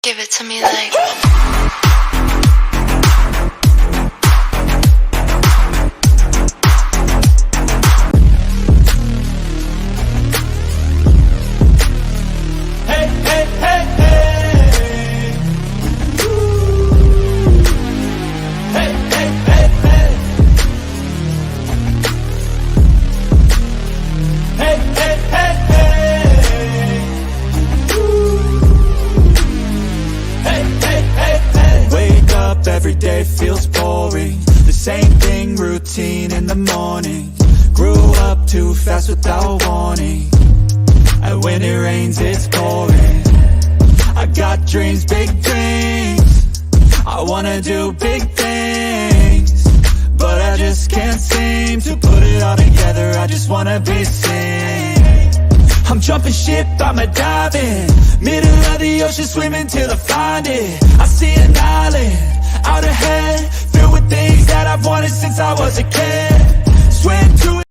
Give it to me like. Hey, hey, hey, hey. Ooh. Hey, hey, hey, hey. Hey, hey, hey, hey. Ooh. Hey, hey, hey, hey. Wake up, every day feels boring. The same thing, routine in the morning. Grew up too fast without warning. And when it rains, it's pouring. I got dreams, big dreams. I wanna do big things, but I just can't seem to put it all together. I just wanna be seen. I'm jumping ship, I'm a diving. Middle of the ocean, swimming till I find it. I see an island, out ahead, filled with things that I've wanted since I was a kid. Swim to it.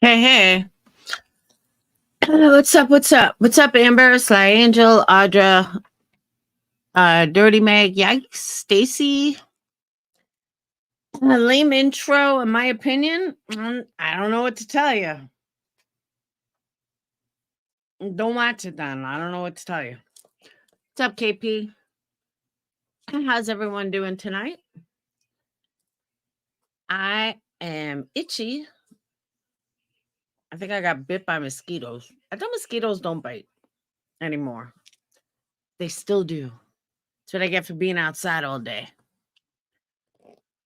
Hey, what's up? What's up, Amber, Sly Angel, Audra, Dirty Meg, Yikes, Stacy? A lame intro, in my opinion. I don't know what to tell you. Don't watch it then. I don't know what to tell you. What's up, KP? How's everyone doing tonight? I am itchy. I think I got bit by mosquitoes. I thought mosquitoes don't bite anymore. They still do. That's what I get for being outside all day.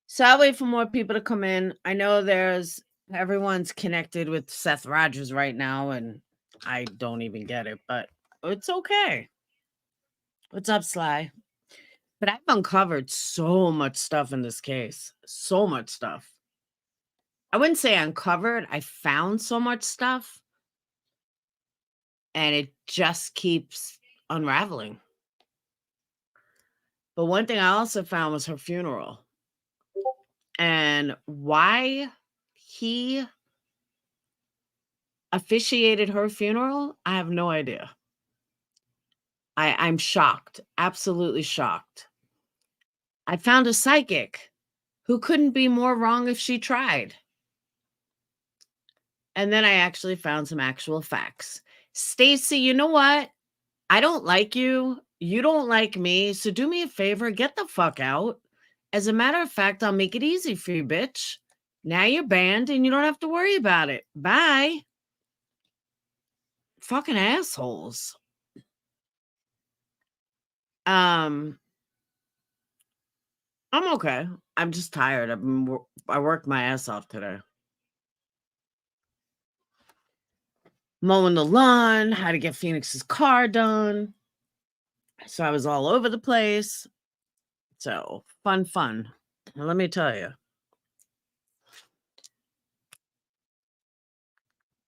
So I'll wait for more people to come in. I know everyone's connected with Seth Rogers right now, and I don't even get it, but it's okay. What's up, Sly? But I've uncovered so much stuff in this case. So much stuff. I wouldn't say uncovered. I found so much stuff. And it just keeps unraveling. But one thing I also found was her funeral. And why he officiated her funeral, I have no idea. I'm shocked, absolutely shocked. I found a psychic who couldn't be more wrong if she tried. And then I actually found some actual facts. Stacy, you know what? I don't like you. You don't like me. So do me a favor, get the fuck out. As a matter of fact, I'll make it easy for you, bitch. Now you're banned and you don't have to worry about it. Bye. Fucking assholes. I'm okay. I'm just tired. I worked my ass off today. Mowing the lawn, how to get Phoenix's car done. So I was all over the place. So fun. Now, let me tell you.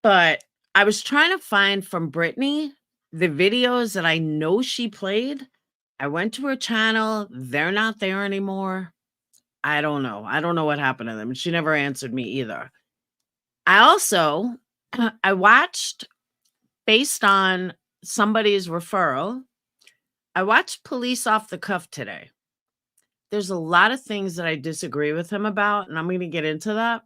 But I was trying to find from Brittany the videos that I know she played. I went to her channel. They're not there anymore. I don't know. I don't know what happened to them. She never answered me either. I watched, based on somebody's referral, I watched Police Off the Cuff today. There's a lot of things that I disagree with him about, and I'm going to get into that.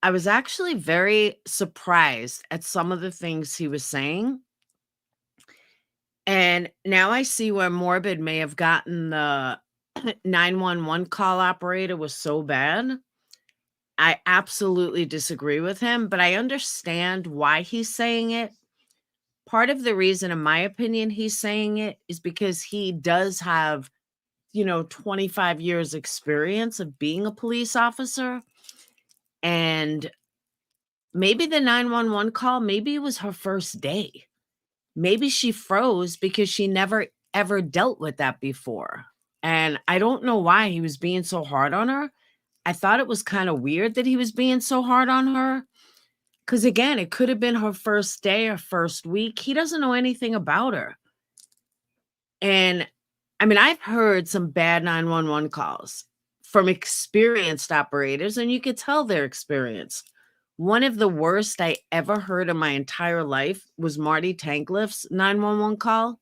I was actually very surprised at some of the things he was saying. And now I see where Morbid may have gotten the 911 call operator was so bad. I absolutely disagree with him, but I understand why he's saying it. Part of the reason, in my opinion, he's saying it is because he does have, 25 years experience of being a police officer. And maybe the 911 call, maybe it was her first day. Maybe she froze because she never ever dealt with that before. And I don't know why he was being so hard on her. I thought it was kind of weird that he was being so hard on her. Because again, it could have been her first day or first week. He doesn't know anything about her. And I mean, I've heard some bad 911 calls from experienced operators, and you could tell they're experienced. One of the worst I ever heard in my entire life was Marty Tankliff's 911 call.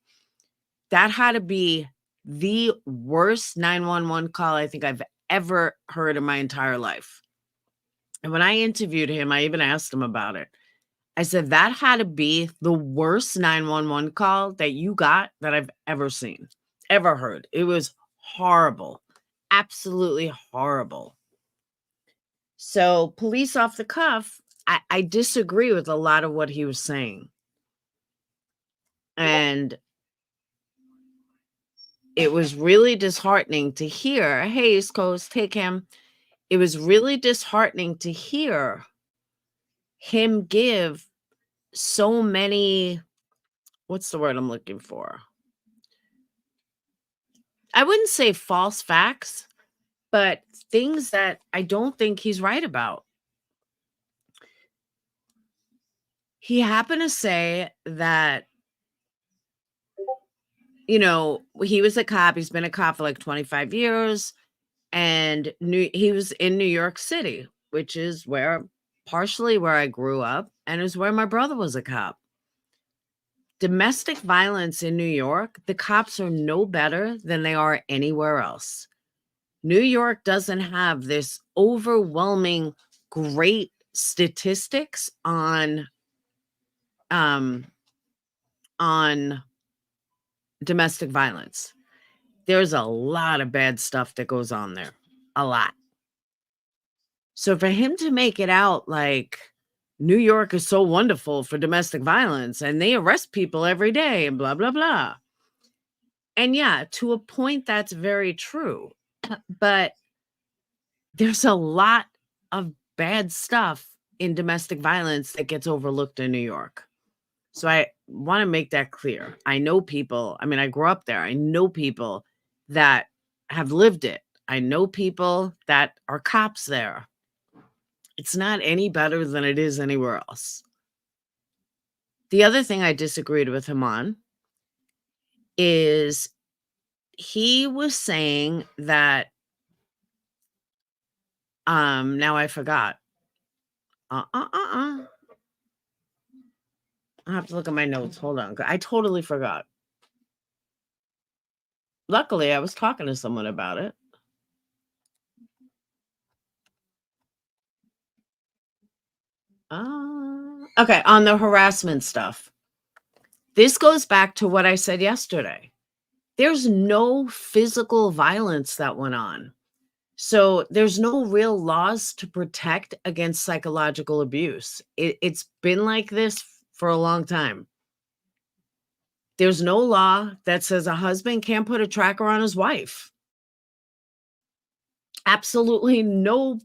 That had to be the worst 911 call I think I've ever heard in my entire life. And when I interviewed him, I even asked him about it. I said, that had to be the worst 911 call that you got that I've ever seen, ever heard. It was horrible, absolutely horrible. So, police off the cuff, I disagree with a lot of what he was saying. And it was really disheartening to hear, hey, East Coast, take him. It was really disheartening to hear him give so many, what's the word I'm looking for? I wouldn't say false facts, but things that I don't think he's right about. He happened to say that, he was a cop. He's been a cop for like 25 years. And he was in New York City, which is partially where I grew up, and is where my brother was a cop. Domestic violence in New York, the cops are no better than they are anywhere else. New York doesn't have this overwhelming great statistics on domestic violence. There's a lot of bad stuff that goes on there. A lot. So for him to make it out like New York is so wonderful for domestic violence and they arrest people every day and blah, blah, blah. And yeah, to a point, that's very true. But there's a lot of bad stuff in domestic violence that gets overlooked in New York. So I want to make that clear. I know people, I mean, I grew up there. I know people that have lived it. I know people that are cops there. It's not any better than it is anywhere else. The other thing I disagreed with him on is he was saying that, now I forgot. I have to look at my notes. Hold on. I totally forgot. Luckily, I was talking to someone about it. Okay, on the harassment stuff. This goes back to what I said yesterday. There's no physical violence that went on. So there's no real laws to protect against psychological abuse. It's been like this for a long time. There's no law that says a husband can't put a tracker on his wife. Absolutely no.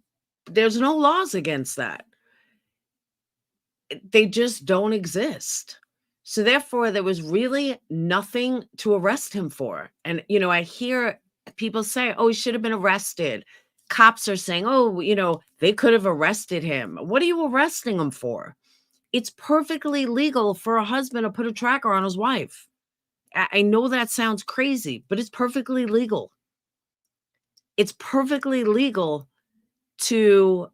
There's no laws against that. They just don't exist. So therefore, there was really nothing to arrest him for. And, I hear people say, oh, he should have been arrested. Cops are saying, oh, they could have arrested him. What are you arresting him for? It's perfectly legal for a husband to put a tracker on his wife. I know that sounds crazy, but it's perfectly legal. It's perfectly legal to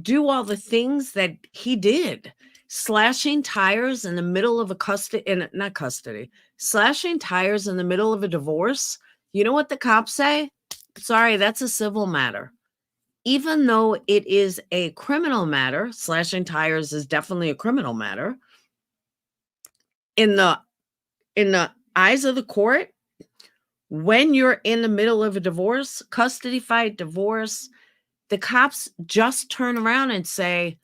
do all the things that he did. Slashing tires in the middle of slashing tires in the middle of a divorce. You know what the cops say? Sorry, that's a civil matter. Even though it is a criminal matter, slashing tires is definitely a criminal matter. In the eyes of the court, When you're in the middle of a divorce, custody fight, divorce, the cops just turn around and say,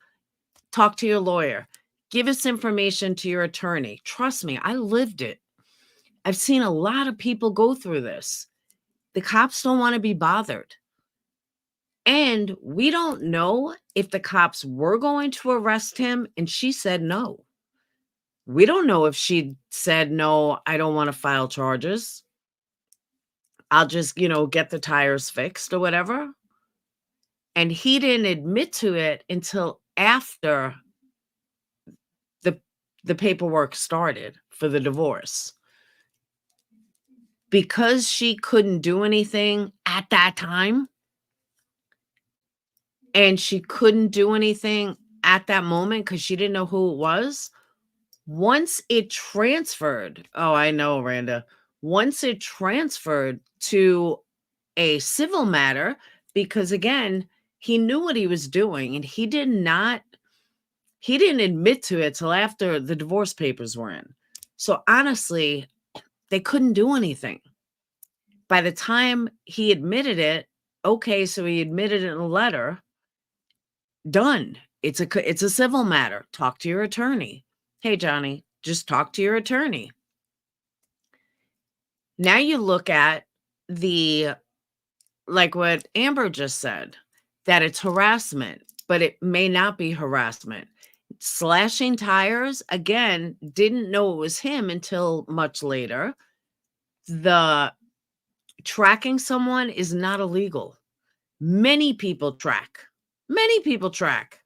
talk to your lawyer. Give us information to your attorney. Trust me, I lived it. I've seen a lot of people go through this. The cops don't want to be bothered. And we don't know if the cops were going to arrest him and she said no. We don't know if she said, no, I don't want to file charges. I'll just, get the tires fixed or whatever. And he didn't admit to it until after the paperwork started for the divorce. Because she couldn't do anything at that time, and she couldn't do anything at that moment because she didn't know who it was. Once it transferred, oh, I know, Randa. Once it transferred to a civil matter, because again, he knew what he was doing and he didn't admit to it till after the divorce papers were in. So honestly, they couldn't do anything. By the time he admitted it, okay, so he admitted it in a letter, done. It's a civil matter. Talk to your attorney. Hey, Johnny, just talk to your attorney. Now you look at like what Amber just said, that it's harassment, but it may not be harassment. Slashing tires, again, didn't know it was him until much later. The tracking someone is not illegal. Many people track. Many people track.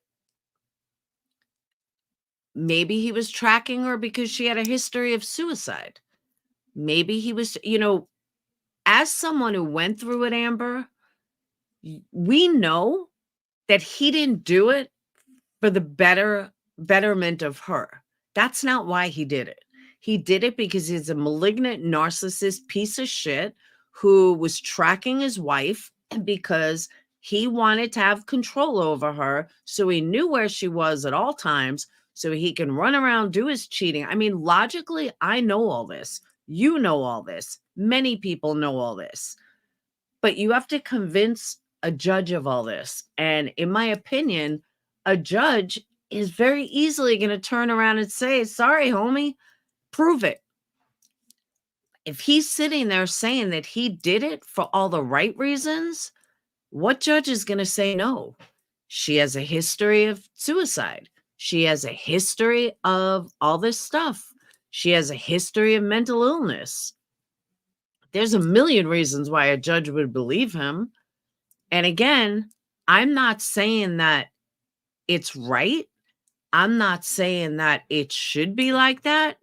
Maybe he was tracking her because she had a history of suicide. Maybe he was, as someone who went through it, Amber, we know that he didn't do it for the betterment of her. That's not why he did it. He did it because he's a malignant narcissist piece of shit who was tracking his wife because he wanted to have control over her. So he knew where she was at all times so he can run around, do his cheating. I mean, logically, I know all this. You know all this. Many people know all this. But you have to convince a judge of all this. And in my opinion, a judge is very easily going to turn around and say, sorry, homie, prove it. If he's sitting there saying that he did it for all the right reasons, what judge is going to say no? She has a history of suicide. She has a history of all this stuff. She has a history of mental illness. There's a million reasons why a judge would believe him. And again, I'm not saying that it's right. I'm not saying that it should be like that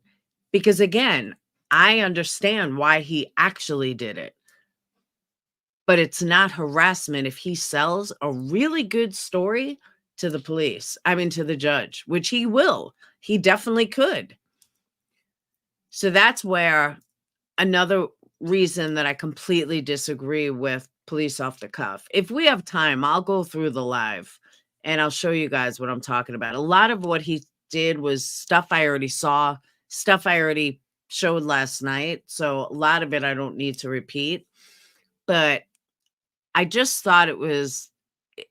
because, again, I understand why he actually did it. But it's not harassment if he sells a really good story to the police, to the judge, which he will. He definitely could. So that's where another reason that I completely disagree with police off the cuff. If we have time, I'll go through the live and I'll show you guys what I'm talking about. A lot of what he did was stuff I already saw, stuff I already showed last night. So a lot of it I don't need to repeat. But I just thought it was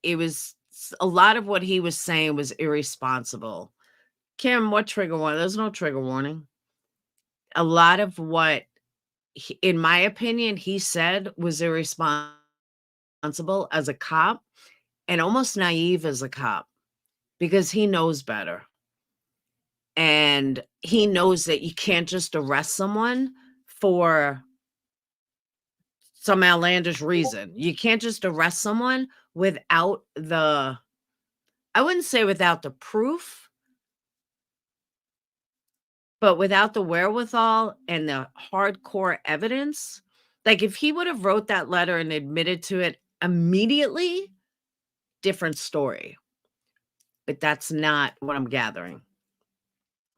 a lot of what he was saying was irresponsible. Kim, what trigger warning? There's no trigger warning. A lot of what, in my opinion, he said was irresponsible as a cop and almost naive as a cop because he knows better. And he knows that you can't just arrest someone for some outlandish reason. You can't just arrest someone without I wouldn't say without the proof, but without the wherewithal and the hardcore evidence. Like if he would have wrote that letter and admitted to it immediately, different story. But that's not what I'm gathering.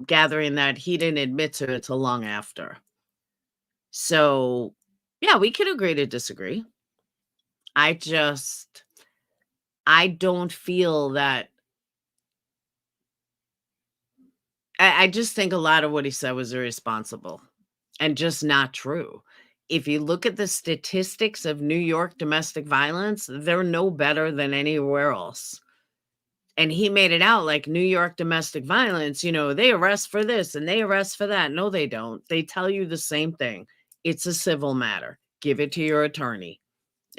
Gathering that he didn't admit to it till long after. So, yeah, we could agree to disagree. I don't feel that. I just think a lot of what he said was irresponsible and just not true. if you look at the statistics of New York domestic violence, they're no better than anywhere else. And he made it out like New York domestic violence, they arrest for this and they arrest for that. No, they don't. They tell you the same thing. It's a civil matter. Give it to your attorney.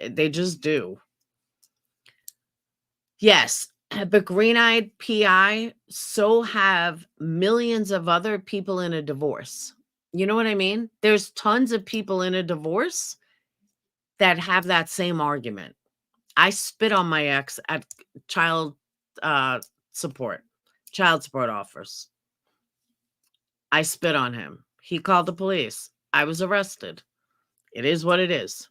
They just do. Yes, but green-eyed PI, so have millions of other people in a divorce. You know what I mean? There's tons of people in a divorce that have that same argument. I spit on my ex at child support office. I spit on him. He called the police. I was arrested. It is what it is.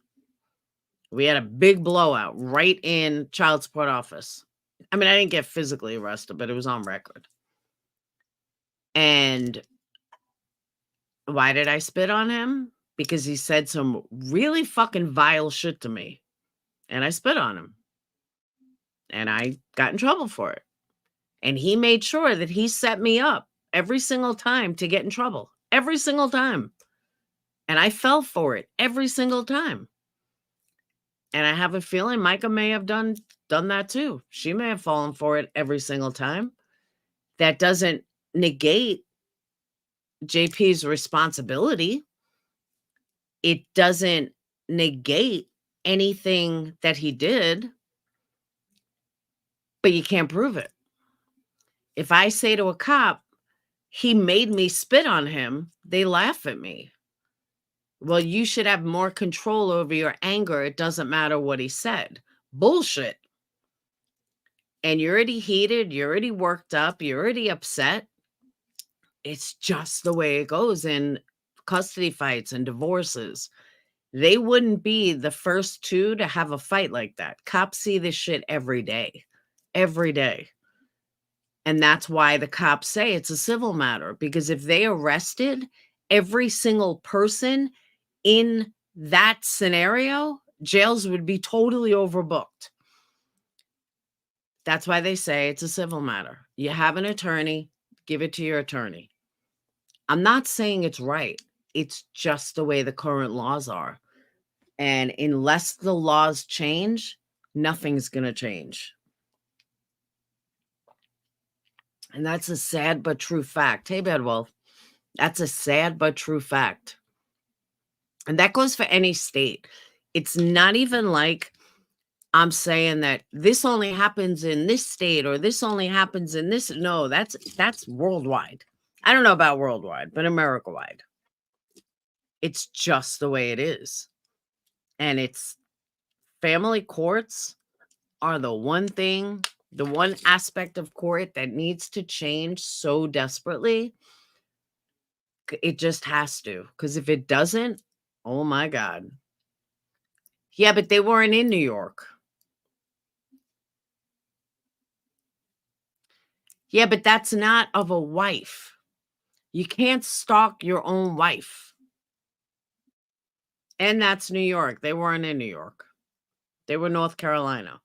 We had a big blowout right in child support office. I mean, I didn't get physically arrested, but it was on record. And why did I spit on him? Because he said some really fucking vile shit to me. And I spit on him. And I got in trouble for it. And he made sure that he set me up every single time to get in trouble. Every single time. And I fell for it every single time. And I have a feeling Mica may have done that too. She may have fallen for it every single time. That doesn't negate JP's responsibility. It doesn't negate anything that he did, but you can't prove it. If I say to a cop, he made me spit on him, they laugh at me. Well, you should have more control over your anger. It doesn't matter what he said. Bullshit. And you're already heated. You're already worked up. You're already upset. It's just the way it goes in custody fights and divorces. They wouldn't be the first two to have a fight like that. Cops see this shit every day. Every day. And that's why the cops say it's a civil matter. Because if they arrested every single person in that scenario, jails would be totally overbooked. That's why they say it's a civil matter. You have an attorney, give it to your attorney. I'm not saying it's right. It's just the way the current laws are. And unless the laws change, nothing's going to change. And that's a sad but true fact. Hey, Bedwell, that's a sad but true fact. And that goes for any state. It's not even like I'm saying that this only happens in this state or this only happens in this. No, that's worldwide. I don't know about worldwide, but America-wide. It's just the way it is. And it's family courts are the one aspect of court that needs to change so desperately. It just has to. Because if it doesn't, oh my God. Yeah, but they weren't in New York. Yeah, but that's not of a wife. You can't stalk your own wife. And that's New York. They weren't in New York. They were North Carolina.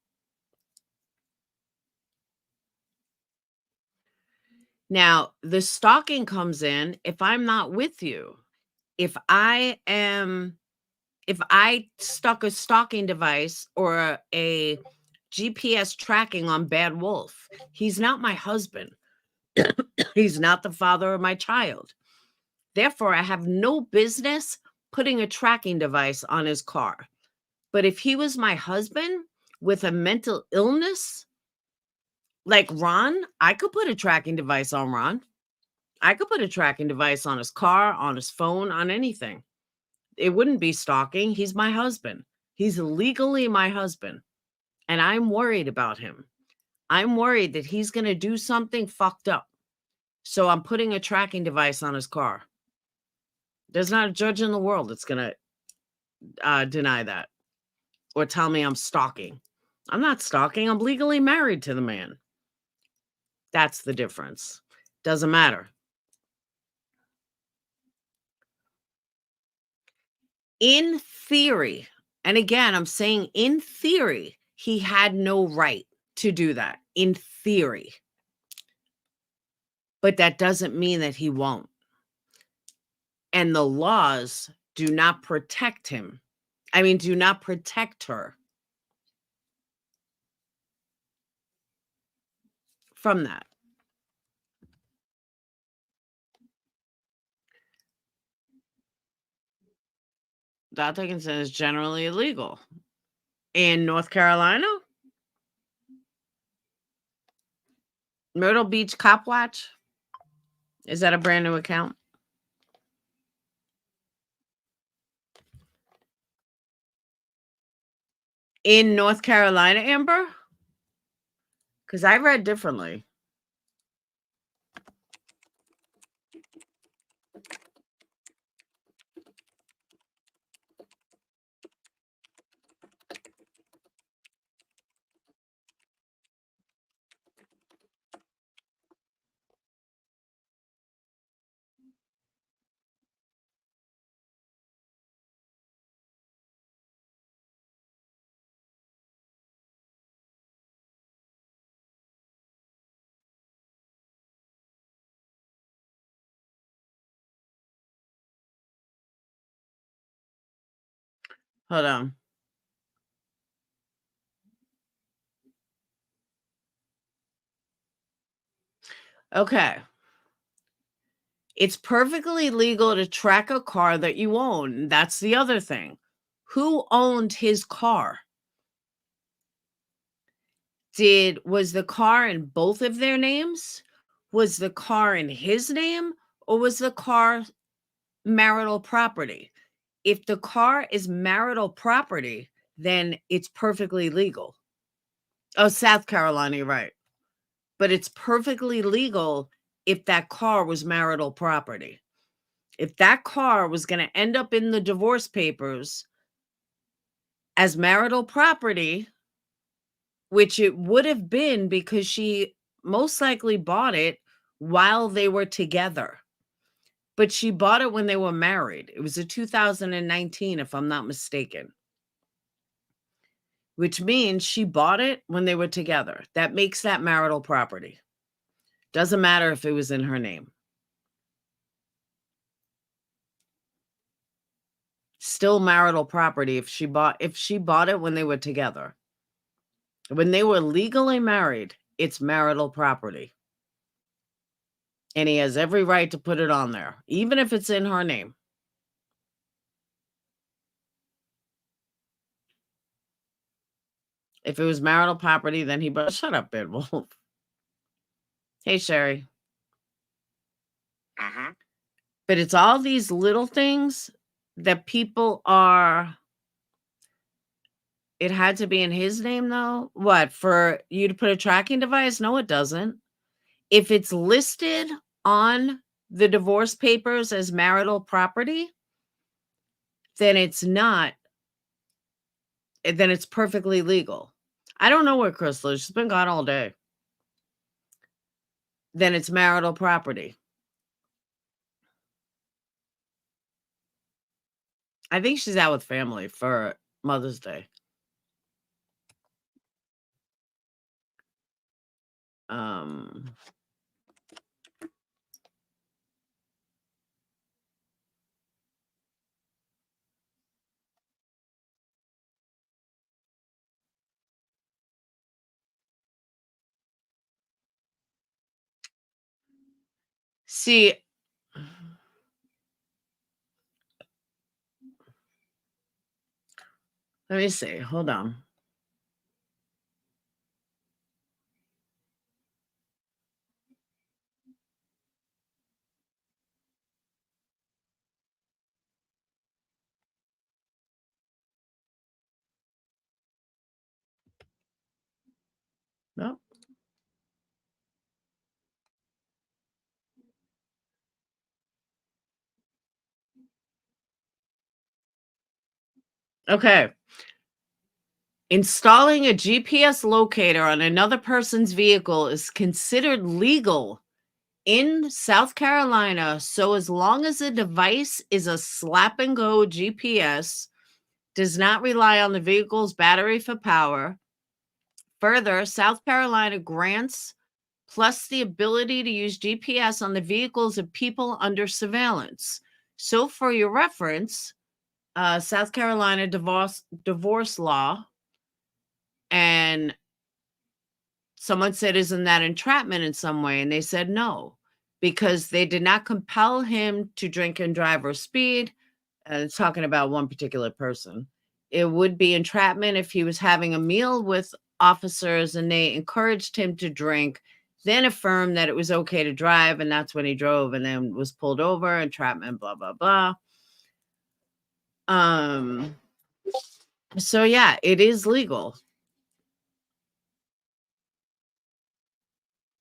Now, the stalking comes in if I'm not with you. If I stuck a stalking device or a GPS tracking on Bad Wolf, he's not my husband. He's not the father of my child. Therefore, I have no business putting a tracking device on his car. But if he was my husband with a mental illness, like Ron, I could put a tracking device on Ron. I could put a tracking device on his car, on his phone, on anything. It wouldn't be stalking. He's my husband. He's legally my husband. And I'm worried about him. I'm worried that he's going to do something fucked up. So I'm putting a tracking device on his car. There's not a judge in the world that's going to deny that or tell me I'm stalking. I'm not stalking. I'm legally married to the man. That's the difference. Doesn't matter. In theory, and again, I'm saying in theory, he had no right to do that. In theory. But that doesn't mean that he won't. And the laws Do not protect him. I mean, do not protect her from that. Dr. consent is generally illegal. In North Carolina, Myrtle Beach Cop Watch. Is that a brand new account? In North Carolina, Amber? Because I read differently. Hold on. Okay. It's perfectly legal to track a car that you own. That's the other thing. Who owned his car? Was the car in both of their names? Was the car in his name? Or was the car marital property? If the car is marital property, then it's perfectly legal. Oh, South Carolina, you're right. But it's perfectly legal if that car was marital property. If that car was going to end up in the divorce papers as marital property, which it would have been because she most likely bought it while they were together. But she bought it when they were married. It was a 2019, if I'm not mistaken. Which means she bought it when they were together. That makes that marital property. Doesn't matter if it was in her name. Still marital property if she bought it when they were together. When they were legally married, it's marital property. And he has every right to put it on there, even if it's in her name. If it was marital property, then he shut up, Bidwolf. Hey, Sherry. But it's all these little things that people are. It had to be in his name, though? What, for you to put a tracking device? No, it doesn't. If it's listed on the divorce papers as marital property, then it's not. Then it's perfectly legal. I don't know where Crystal is. She's been gone all day. Then it's marital property. I think she's out with family for Mother's Day. See, let me see. Hold on. No. Okay. Installing a GPS locator on another person's vehicle is considered legal in South Carolina. So as long as the device is a slap and go GPS, does not rely on the vehicle's battery for power. Further, South Carolina grants plus the ability to use GPS on the vehicles of people under surveillance. So for your reference, South Carolina divorce law, and someone said, "Isn't that entrapment in some way?" And they said no, because they did not compel him to drink and drive or speed. And it's talking about one particular person. It would be entrapment if he was having a meal with officers and they encouraged him to drink, then affirmed that it was okay to drive, and that's when he drove and then was pulled over. Entrapment, blah blah blah. Um. So yeah, it is legal.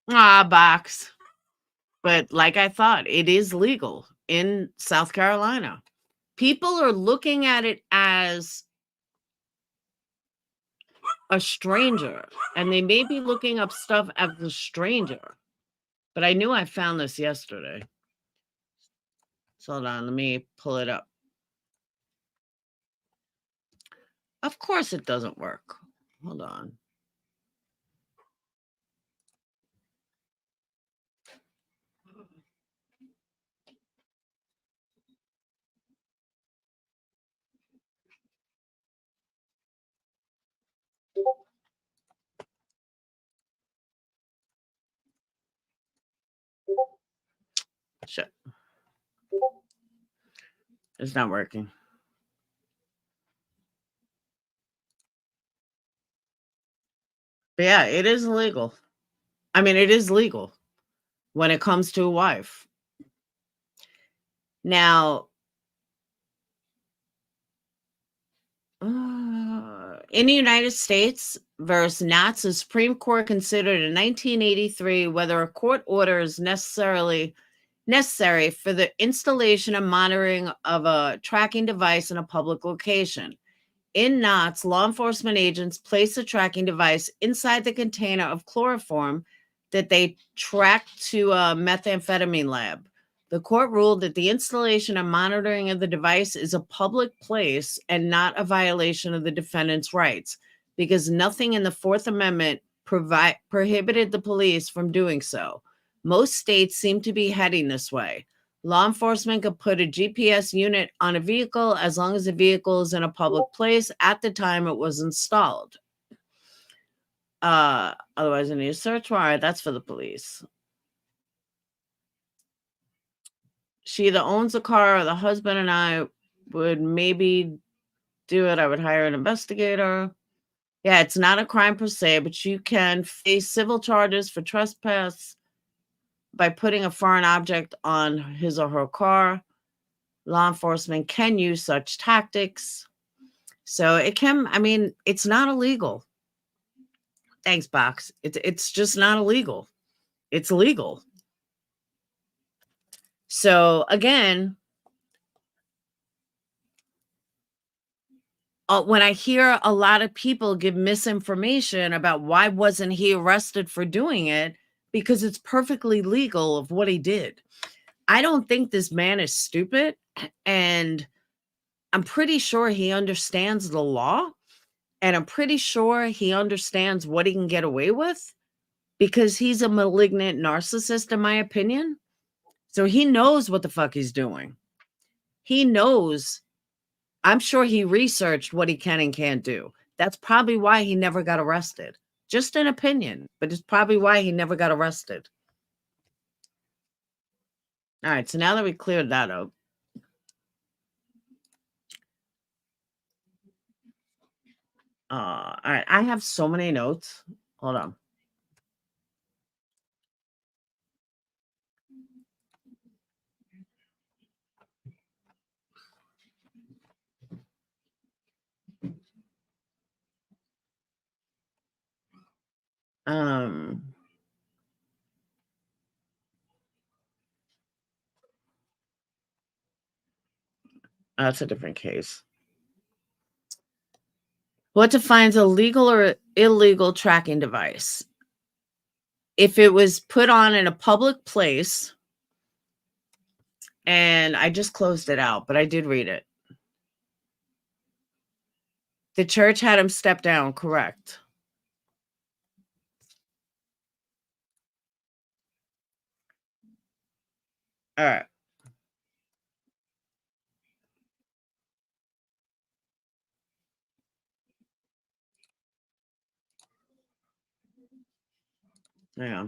Ah, box. But like I thought, it is legal in South Carolina. People are looking at it as a stranger, and they may be looking up stuff as a stranger. But I knew I found this yesterday. So hold on, let me pull it up. Of course it doesn't work. Hold on. Shit. It's not working. But yeah, it is legal. I mean, it is legal when it comes to a wife. Now, in the United States versus Nats, the Supreme Court considered in 1983 whether a court order is necessary for the installation and monitoring of a tracking device in a public location. In knots, law enforcement agents place the tracking device inside the container of chloroform that they tracked to a methamphetamine lab. The court ruled that the installation and monitoring of the device is a public place and not a violation of the defendant's rights, because nothing in the Fourth Amendment prohibited the police from doing so. Most states seem to be heading this way. Law enforcement could put a GPS unit on a vehicle as long as the vehicle is in a public place at the time it was installed. Otherwise, I need a search warrant. That's for the police. She either owns the car or the husband and I would maybe do it. I would hire an investigator. Yeah, it's not a crime per se, but you can face civil charges for trespass by putting a foreign object on his or her car. Law enforcement can use such tactics. So it can, I mean, it's not illegal. Thanks, Box. It's just not illegal. It's legal. So again, when I hear a lot of people give misinformation about why wasn't he arrested for doing it, because it's perfectly legal of what he did. I don't think this man is stupid, and I'm pretty sure he understands the law, and I'm pretty sure he understands what he can get away with, because he's a malignant narcissist, in my opinion. So he knows what the fuck he's doing. He knows. I'm sure he researched what he can and can't do. That's probably why he never got arrested. Just an opinion, but it's probably why he never got arrested. All right, so now that we cleared that up, all right, I have so many notes. Hold on. Um, that's a different case. What defines a legal or illegal tracking device? If it was put on in a public place, and I just closed it out, but I did read it. The church had him step down, correct? All right. Yeah.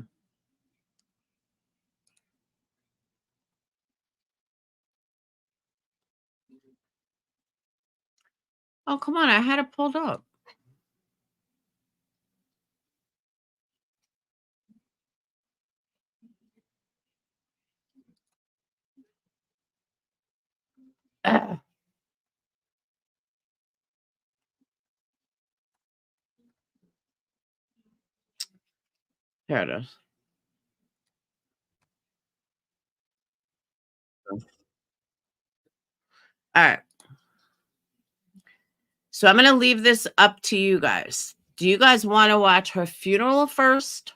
Oh, come on. I had it pulled up. Ah, here it is. All right. So I'm going to leave this up to you guys. Do you guys want to watch her funeral first,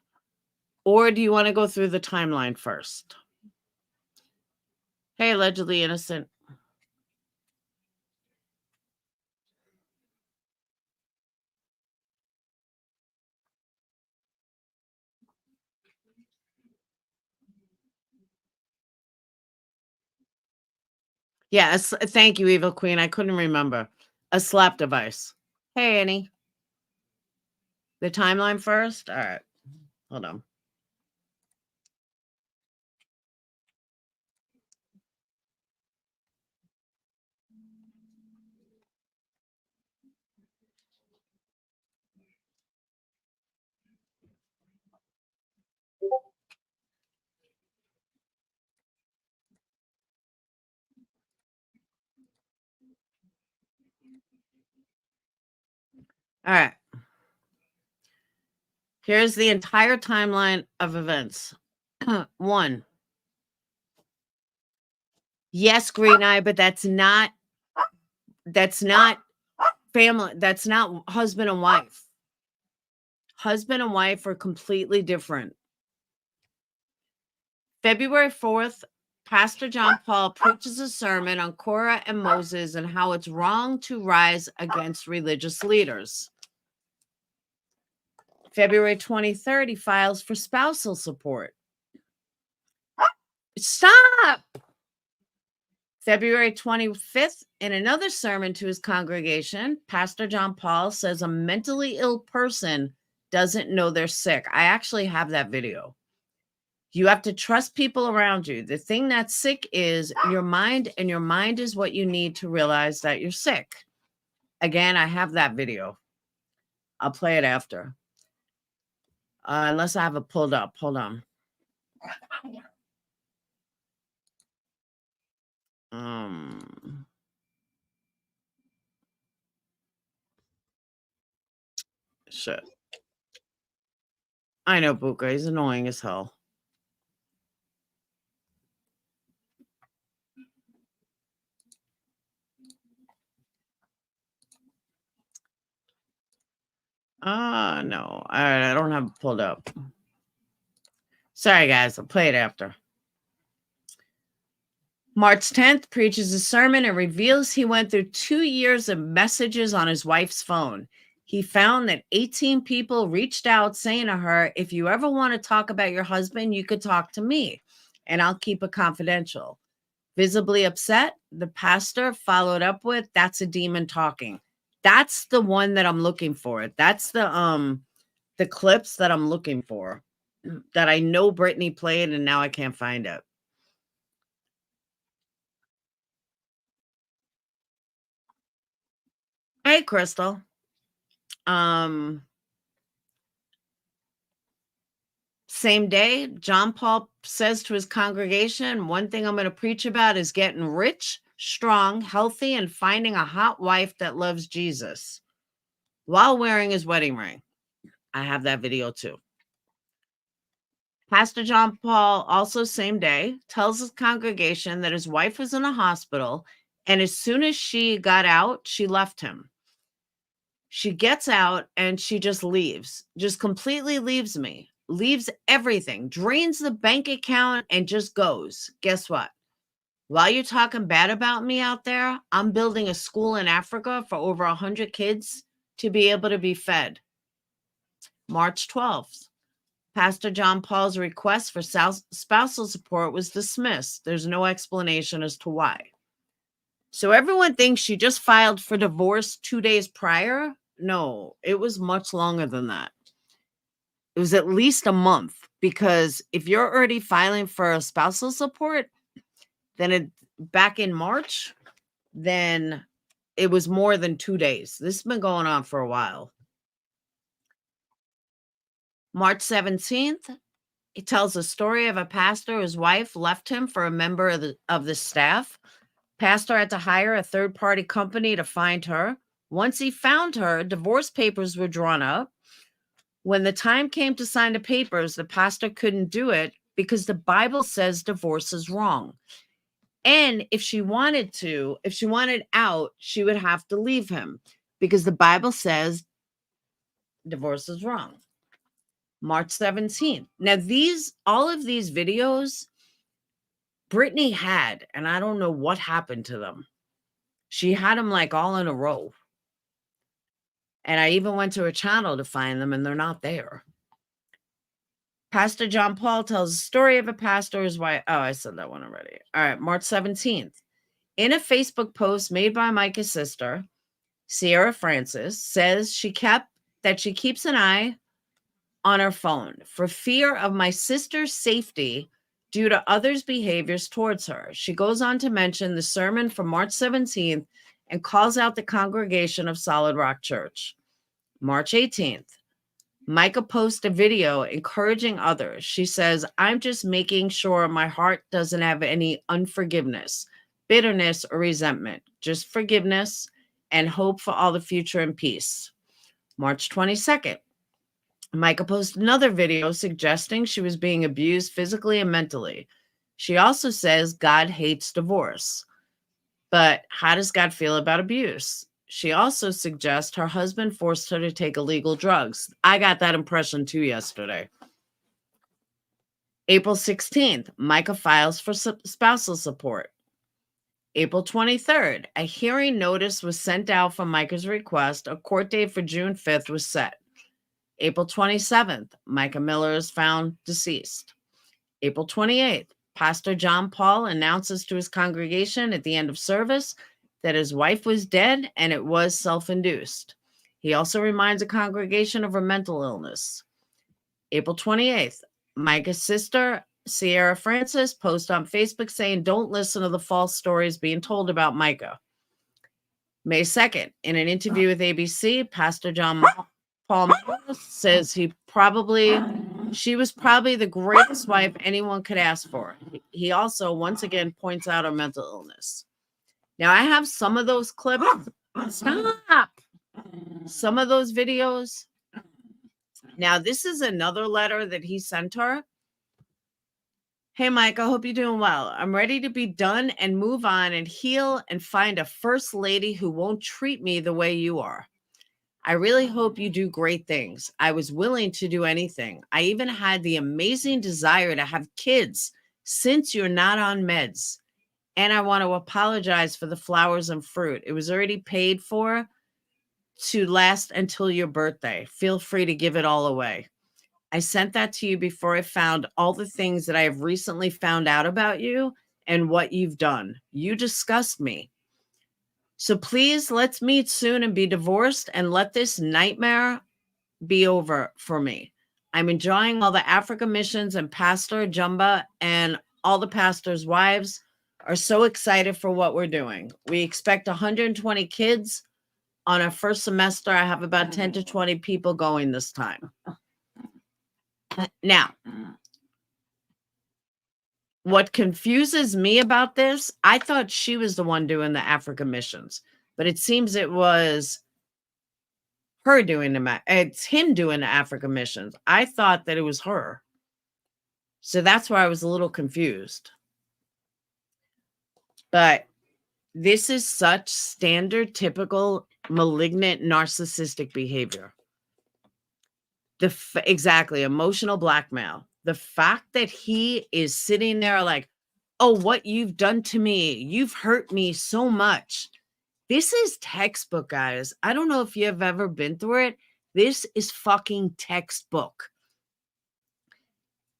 or do you want to go through the timeline first? Hey, allegedly innocent. Yes. Thank you, Evil Queen. I couldn't remember. A slap device. Hey, Annie. The timeline first? All right. Hold on. All right. Here's the entire timeline of events. 1. Yes, Green Eye, but that's not family. That's not husband and wife. Husband and wife are completely different. February 4th, Pastor John Paul preaches a sermon on Korah and Moses and how it's wrong to rise against religious leaders. February 23rd, he files for spousal support. Stop! February 25th, in another sermon to his congregation, Pastor John Paul says a mentally ill person doesn't know they're sick. I actually have that video. You have to trust people around you. The thing that's sick is your mind, and your mind is what you need to realize that you're sick. Again, I have that video. I'll play it after. Unless I have it pulled up. Hold on. Shit. I know Buka. He's annoying as hell. No. All right, I don't have it pulled up. Sorry, guys. I'll play it after. March 10th, preaches a sermon and reveals he went through 2 years of messages on his wife's phone. He found that 18 people reached out saying to her, if you ever want to talk about your husband, you could talk to me, and I'll keep it confidential. Visibly upset, the pastor followed up with, that's a demon talking. That's the one that I'm looking for. That's the clips that I'm looking for that I know Brittany played, and now I can't find it. Hey, Crystal. Same day, John Paul says to his congregation, one thing I'm going to preach about is getting rich, strong, healthy, and finding a hot wife that loves Jesus while wearing his wedding ring. I have that video too. Pastor John Paul, also same day, tells his congregation that his wife was in a hospital, and as soon as she got out, she left him. She gets out and she just leaves, just completely leaves me, leaves everything, drains the bank account, and just goes. Guess what? While you're talking bad about me out there, I'm building a school in Africa for over 100 kids to be able to be fed. March 12th. Pastor John Paul's request for spousal support was dismissed. There's no explanation as to why. So everyone thinks she just filed for divorce 2 days prior. No, it was much longer than that. It was at least a month, because if you're already filing for a spousal support, then back in March, then it was more than 2 days. This has been going on for a while. March 17th, he tells a story of a pastor whose wife left him for a member of the staff. Pastor had to hire a third-party company to find her. Once he found her, divorce papers were drawn up. When the time came to sign the papers, the pastor couldn't do it because the Bible says divorce is wrong. And if she wanted out, she would have to leave him because the Bible says divorce is wrong. March 17th. Now, all of these videos Brittany had, and I don't know what happened to them. She had them like all in a row. And I even went to her channel to find them, and they're not there. Pastor John Paul tells a story of a pastor whose wife. Oh, I said that one already. All right, March 17th. In a Facebook post made by Mica's sister, Sierra Francis, says she keeps an eye on her phone for fear of my sister's safety due to others' behaviors towards her. She goes on to mention the sermon from March 17th and calls out the congregation of Solid Rock Church. March 18th, Mica posts a video encouraging others. She says, I'm just making sure my heart doesn't have any unforgiveness, bitterness, or resentment, just forgiveness and hope for all the future and peace. March 22nd, Mica posted another video suggesting she was being abused physically and mentally. She also says God hates divorce. But how does God feel about abuse? She also suggests her husband forced her to take illegal drugs. I got that impression too yesterday. April 16th, Mica files for spousal support. April 23rd, a hearing notice was sent out for Mica's request. A court date for June 5th was set. April 27th, Mica Miller is found deceased. April 28th, Pastor John Paul announces to his congregation at the end of service that his wife was dead and it was self-induced. He also reminds the congregation of her mental illness. April 28th, Mica's sister, Sierra Francis, posts on Facebook saying, don't listen to the false stories being told about Mica. May 2nd, in an interview with ABC, Pastor John Paul says she was probably the greatest wife anyone could ask for. He also, once again, points out her mental illness. Now, I have some of those clips. Stop. Some of those videos. Now, this is another letter that he sent her. Hey, Mike, I hope you're doing well. I'm ready to be done and move on and heal and find a first lady who won't treat me the way you are. I really hope you do great things. I was willing to do anything. I even had the amazing desire to have kids since you're not on meds. And I want to apologize for the flowers and fruit. It was already paid for to last until your birthday. Feel free to give it all away. I sent that to you before I found all the things that I have recently found out about you and what you've done. You disgust me. So please, let's meet soon and be divorced and let this nightmare be over for me. I'm enjoying all the Africa missions, and Pastor Jumba and all the pastors' wives are so excited for what we're doing. We expect 120 kids on our first semester. I have about 10 to 20 people going this time. Now, what confuses me about this, I thought she was the one doing the Africa missions, but it seems it was her doing it's him doing the Africa missions. I thought that it was her. So that's why I was a little confused. But this is such standard, typical, malignant, narcissistic behavior. Exactly, emotional blackmail. The fact that he is sitting there like, oh, what you've done to me, you've hurt me so much. This is textbook, guys. I don't know if you have ever been through it. This is fucking textbook.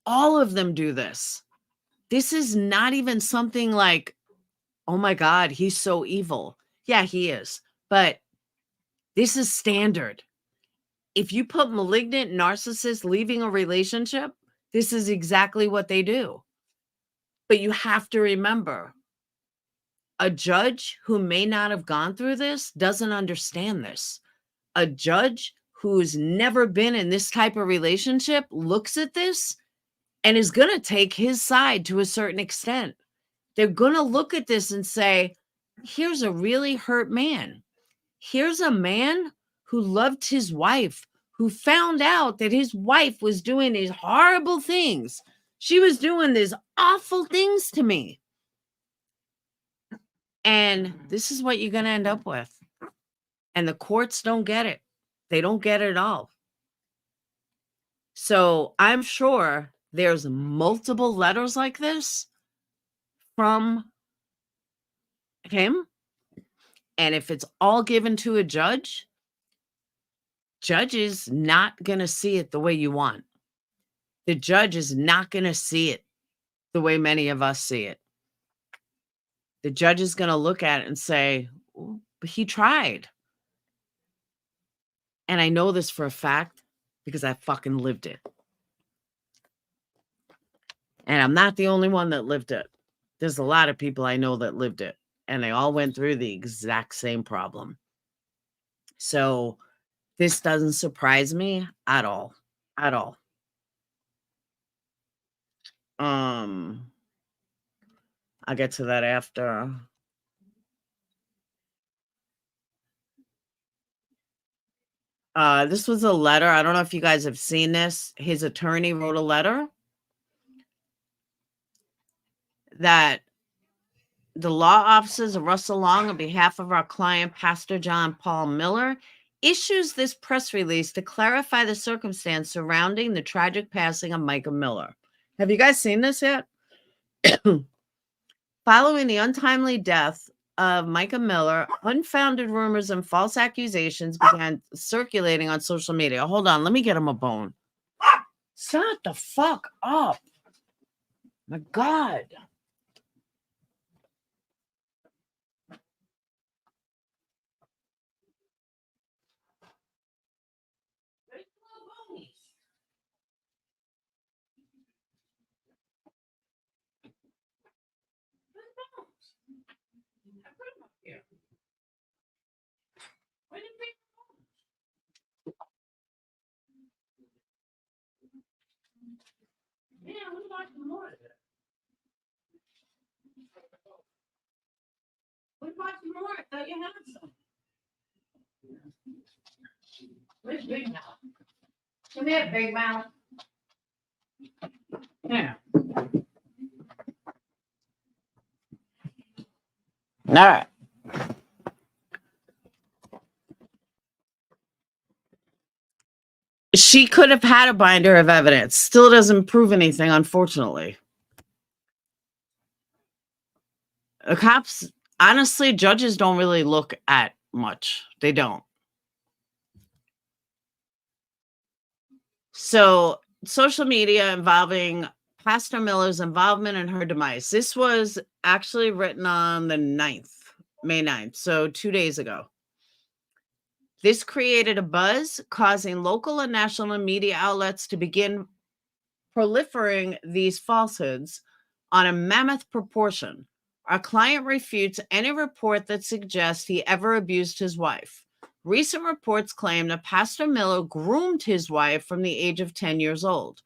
All of them do this. This is not even something like, oh my God, he's so evil. Yeah, he is. But this is standard. if you put malignant narcissists leaving a relationship, this is exactly what they do. But you have to remember, a judge who may not have gone through this doesn't understand this. A judge who's never been in this type of relationship looks at this and is going to take his side to a certain extent. They're going to look at this and say, here's a really hurt man. Here's a man who loved his wife, who found out that his wife was doing these horrible things. She was doing these awful things to me. And this is what you're going to end up with. And the courts don't get it. They don't get it at all. So I'm sure there's multiple letters like this from him. And if it's all given to a judge is not going to see it the way you want. The judge is not going to see it the way many of us see it. The judge is going to look at it and say, but he tried. And I know this for a fact because I fucking lived it. And I'm not the only one that lived it. There's a lot of people I know that lived it. And they all went through the exact same problem. So this doesn't surprise me at all. At all. I'll get to that after. This was a letter. I don't know if you guys have seen this. His attorney wrote a letter that the law offices of Russell Long, on behalf of our client, Pastor John Paul Miller, issues this press release to clarify the circumstance surrounding the tragic passing of Mica Miller. Have you guys seen this yet? Following the untimely death of Mica Miller, unfounded rumors and false accusations began circulating on social media. Hold on, let me get him a bone. Shut the fuck up. My God. Yeah, what about more? What about more? I thought you had some. Where's Big Mouth? Come here, Big Mouth. Yeah. All right. She could have had a binder of evidence. Still doesn't prove anything, unfortunately. The cops, honestly, judges don't really look at much. They don't. So, social media involving Pastor Miller's involvement in her demise. This was actually written on the 9th, May 9th, so 2 days ago. This created a buzz, causing local and national media outlets to begin proliferating these falsehoods on a mammoth proportion. Our client refutes any report that suggests he ever abused his wife. Recent reports claim that Pastor Miller groomed his wife from the age of 10 years old.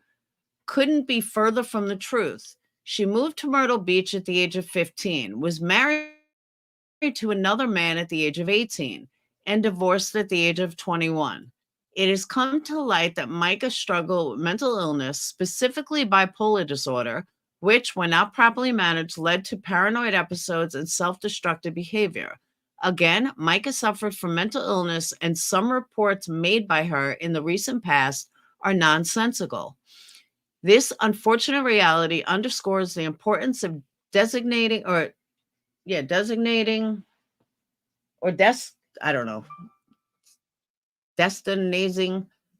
Couldn't be further from the truth. She moved to Myrtle Beach at the age of 15, was married to another man at the age of 18, and divorced at the age of 21. It has come to light that Mica struggled with mental illness, specifically bipolar disorder, which, when not properly managed, led to paranoid episodes and self-destructive behavior. Again, Mica suffered from mental illness, and some reports made by her in the recent past are nonsensical. This unfortunate reality underscores the importance of destinizing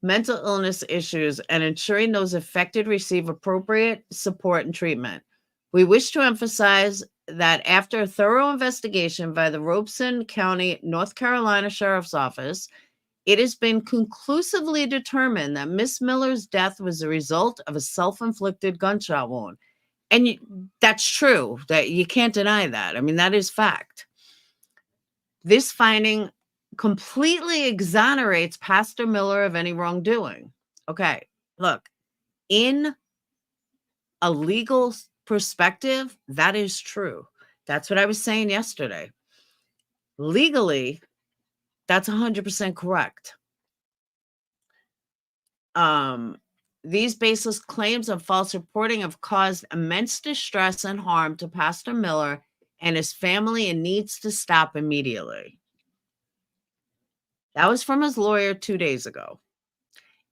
mental illness issues and ensuring those affected receive appropriate support and treatment. We wish to emphasize that after a thorough investigation by the Robeson County, North Carolina Sheriff's Office, It has been conclusively determined that Miss Miller's death was a result of a self-inflicted gunshot wound. And that's true. That you can't deny that. I mean, that is fact. This finding completely exonerates Pastor Miller of any wrongdoing. Okay, look, in a legal perspective, that is true. That's what I was saying yesterday. Legally, that's 100% correct. These baseless claims of false reporting have caused immense distress and harm to Pastor Miller and his family and needs to stop immediately. That was from his lawyer 2 days ago.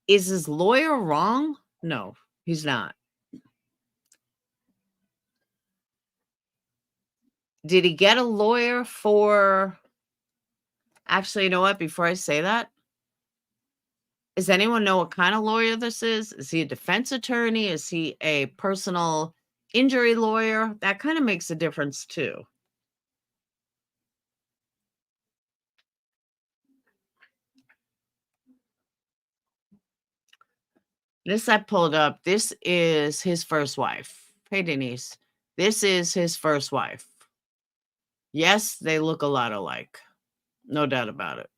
Is his lawyer wrong? No, he's not. Did he get a lawyer for... Actually, you know what? Before I say that, does anyone know what kind of lawyer this is? Is he a defense attorney? Is he a personal injury lawyer? That kind of makes a difference too. This I pulled up. This is his first wife. Hey, Denise. This is his first wife. Yes, they look a lot alike. No doubt about it.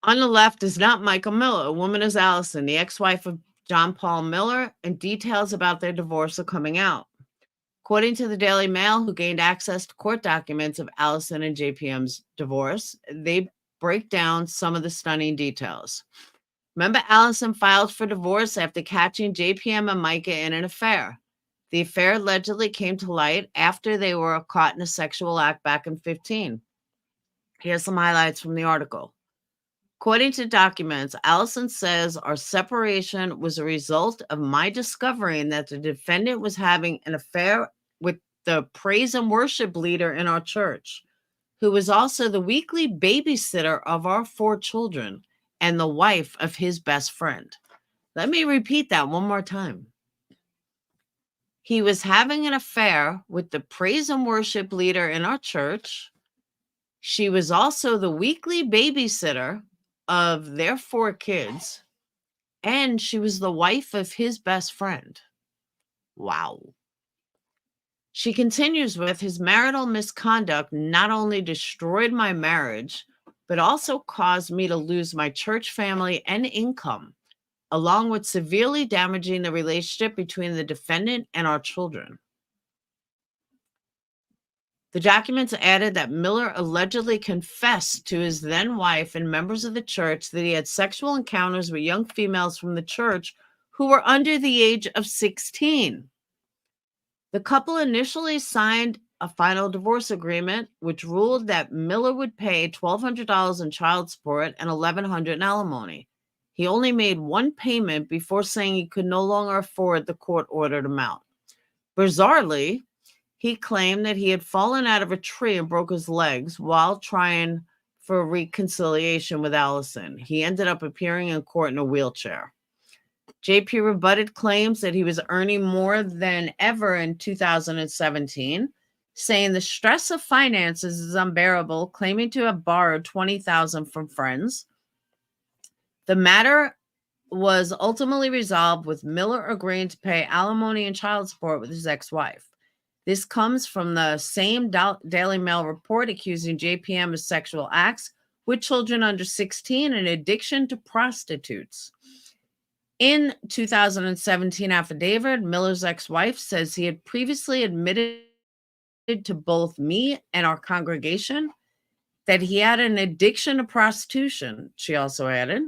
On the left is not Mica Miller. A woman is Allison, the ex-wife of John Paul Miller, and details about their divorce are coming out. According to the Daily Mail, who gained access to court documents of Allison and JPM's divorce, they break down some of the stunning details. Remember, Allison filed for divorce after catching JPM and Mica in an affair. The affair allegedly came to light after they were caught in a sexual act back in 2015. Here's some highlights from the article. According to documents, Allison says our separation was a result of my discovering that the defendant was having an affair with the praise and worship leader in our church, who was also the weekly babysitter of our 4 children and the wife of his best friend. Let me repeat that one more time. He was having an affair with the praise and worship leader in our church. She was also the weekly babysitter of their 4 kids, and she was the wife of his best friend. Wow. She continues with, his marital misconduct not only destroyed my marriage, but also caused me to lose my church family and income, along with severely damaging the relationship between the defendant and our children. The documents added that Miller allegedly confessed to his then wife and members of the church that he had sexual encounters with young females from the church who were under the age of 16. The couple initially signed a final divorce agreement, which ruled that Miller would pay $1,200 in child support and $1,100 in alimony. He only made one payment before saying he could no longer afford the court-ordered amount. Bizarrely, he claimed that he had fallen out of a tree and broke his legs while trying for reconciliation with Allison. He ended up appearing in court in a wheelchair. JP rebutted claims that he was earning more than ever in 2017, saying the stress of finances is unbearable, claiming to have borrowed $20,000 from friends. The matter was ultimately resolved with Miller agreeing to pay alimony and child support with his ex-wife. This comes from the same Daily Mail report accusing JPM of sexual acts with children under 16 and addiction to prostitutes. In 2017 affidavit, Miller's ex-wife says he had previously admitted to both me and our congregation that he had an addiction to prostitution, she also added.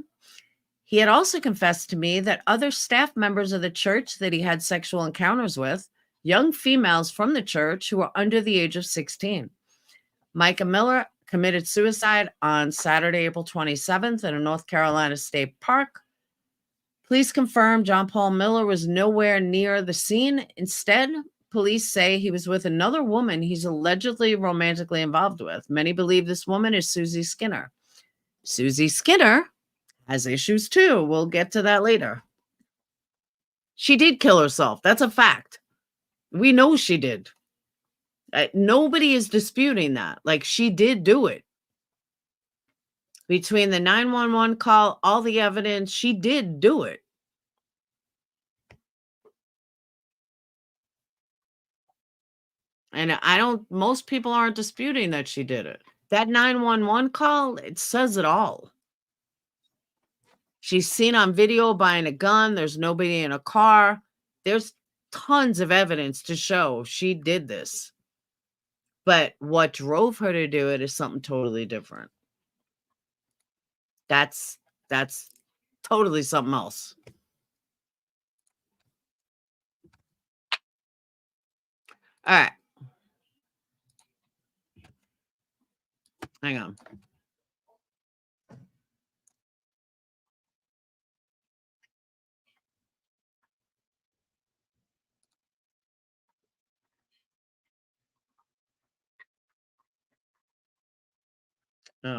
He had also confessed to me that other staff members of the church that he had sexual encounters with, young females from the church who were under the age of 16. Mica Miller committed suicide on Saturday, April 27th in a North Carolina state park. Police confirmed John Paul Miller was nowhere near the scene. Instead, police say he was with another woman he's allegedly romantically involved with. Many believe this woman is Susie Skinner. Susie Skinner has issues too. We'll get to that later. She did kill herself. That's a fact. We know she did. Nobody is disputing that. Like, she did do it. Between the 911 call, all the evidence, she did do it. And most people aren't disputing that she did it. That 911 call, it says it all. She's seen on video buying a gun. There's nobody in a car. There's tons of evidence to show she did this. But what drove her to do it is something totally different. That's totally something else. All right. Hang on. All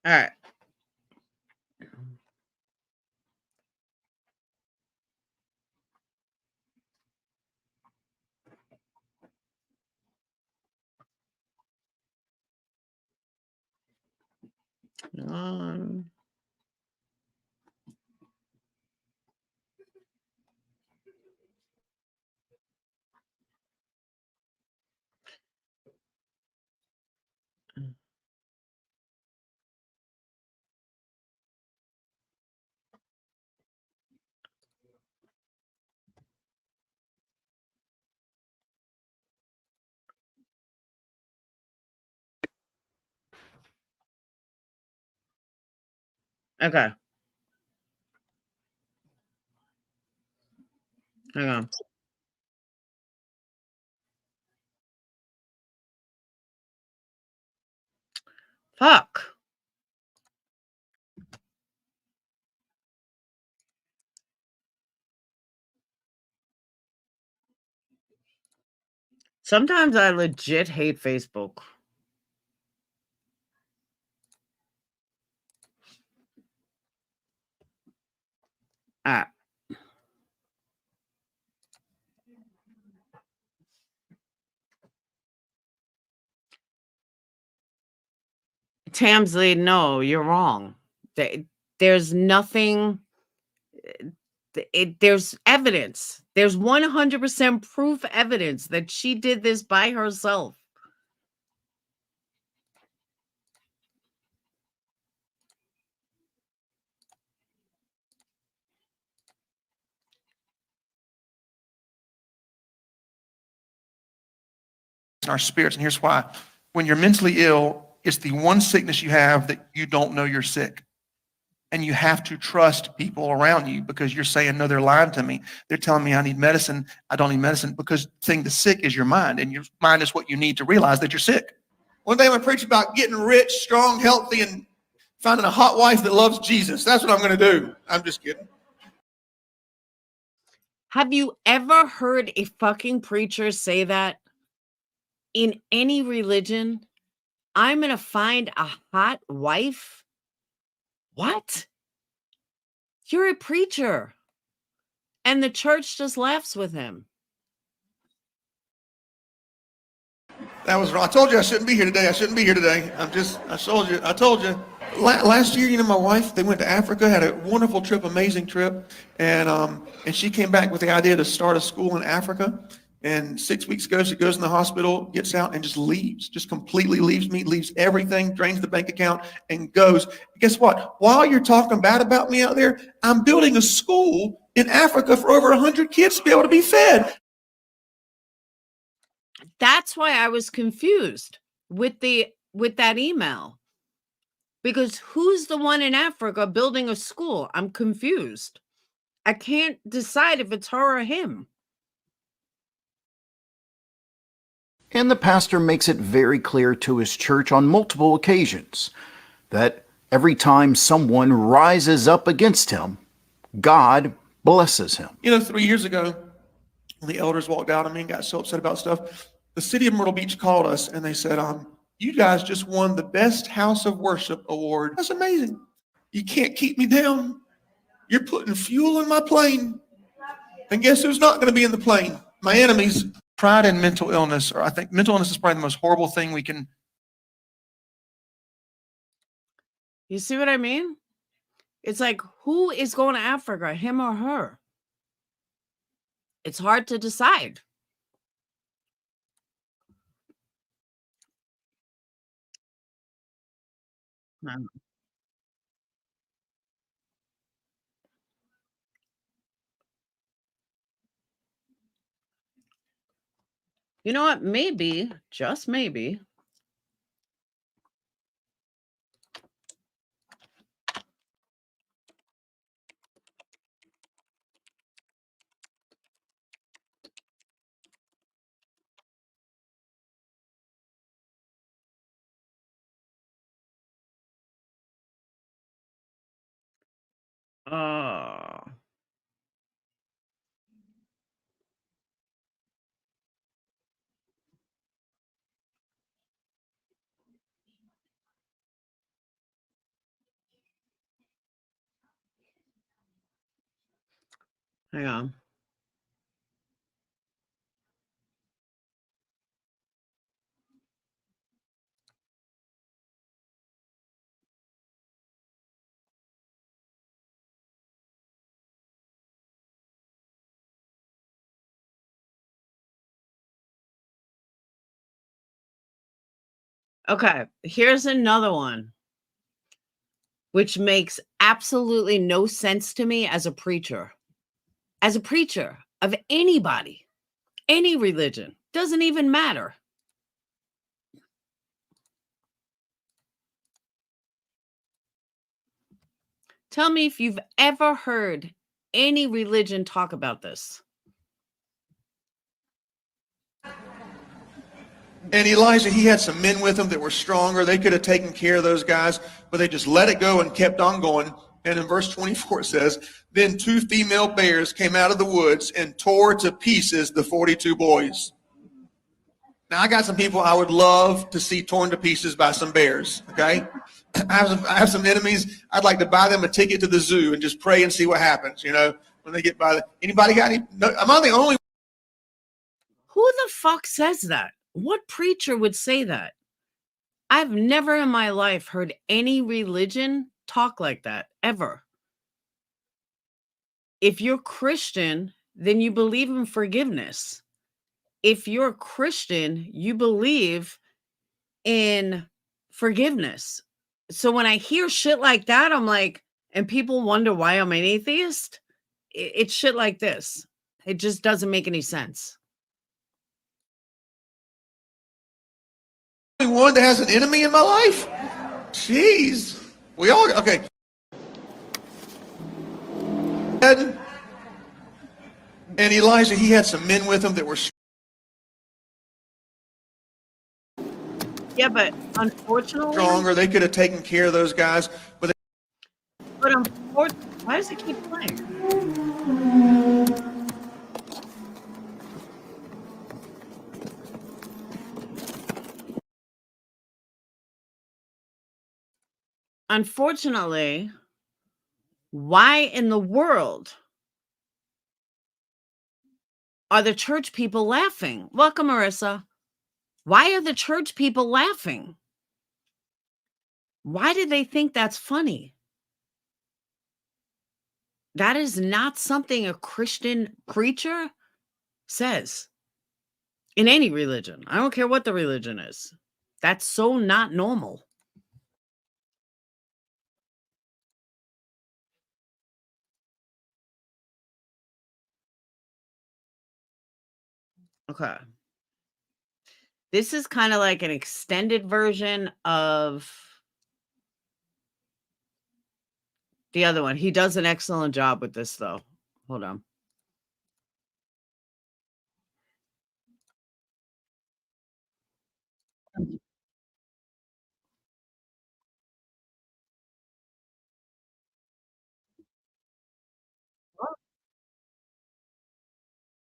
right. Okay. Hang on. Fuck. Sometimes I legit hate Facebook. All right. Tamsley, no, you're wrong. There's nothing. There's evidence. There's 100% proof evidence that she did this by herself. In our spirits, and here's why. When you're mentally ill, it's the one sickness you have that you don't know you're sick. And you have to trust people around you because you're saying, no, they're lying to me. They're telling me I need medicine. I don't need medicine, because the thing that's sick is your mind, and your mind is what you need to realize that you're sick. One day I'm going to preach about getting rich, strong, healthy, and finding a hot wife that loves Jesus. That's what I'm going to do. I'm just kidding. Have you ever heard a fucking preacher say that? In any religion, I'm going to find a hot wife? What? You're a preacher. And the church just laughs with him. That was wrong. I told you I shouldn't be here today. I told you. Last year, my wife, they went to Africa, had a wonderful trip, amazing trip. And she came back with the idea to start a school in Africa. And 6 weeks ago, she goes in the hospital, gets out, and just leaves, just completely leaves me, leaves everything, drains the bank account, and goes. Guess what? While you're talking bad about me out there, I'm building a school in Africa for over 100 kids to be able to be fed. That's why I was confused with that email. Because who's the one in Africa building a school? I'm confused. I can't decide if it's her or him. And the pastor makes it very clear to his church on multiple occasions that Every time someone rises up against him, God blesses him. 3 years ago, when the elders walked out on me and got so upset about stuff, the city of Myrtle Beach called us and they said, you guys just won the Best House of Worship award. That's amazing. You can't keep me down. You're putting fuel in my plane. And guess who's not going to be in the plane? My enemies. Pride and mental illness, or I think mental illness is probably the most horrible thing we can. You see what I mean? It's like, who is going to Africa, him or her? It's hard to decide. You know what? Maybe, just maybe, uh, hang on. Okay, here's another one, which makes absolutely no sense to me as a preacher. As a preacher of anybody, any religion, doesn't even matter. Tell me if you've ever heard any religion talk about this. And Elijah, he had some men with him that were stronger. They could have taken care of those guys, but they just let it go and kept on going. And in verse 24 it says, then 2 female bears came out of the woods and tore to pieces the 42 boys. Now, I got some people I would love to see torn to pieces by some bears, okay? I have some enemies. I'd like to buy them a ticket to the zoo and just pray and see what happens, when they get by. Anybody got any? No, am I the only? Who the fuck says that? What preacher would say that? I've never in my life heard any religion talk like that, ever. If you're Christian, then you believe in forgiveness. If you're Christian, you believe in forgiveness. So when I hear shit like that, I'm like, and people wonder why I'm an atheist, it's shit like this. It just doesn't make any sense. One that has an enemy in my life? Jeez. We all, okay. And Elijah, he had some men with him that were. Yeah, but unfortunately, Stronger. They could have taken care of those guys. But unfortunately, why does it keep playing? Unfortunately, why in the world are the church people laughing? Welcome, Marissa. Why are the church people laughing? Why do they think that's funny? That is not something a Christian preacher says in any religion. I don't care what the religion is. That's so not normal. Okay. This is kind of like an extended version of the other one. He does an excellent job with this, though. Hold on.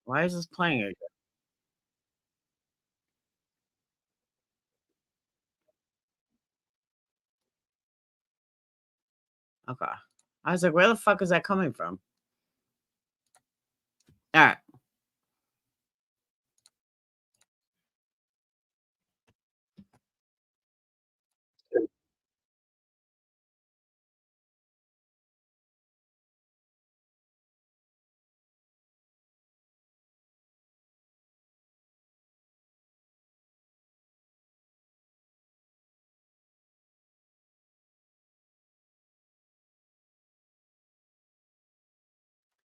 Why is this playing again? Okay. I was like, where the fuck is that coming from? All right.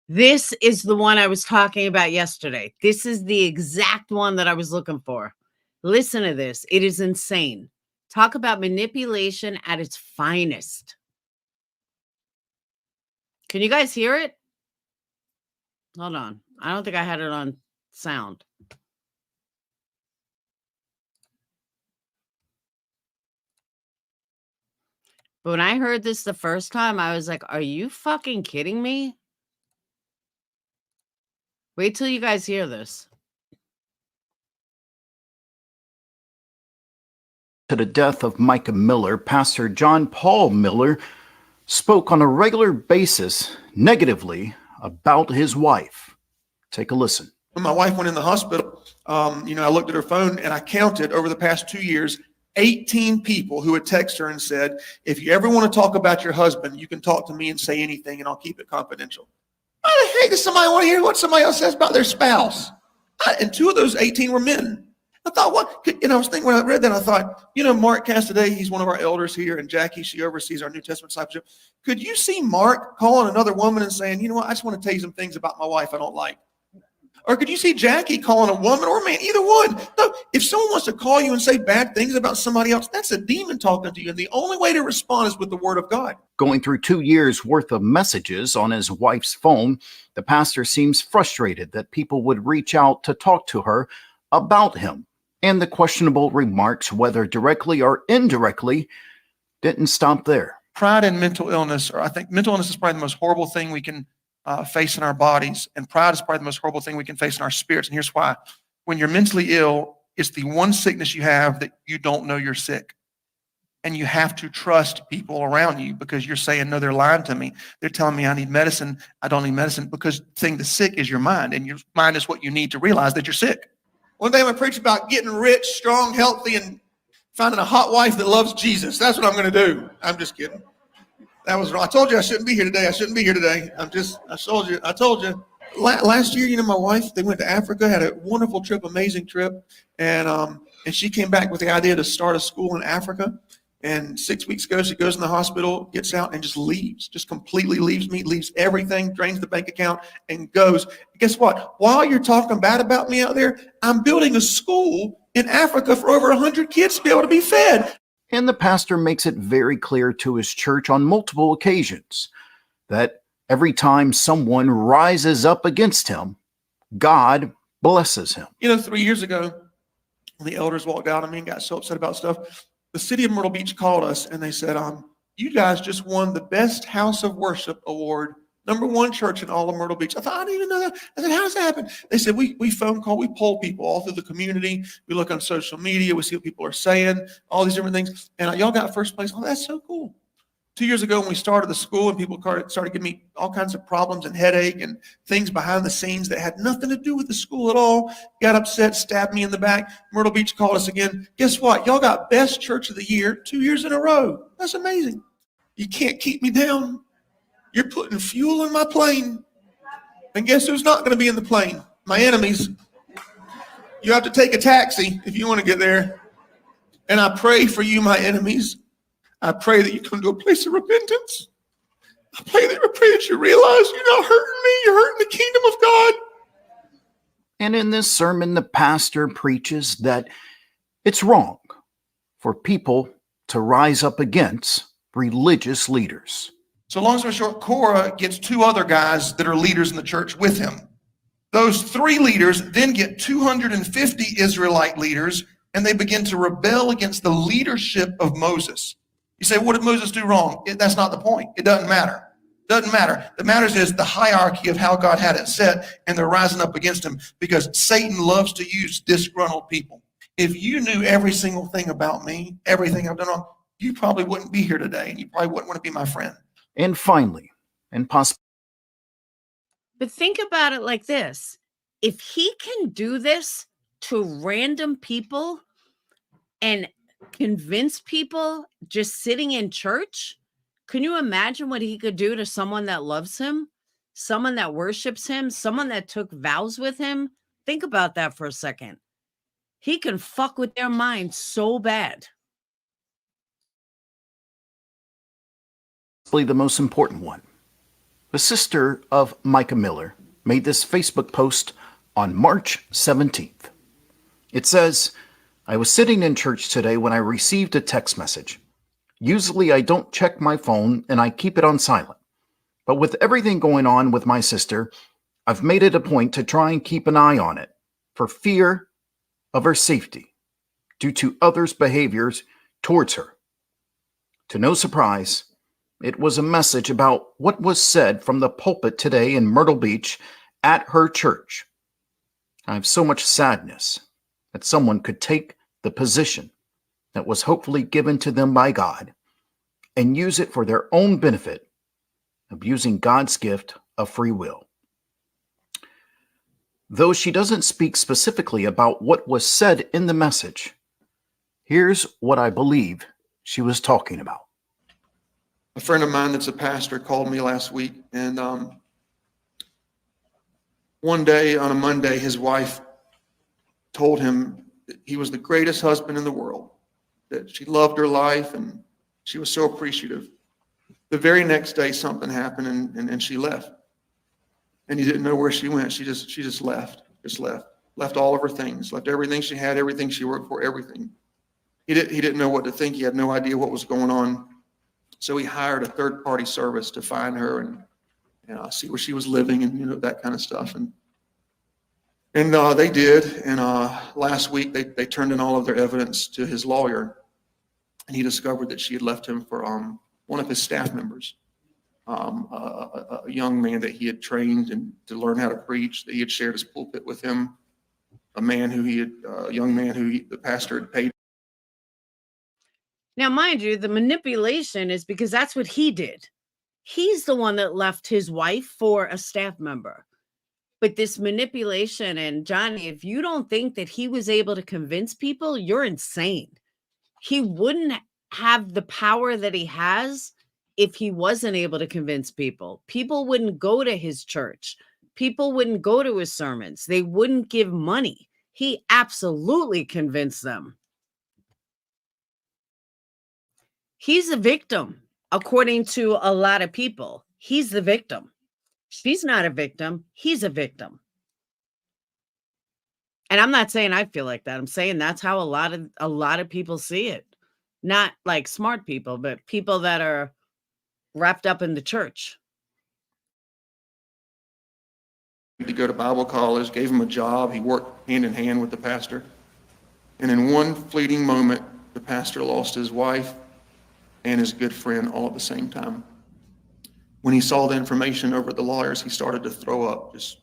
This is the one I was talking about yesterday. This is the exact one that I was looking for. Listen to this. It is insane. Talk about manipulation at its finest. Can you guys hear it? Hold on. I don't think I had it on sound. But when I heard this the first time, I was like, are you fucking kidding me? Wait till you guys hear this. To the death of Mica Miller, Pastor John Paul Miller spoke on a regular basis negatively about his wife. Take a listen. When my wife went in the hospital, I looked at her phone and I counted over the past 2 years, 18 people who had texted her and said, if you ever want to talk about your husband, you can talk to me and say anything and I'll keep it confidential. Why the heck does somebody want to hear what somebody else says about their spouse? And 2 of those 18 were men. I thought, what? And I was thinking when I read that, I thought, Mark Cassidy, he's one of our elders here, and Jackie, she oversees our New Testament discipleship. Could you see Mark calling another woman and saying, you know what, I just want to tell you some things about my wife I don't like? Or could you see Jackie calling a woman or a man, either one? No, if someone wants to call you and say bad things about somebody else, that's a demon talking to you. And the only way to respond is with the word of God. Going through 2 years worth of messages on his wife's phone, the pastor seems frustrated that people would reach out to talk to her about him. And the questionable remarks, whether directly or indirectly, didn't stop there. Pride and mental illness, or I think mental illness is probably the most horrible thing we can face in our bodies. And pride is probably the most horrible thing we can face in our spirits. And here's why. When you're mentally ill, it's the one sickness you have that you don't know you're sick. And you have to trust people around you because you're saying, no, they're lying to me. They're telling me I need medicine. I don't need medicine, because the thing that's sick is your mind. And your mind is what you need to realize that you're sick. One day I'm going to preach about getting rich, strong, healthy, and finding a hot wife that loves Jesus. That's what I'm going to do. I'm just kidding. That was wrong. I told you I shouldn't be here today. I told you. Last year, my wife, they went to Africa, had a wonderful trip, amazing trip. And she came back with the idea to start a school in Africa. And 6 weeks ago, she goes in the hospital, gets out, and just leaves, just completely leaves me, leaves everything, drains the bank account, and goes. Guess what? While you're talking bad about me out there, I'm building a school in Africa for over 100 kids to be able to be fed. And the pastor makes it very clear to his church on multiple occasions that every time someone rises up against him, God blesses him. 3 years ago, the elders walked out on me and got so upset about stuff. The city of Myrtle Beach called us and they said, you guys just won the Best House of Worship Award, #1 church in all of Myrtle Beach. I thought, I didn't even know that. I said, how does that happen? They said, we phone call, we poll people all through the community. We look on social media, we see what people are saying, all these different things. And y'all got first place. Oh, that's so cool. 2 years ago when we started the school and people started giving me all kinds of problems and headache and things behind the scenes that had nothing to do with the school at all, got upset, stabbed me in the back. Myrtle Beach called us again. Guess what? Y'all got Best Church of the Year 2 years in a row. That's amazing. You can't keep me down. You're putting fuel in my plane. And guess who's not going to be in the plane? My enemies. You have to take a taxi if you want to get there. And I pray for you, my enemies. I pray that you come to a place of repentance. I pray that you realize you're not hurting me. You're hurting the kingdom of God. And in this sermon, the pastor preaches that it's wrong for people to rise up against religious leaders. So long story short, Korah gets 2 other guys that are leaders in the church with him. Those 3 leaders then get 250 Israelite leaders, and they begin to rebel against the leadership of Moses. You say, what did Moses do wrong? That's not the point. It doesn't matter. Doesn't matter. The matters is the hierarchy of how God had it set, and they're rising up against him because Satan loves to use disgruntled people. If you knew every single thing about me, everything I've done wrong, you probably wouldn't be here today, and you probably wouldn't want to be my friend. And finally, and possibly But think about it like this. If he can do this to random people and convince people just sitting in church, can you imagine what he could do to someone that loves him, someone that worships him, someone that took vows with him? Think about that for a second. He can fuck with their mind so bad. the most important one. The sister of Mica Miller made this Facebook post on March 17th. It says, I was sitting in church today when I received a text message. Usually I don't check my phone and I keep it on silent. But with everything going on with my sister, I've made it a point to try and keep an eye on it for fear of her safety due to others' behaviors towards her. To no surprise, it was a message about what was said from the pulpit today in Myrtle Beach at her church. I have so much sadness that someone could take the position that was hopefully given to them by God and use it for their own benefit, abusing God's gift of free will. Though she doesn't speak specifically about what was said in the message, here's what I believe she was talking about. A friend of mine that's a pastor called me last week, and one day on a Monday, his wife told him that he was the greatest husband in the world, that she loved her life and she was so appreciative. The very next day, something happened and she left. And he didn't know where she went. She just left all of her things, left everything she had, everything she worked for, everything. He didn't know what to think. He had no idea what was going on. So he hired a third-party service to find her and see where she was living and that kind of stuff. And they did. And last week they turned in all of their evidence to his lawyer, and he discovered that she had left him for one of his staff members, a young man that he had trained and to learn how to preach. That he had shared his pulpit with him, a young man who the pastor had paid. Now, mind you, the manipulation is because that's what he did. He's the one that left his wife for a staff member. But this manipulation, and Johnny, if you don't think that he was able to convince people, you're insane. He wouldn't have the power that he has if he wasn't able to convince people. People wouldn't go to his church. People wouldn't go to his sermons. They wouldn't give money. He absolutely convinced them. He's a victim, according to a lot of people. He's the victim. She's not a victim. He's a victim. And I'm not saying I feel like that. I'm saying that's how a lot of people see it. Not like smart people, but people that are wrapped up in the church. To go to Bible college, gave him a job. He worked hand in hand with the pastor. And in one fleeting moment, the pastor lost his wife and his good friend all at the same time. When he saw the information over at the lawyers, he started to throw up, just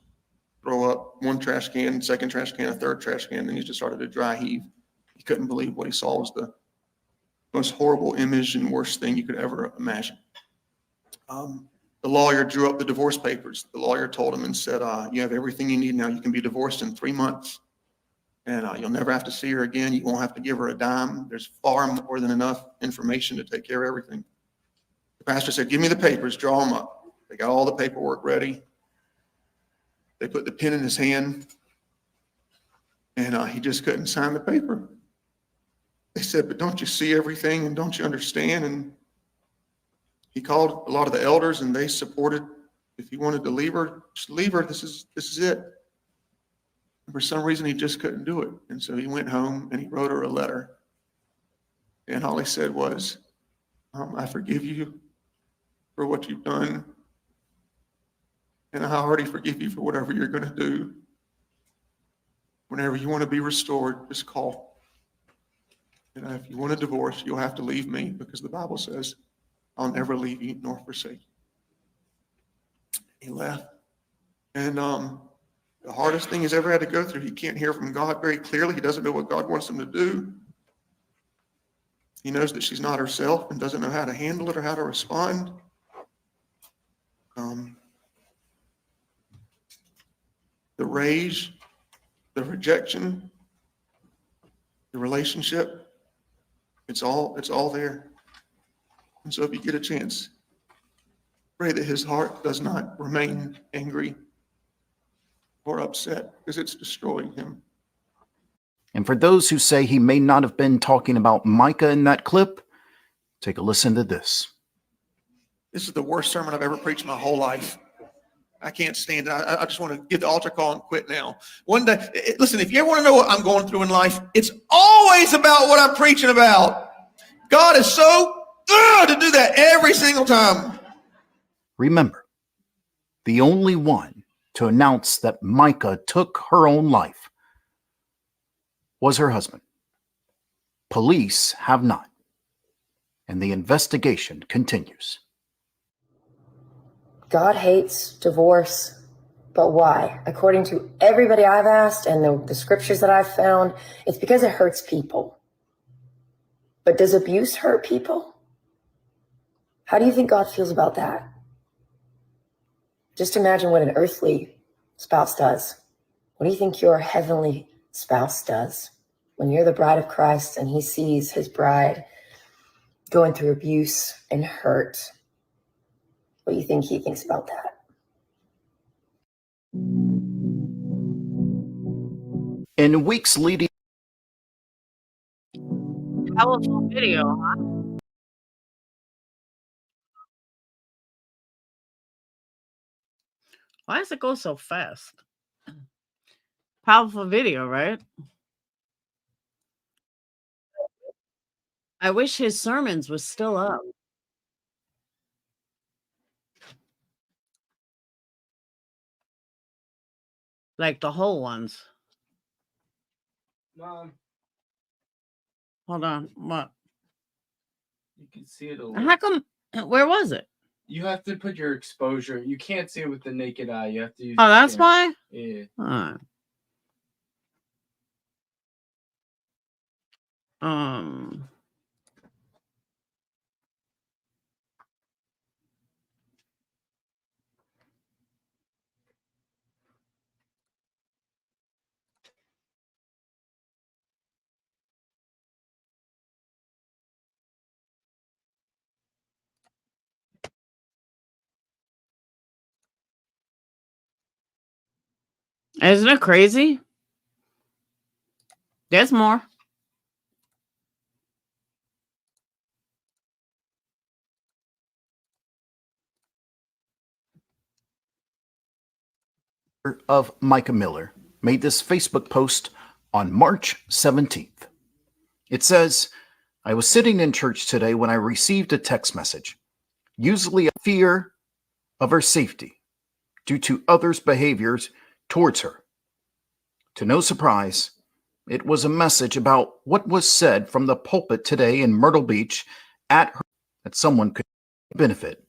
throw up one trash can, second trash can, a third trash can, and he just started to dry heave. He couldn't believe what he saw was the most horrible image and worst thing you could ever imagine. The lawyer drew up the divorce papers. The lawyer told him and said, you have everything you need now. You can be divorced in 3 months. And you'll never have to see her again. You won't have to give her a dime. There's far more than enough information to take care of everything. The pastor said, give me the papers, draw them up. They got all the paperwork ready. They put the pen in his hand, and he just couldn't sign the paper. They said, but don't you see everything and don't you understand? And he called a lot of the elders, and they supported, if he wanted to leave her, just leave her. This is it. For some reason, he just couldn't do it. And so he went home and he wrote her a letter. And all he said was, I forgive you for what you've done. And I already forgive you for whatever you're going to do. Whenever you want to be restored, just call. And if you want a divorce, you'll have to leave me because the Bible says, I'll never leave you nor forsake you. He left. And the hardest thing he's ever had to go through, he can't hear from God very clearly. He doesn't know what God wants him to do. He knows that she's not herself and doesn't know how to handle it or how to respond. The rage, the rejection, the relationship, it's all there. And so if you get a chance, pray that his heart does not remain angry or upset, because it's destroying him. And for those who say he may not have been talking about Mica in that clip, take a listen to this. This is the worst sermon I've ever preached my whole life. I can't stand it. I just want to give the altar call and quit now. One day, listen, if you ever want to know what I'm going through in life, it's always about what I'm preaching about. God is so good to do that every single time. Remember, the only one to announce that Mica took her own life was her husband. Police have not, and the investigation continues. God hates divorce, but why? According to everybody I've asked and the scriptures that I've found, it's because it hurts people. But does abuse hurt people? How do you think God feels about that? Just imagine what an earthly spouse does. What do you think your heavenly spouse does when you're the bride of Christ and he sees his bride going through abuse and hurt? What do you think he thinks about that? In weeks leading Powerful video, huh? Why does it go so fast? Powerful video, right? I wish his sermons were still up. Like the whole ones. Mom, Hold on. What? you can see it a little. How come? Where was it? You have to put your exposure. You can't see it with the naked eye. You have to use. Oh, the that's camera. why? Yeah. Huh. Um. Isn't it crazy? There's more. of Mica Miller made this Facebook post on March 17th. It says, I was sitting in church today when I received a text message, usually a fear of her safety due to others' behaviors towards her. To no surprise, it was a message about what was said from the pulpit today in Myrtle Beach at her that someone could benefit.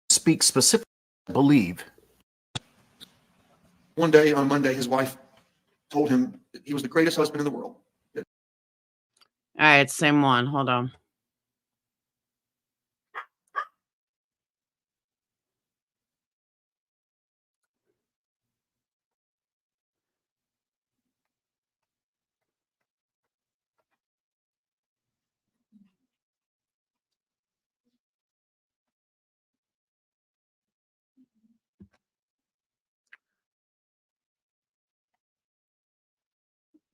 Speak specifically, believe. One day on Monday, his wife told him that he was the greatest husband in the world. All right, same one. Hold on.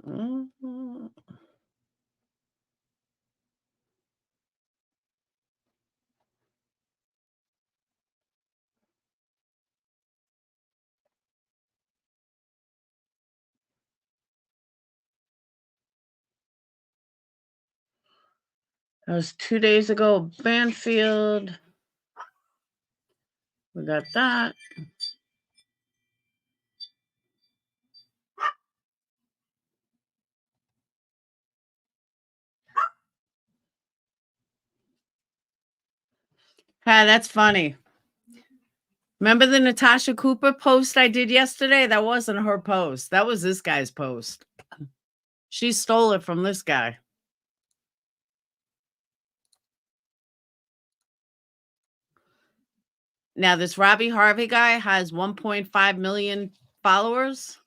Mhm. That was 2 days ago. Banfield. We got that. Hey, that's funny. Remember the Natasha Cooper post I did yesterday? That wasn't her post. That was this guy's post. She stole it from this guy. Now, this Robbie Harvey guy has 1.5 million followers.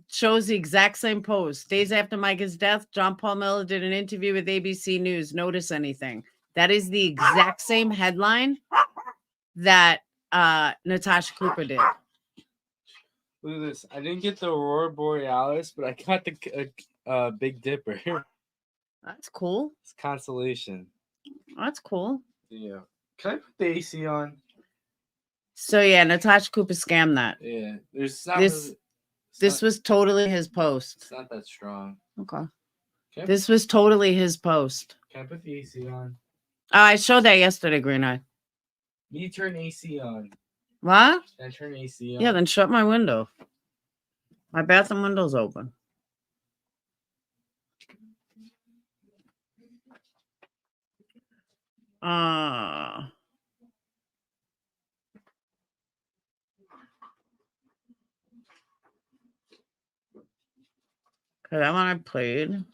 Shows the exact same post. Days after Mica's death, John Paul Miller did an interview with ABC News. Notice anything? That is the exact same headline that Natasha Cooper did. Look at this. I didn't get the Aurora Borealis, but I got the Big Dipper. That's cool. It's consolation. That's cool. Yeah. Can I put the AC on? So yeah, Natasha Cooper scammed that. Yeah. There's not This really, this was totally his post. it's not that strong. Okay. Can I, This was totally his post. can I put the AC on? I showed that yesterday, Green Eye. You turn AC on. What? Can I turn AC on? Yeah, then shut my window. My bathroom window's open. Okay, that one I played.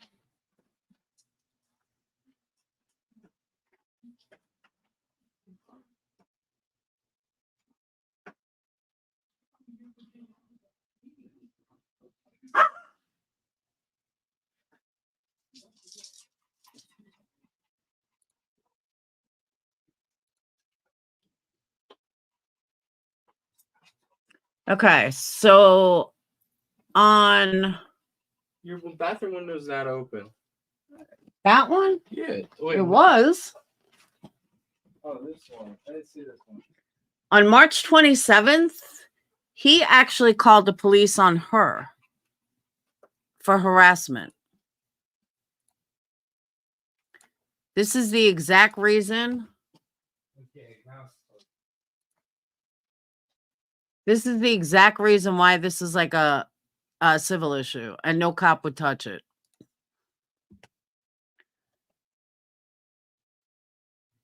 Okay, so on Your bathroom window's not open. that one, Yeah. Wait, it was. Oh, this one. I didn't see this one. On March 27th, he actually called the police on her for harassment. This is the exact reason. Okay, now This is the exact reason why this is like a civil issue and no cop would touch it.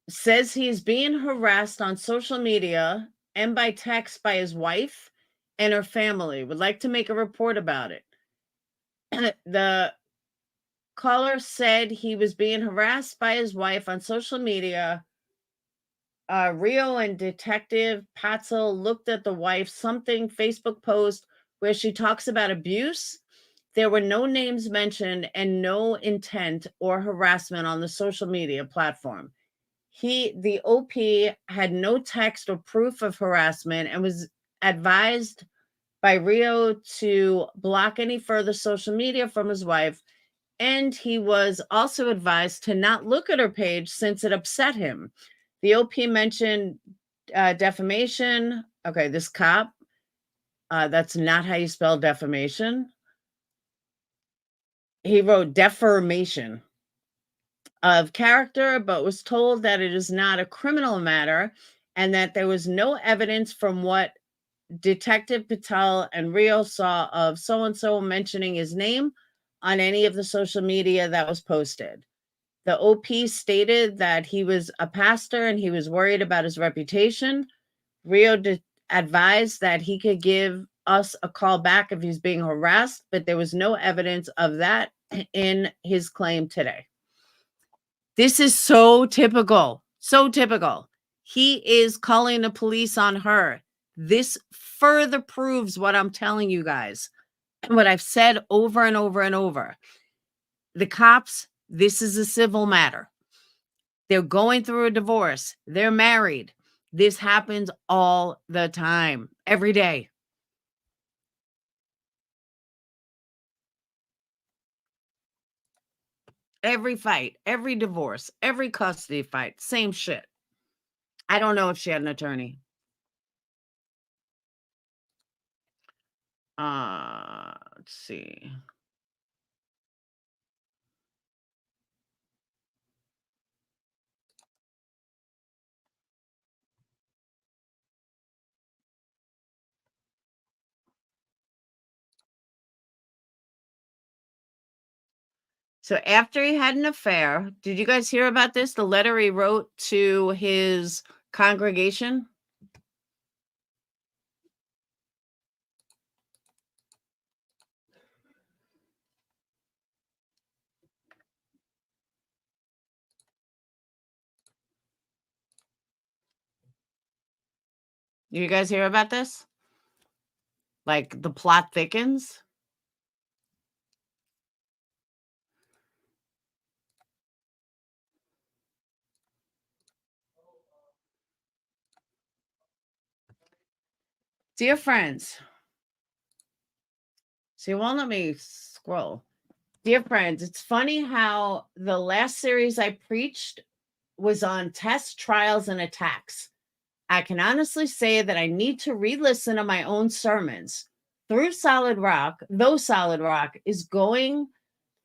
Says he's being harassed on social media and by text by his wife and her family. Would like to make a report about it. The caller said he was being harassed by his wife on social media. Rio and Detective Patzel looked at the wife's Facebook post where she talks about abuse. There were no names mentioned and no intent or harassment on the social media platform. The OP had no text or proof of harassment and was advised by Rio to block any further social media from his wife. And he was also advised to not look at her page since it upset him. The OP mentioned defamation. Okay, this cop, that's not how you spell defamation. He wrote defamation of character, but was told that it is not a criminal matter and that there was no evidence from what Detective Patel and Rio saw of so-and-so mentioning his name on any of the social media that was posted. The OP stated that he was a pastor and he was worried about his reputation. Rio advised that he could give us a call back if he's being harassed, but there was no evidence of that in his claim today. This is so typical. So typical. He is calling the police on her. This further proves what I'm telling you guys, what I've said over and over and over. The cops, this is a civil matter. They're going through a divorce. They're married. This happens all the time, every day. Every fight, every divorce, every custody fight, same shit. I don't know if she had an attorney. Let's see. So after he had an affair, did you guys hear about this? The letter he wrote to his congregation? You guys hear about this? Like the plot thickens. Dear friends, see, it won't let me scroll. Dear friends, it's funny how the last series I preached was on tests, trials, and attacks. I can honestly say that I need to re-listen to my own sermons. Though Solid Rock is going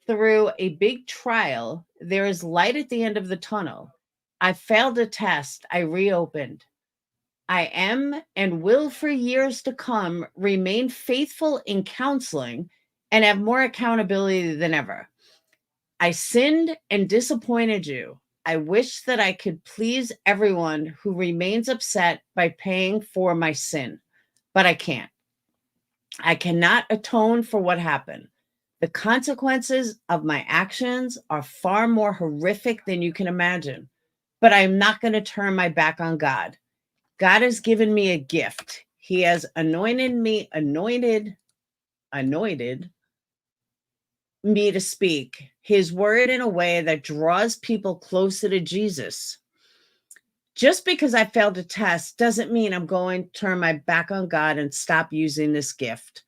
through a big trial, there is light at the end of the tunnel. I failed a test. I reopened. I am and will for years to come remain faithful in counseling and have more accountability than ever. I sinned and disappointed you. I wish that I could please everyone who remains upset by paying for my sin, but I can't. I cannot atone for what happened. The consequences of my actions are far more horrific than you can imagine, but I'm not going to turn my back on God. God has given me a gift. He has anointed me to speak his word in a way that draws people closer to Jesus. Just because I failed a test doesn't mean I'm going to turn my back on God and stop using this gift.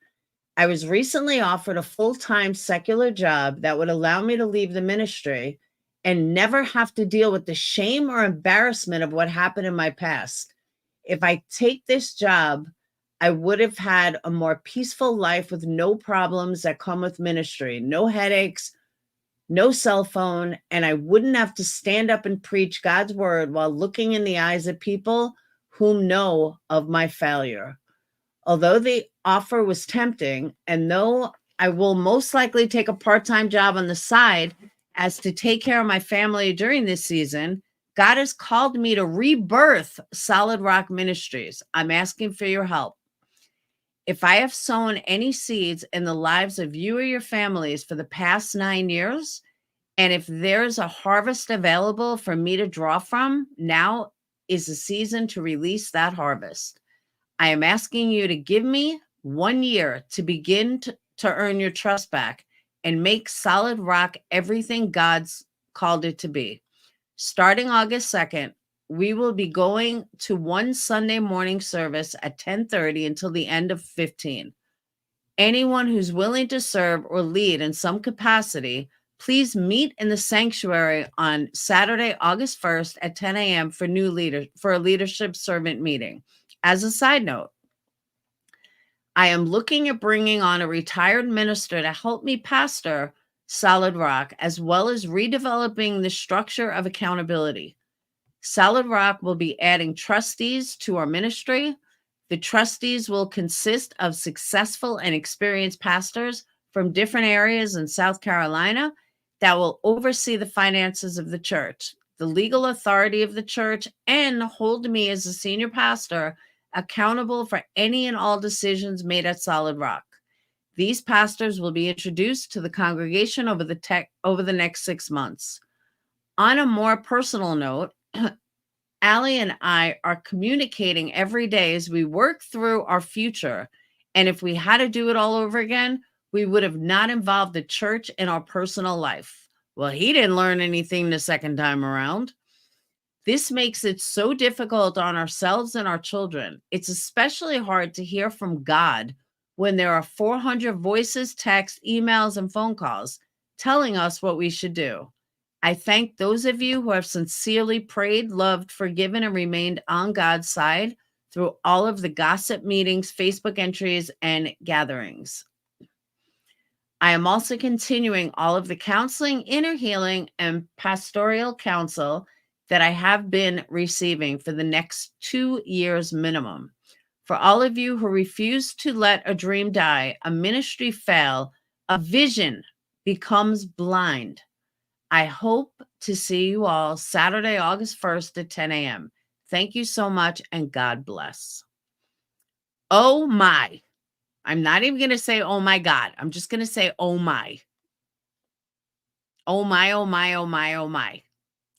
I was recently offered a full-time secular job that would allow me to leave the ministry and never have to deal with the shame or embarrassment of what happened in my past. If I take this job, I would have had a more peaceful life with no problems that come with ministry, no headaches, no cell phone, and I wouldn't have to stand up and preach God's word while looking in the eyes of people who know of my failure. Although the offer was tempting, and though I will most likely take a part-time job on the side as to take care of my family during this season, God has called me to rebirth Solid Rock Ministries. I'm asking for your help. If I have sown any seeds in the lives of you or your families for the past 9 years, and if there's a harvest available for me to draw from, now is the season to release that harvest. I am asking you to give me 1 year to begin to earn your trust back and make Solid Rock everything God's called it to be. Starting August 2nd, we will be going to one Sunday morning service at 10:30 until the end of 15. Anyone who's willing to serve or lead in some capacity, please meet in the sanctuary on Saturday, August 1st at 10 a.m. for a leadership servant meeting. As a side note, I am looking at bringing on a retired minister to help me pastor Solid Rock, as well as redeveloping the structure of accountability. Solid Rock will be adding trustees to our ministry. The trustees will consist of successful and experienced pastors from different areas in South Carolina that will oversee the finances of the church, the legal authority of the church, and hold me as a senior pastor accountable for any and all decisions made at Solid Rock. These pastors will be introduced to the congregation over the next 6 months. On a more personal note, Allie and I are communicating every day as we work through our future. And if we had to do it all over again, we would have not involved the church in our personal life. Well, he didn't learn anything the second time around. This makes it so difficult on ourselves and our children. It's especially hard to hear from God when there are 400 voices, texts, emails, and phone calls telling us what we should do. I thank those of you who have sincerely prayed, loved, forgiven, and remained on God's side through all of the gossip meetings, Facebook entries, and gatherings. I am also continuing all of the counseling, inner healing, and pastoral counsel that I have been receiving for the next 2 years minimum. For all of you who refuse to let a dream die, a ministry fail, a vision becomes blind. I hope to see you all Saturday, August 1st at 10 a.m. Thank you so much, and God bless. Oh my. I'm not even going to say, oh my God. I'm just going to say, oh my. Oh my, oh my, oh my, oh my.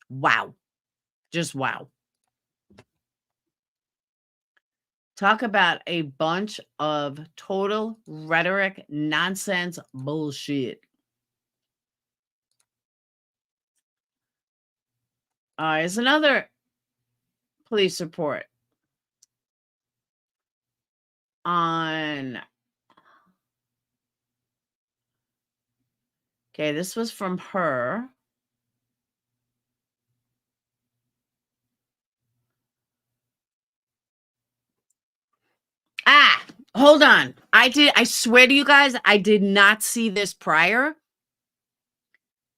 Wow. Just wow. Talk about a bunch of total rhetoric, nonsense, bullshit. Here's another police report on. Okay, this was from her. Hold on. I swear to you guys, I did not see this prior,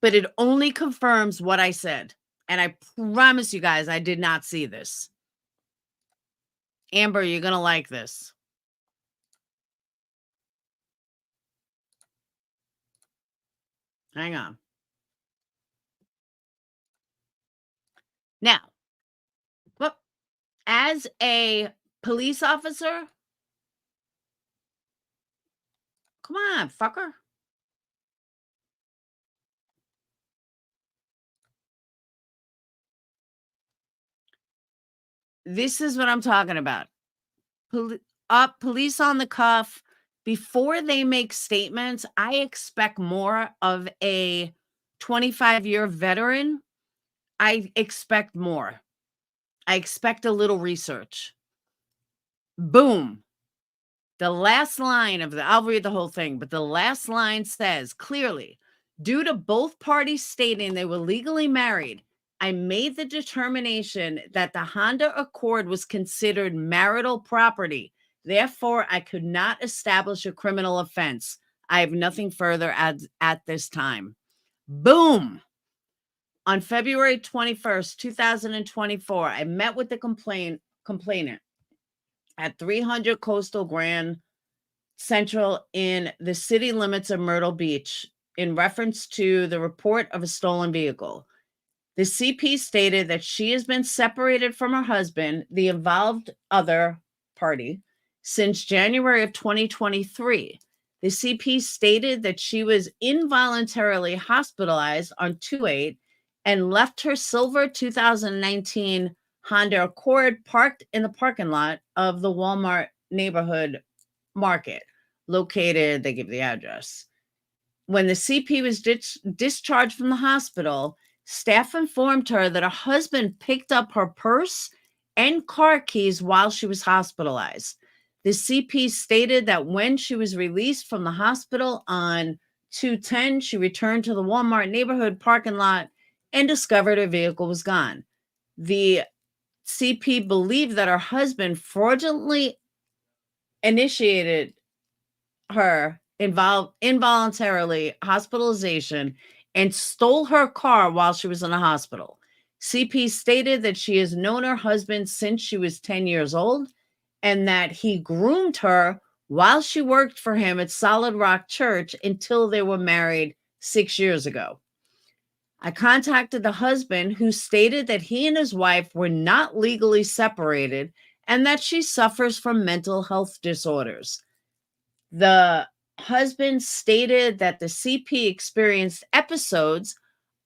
but it only confirms what I said. And I promise you guys, I did not see this. Amber, you're going to like this. Hang on. Now, as a police officer, come on, fucker. This is what I'm talking about. Police on the cuff. Before they make statements, I expect more of a 25-year veteran. I expect more. I expect a little research. Boom. The last line of I'll read the whole thing, but the last line says clearly, due to both parties stating they were legally married, I made the determination that the Honda Accord was considered marital property. Therefore, I could not establish a criminal offense. I have nothing further at this time. Boom. On February 21st, 2024, I met with the complainant at 300 Coastal Grand Central in the city limits of Myrtle Beach in reference to the report of a stolen vehicle. The CP stated that she has been separated from her husband, the involved other party, since January of 2023. The CP stated that she was involuntarily hospitalized on 2/8 and left her silver 2019 Honda Accord parked in the parking lot of the Walmart neighborhood market located, they give the address. When the CP was discharged from the hospital, staff informed her that her husband picked up her purse and car keys while she was hospitalized. The CP stated that when she was released from the hospital on 2/10, she returned to the Walmart neighborhood parking lot and discovered her vehicle was gone. The CP believed that her husband fraudulently initiated her involuntarily hospitalization and stole her car while she was in the hospital. CP stated that she has known her husband since she was 10 years old and that he groomed her while she worked for him at Solid Rock Church until they were married 6 years ago. I contacted the husband, who stated that he and his wife were not legally separated and that she suffers from mental health disorders. The husband stated that the CP experienced episodes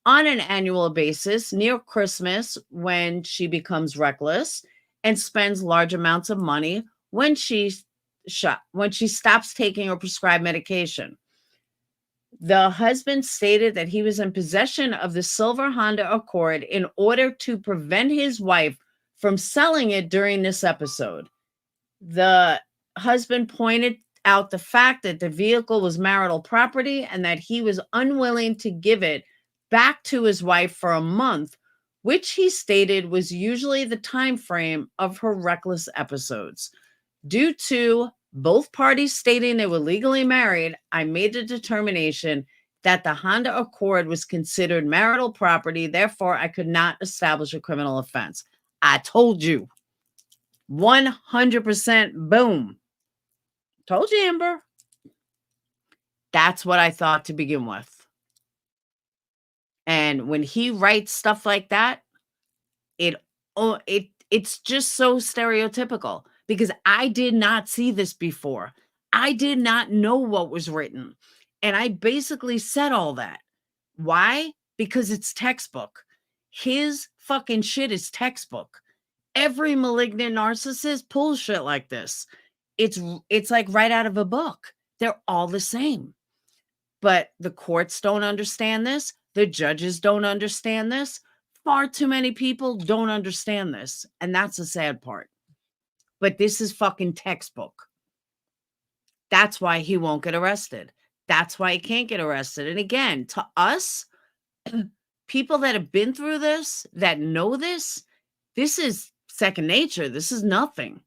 on an annual basis near Christmas when she becomes reckless and spends large amounts of money when she stops taking her prescribed medication. The husband stated that he was in possession of the silver Honda Accord in order to prevent his wife from selling it during this episode. The husband pointed out the fact that the vehicle was marital property and that he was unwilling to give it back to his wife for a month, which he stated was usually the time frame of her reckless episodes. Due to both parties stating they were legally married, I made the determination that the Honda Accord was considered marital property. Therefore, I could not establish a criminal offense. I told you. 100% boom. Told you, Amber. That's what I thought to begin with. And when he writes stuff like that, it's just so stereotypical, because I did not see this before. I did not know what was written. And I basically said all that. Why? Because it's textbook. His fucking shit is textbook. Every malignant narcissist pulls shit like this. It's like right out of a book. They're all the same. But the courts don't understand this. The judges don't understand this. Far too many people don't understand this. And that's the sad part. But this is fucking textbook. That's why he won't get arrested. That's why he can't get arrested. And again, to us, people that have been through this, that know this is second nature. This is nothing.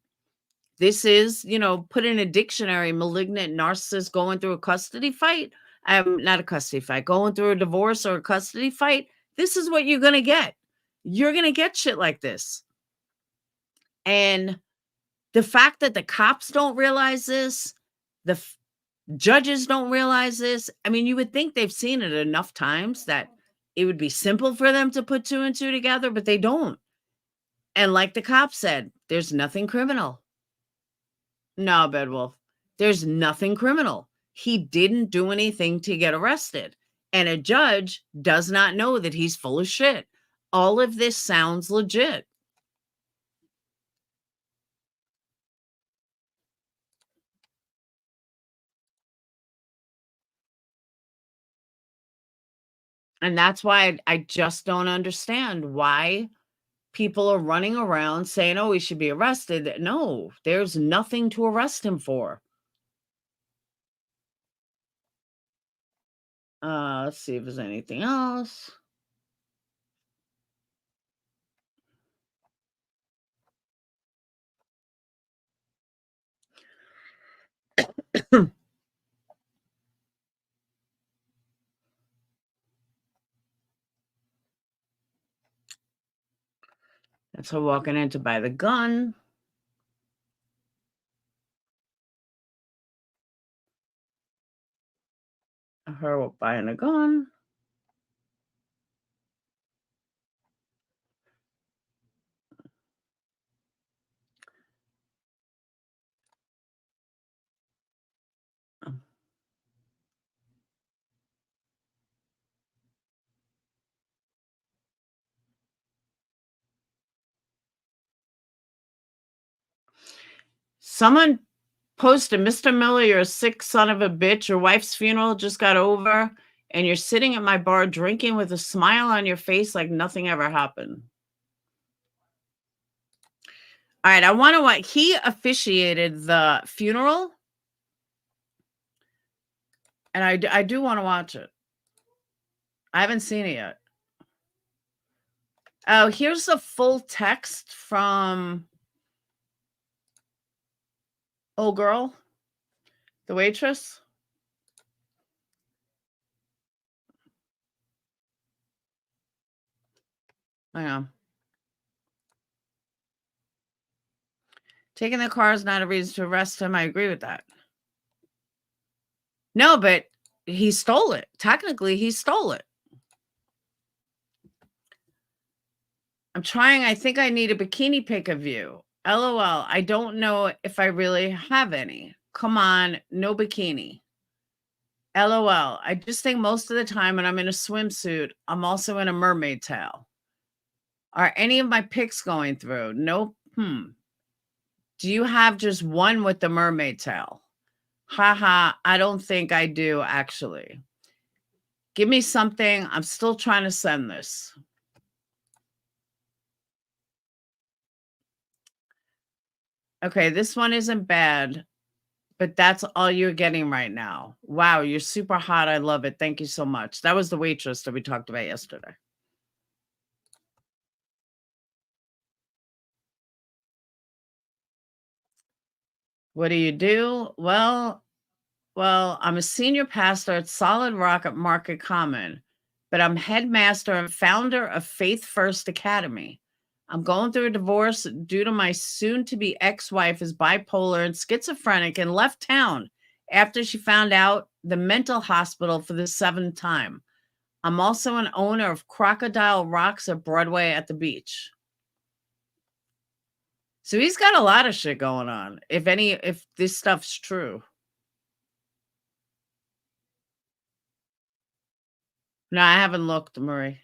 This is, put in a dictionary, malignant narcissist going through a custody fight. Not a custody fight, going through a divorce or a custody fight. This is what you're going to get. You're going to get shit like this. And the fact that the cops don't realize this, the judges don't realize this. I mean, you would think they've seen it enough times that it would be simple for them to put 2 and 2 together, but they don't. And like the cop said, there's nothing criminal. No, Bedwolf, there's nothing criminal. He didn't do anything to get arrested. And a judge does not know that he's full of shit. All of this sounds legit. And that's why I just don't understand why people are running around saying, oh, he should be arrested. No, there's nothing to arrest him for. Let's see if there's anything else. That's her walking in to buy the gun. Her buying a gun. Someone posted, Mr. Miller, you're a sick son of a bitch. Your wife's funeral just got over, and you're sitting at my bar drinking with a smile on your face like nothing ever happened. All right, I want to watch. He officiated the funeral, and I do want to watch it. I haven't seen it yet. Oh, here's the full text from old girl, the waitress. Hang on. Taking the car is not a reason to arrest him. I agree with that. No, but he stole it. Technically, he stole it. I'm trying. I think I need a bikini pic of you. LOL. I don't know if I really have any. Come on. No bikini. LOL. I just think most of the time when I'm in a swimsuit, I'm also in a mermaid towel. Are any of my pics going through? Nope. Do you have just one with the mermaid towel? Haha, I don't think I do, actually. Give me something. I'm still trying to send this. Okay, this one isn't bad, but that's all you're getting right now. Wow, you're super hot. I love it. Thank you so much. That was the waitress that we talked about yesterday. What do you do? Well, I'm a senior pastor at Solid Rock at Market Common, but I'm headmaster and founder of Faith First Academy. I'm going through a divorce due to my soon-to-be ex-wife is bipolar and schizophrenic and left town after she found out the mental hospital for the 7th time. I'm also an owner of Crocodile Rocks at Broadway at the beach. So he's got a lot of shit going on, if this stuff's true. No, I haven't looked, Marie.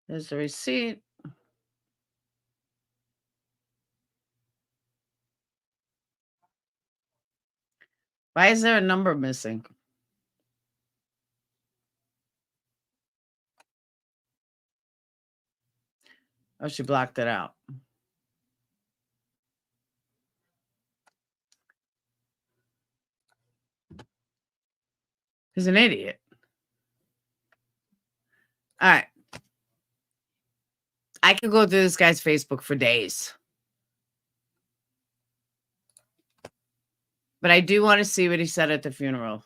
There's the receipt. Why is there a number missing? Oh, she blocked it out. He's an idiot. All right. I could go through this guy's Facebook for days. But I do want to see what he said at the funeral.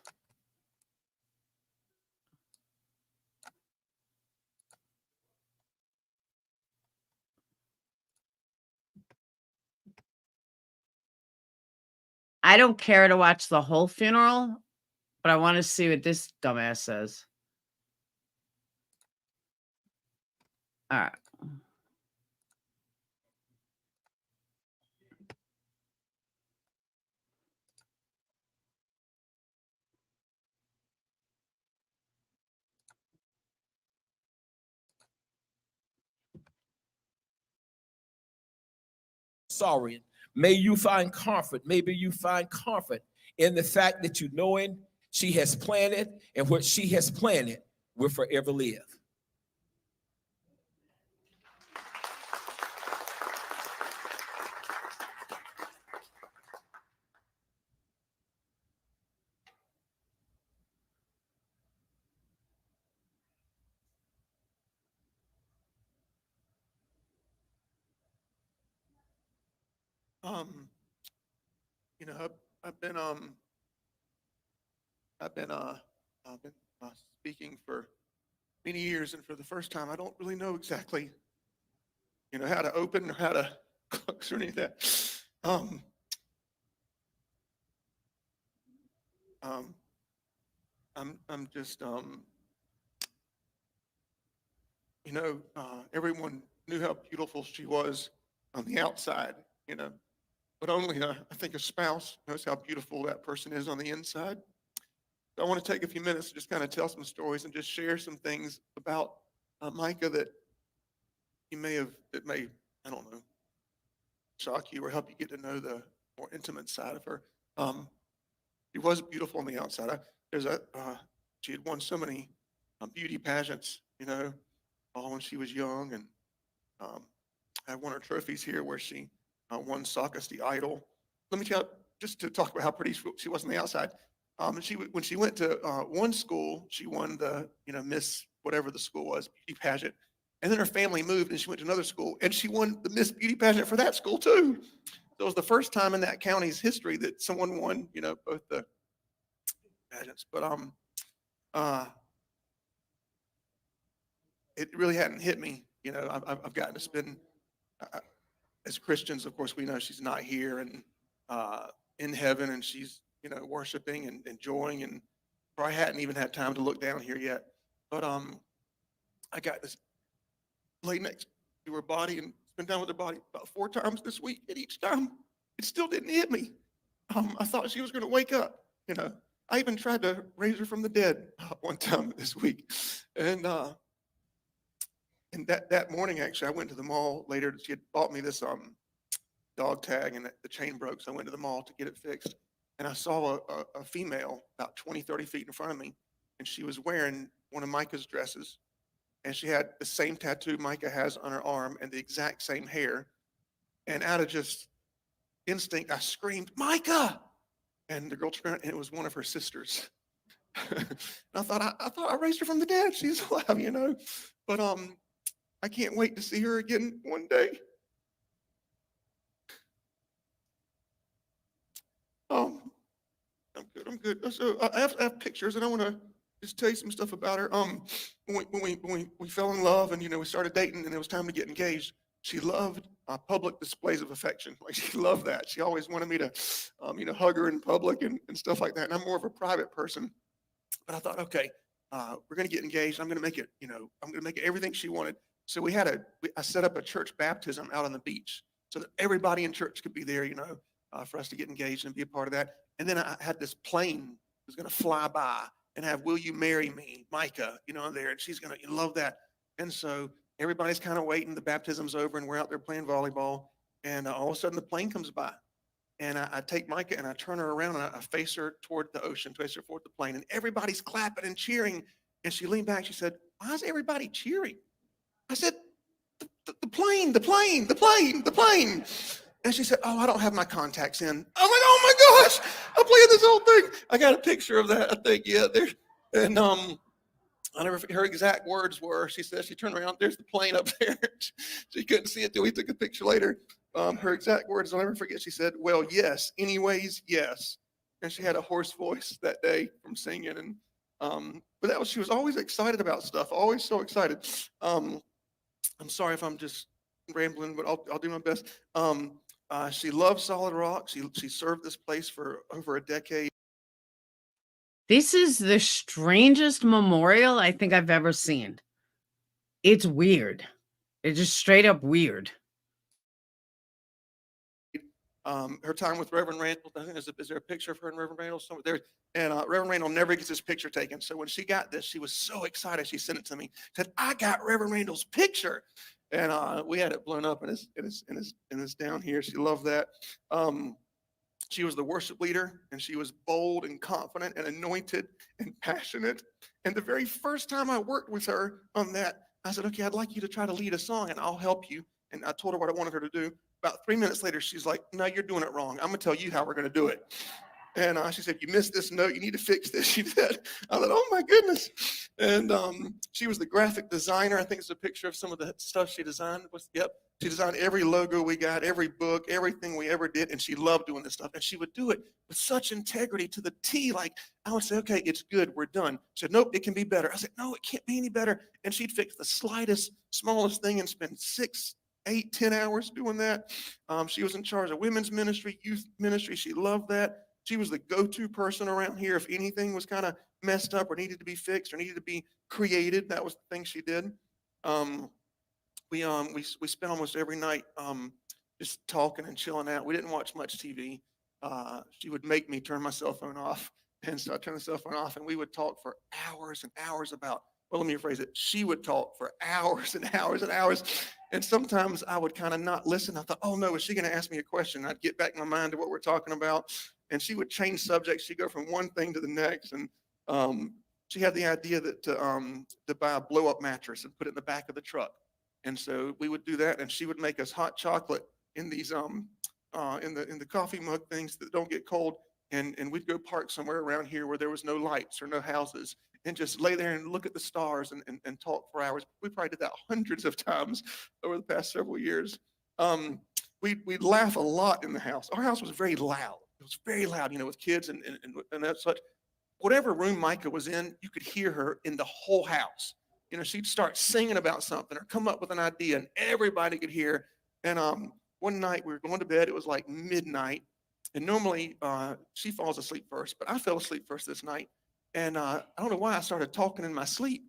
I don't care to watch the whole funeral, but I want to see what this dumbass says. All right. Sorry. May you find comfort. Maybe you find comfort in the fact that you knowing she has planted, and what she has planted will forever live. You know, I've been speaking for many years, and for the first time, I don't really know exactly, you know, how to open or how to close or any of that. I'm just, you know, everyone knew how beautiful she was on the outside, you know, but only I think a spouse knows how beautiful that person is on the inside. So I want to take a few minutes to just kind of tell some stories and just share some things about Mica that you may have, that may, I don't know, shock you or help you get to know the more intimate side of her. She was beautiful on the outside. She had won so many beauty pageants, you know, all when she was young, and I have one of her trophies here where she won Saucus the Idol. Let me tell you, just to talk about how pretty she was on the outside. And when she went to one school, she won the, you know, Miss whatever the school was, beauty pageant. And then her family moved and she went to another school and she won the Miss Beauty pageant for that school too. So it was the first time in that county's history that someone won, you know, both the pageants. But it really hadn't hit me. You know, I've gotten to spend, as Christians, of course, we know she's not here and in heaven, and she's, you know, worshiping and enjoying, and probably hadn't even had time to look down here yet. But I got this lay next to her body and spent time with her body about 4 times this week, and each time it still didn't hit me. I thought she was going to wake up. You know, I even tried to raise her from the dead one time this week, and that morning, actually, I went to the mall later. She had bought me this dog tag, and the chain broke, so I went to the mall to get it fixed. And I saw a female about 20, 30 feet in front of me, and she was wearing one of Mica's dresses, and she had the same tattoo Mica has on her arm and the exact same hair. And out of just instinct, I screamed, "Mica!" And the girl turned, and it was one of her sisters. And I thought I raised her from the dead. She's alive, you know. But I can't wait to see her again one day. I'm good. So I have pictures, and I want to just tell you some stuff about her. When we fell in love, and you know, we started dating, and it was time to get engaged. She loved public displays of affection. Like, she loved that. She always wanted me to, you know, hug her in public and stuff like that. And I'm more of a private person. But I thought, okay, we're going to get engaged. I'm going to make it, you know, I'm going to make it everything she wanted. So I set up a church baptism out on the beach so that everybody in church could be there, you know, for us to get engaged and be a part of that. And then I had this plane that was going to fly by and have "Will you marry me, Mica?" you know, there, and she's going to love that. And so, everybody's kind of waiting. The baptism's over and we're out there playing volleyball. And all of a sudden the plane comes by. And I take Mica and I turn her around and I face her toward the ocean, face her toward the plane. And everybody's clapping and cheering. And she leaned back. She said, why is everybody cheering? I said, the plane, the plane, the plane, the plane. And she said, oh, I don't have my contacts in. I'm like, oh my gosh, I played this whole thing. I got a picture of that, I think, yeah. There. And I never forget her exact words were, she said, she turned around, there's the plane up there. She couldn't see it till we took a picture later. Her exact words, I'll never forget, she said, well, yes, anyways, yes. And she had a hoarse voice that day from singing. And but she was always excited about stuff, always so excited. I'm sorry if I'm just rambling, but I'll do my best. She loved Solid Rock. She served this place for over a decade. This is the strangest memorial I think I've ever seen. It's weird. It's just straight up weird. Her time with Reverend Randall, I think is there a picture of her and Reverend Randall somewhere there? And Reverend Randall never gets his picture taken. So when she got this, she was so excited. She sent it to me, said, I got Reverend Randall's picture. And we had it blown up and it's down here. She loved that. She was the worship leader and she was bold and confident and anointed and passionate. And the very first time I worked with her on that, I said, okay, I'd like you to try to lead a song and I'll help you. And I told her what I wanted her to do. About 3 minutes later, she's like, no, you're doing it wrong. I'm going to tell you how we're going to do it. And she said, you missed this note. You need to fix this. She did. I thought, oh, my goodness. And she was the graphic designer. I think it's a picture of some of the stuff she designed. Yep. She designed every logo we got, every book, everything we ever did. And she loved doing this stuff. And she would do it with such integrity to the T. Like, I would say, okay, it's good. We're done. She said, nope, it can be better. I said, no, it can't be any better. And she'd fix the slightest, smallest thing and spend 6, 8, 10 hours doing that. She was in charge of women's ministry, youth ministry. She loved that. She was the go-to person around here if anything was kind of messed up or needed to be fixed or needed to be created. That was the thing she did. We spent almost every night just talking and chilling out. We didn't watch much TV. She would make me turn my cell phone off, and so I turned the cell phone off, and we would talk for hours and hours about. Well, let me rephrase it. She would talk for hours and hours and hours. And sometimes I would kind of not listen. I thought, oh no, is she going to ask me a question? I'd get back in my mind to what we're talking about. And she would change subjects. She'd go from one thing to the next. And she had the idea that to buy a blow up mattress and put it in the back of the truck. And so we would do that. And she would make us hot chocolate in these in the coffee mug things that don't get cold. And we'd go park somewhere around here where there was no lights or no houses and just lay there and look at the stars and talk for hours. We probably did that hundreds of times over the past several years. We'd laugh a lot in the house. Our house was very loud. It was very loud, with kids and that such. Whatever room Mica was in, you could hear her in the whole house. She'd start singing about something or come up with an idea and everybody could hear. And one night we were going to bed. It was like midnight. And normally she falls asleep first, but I fell asleep first this night. And I don't know why I started talking in my sleep.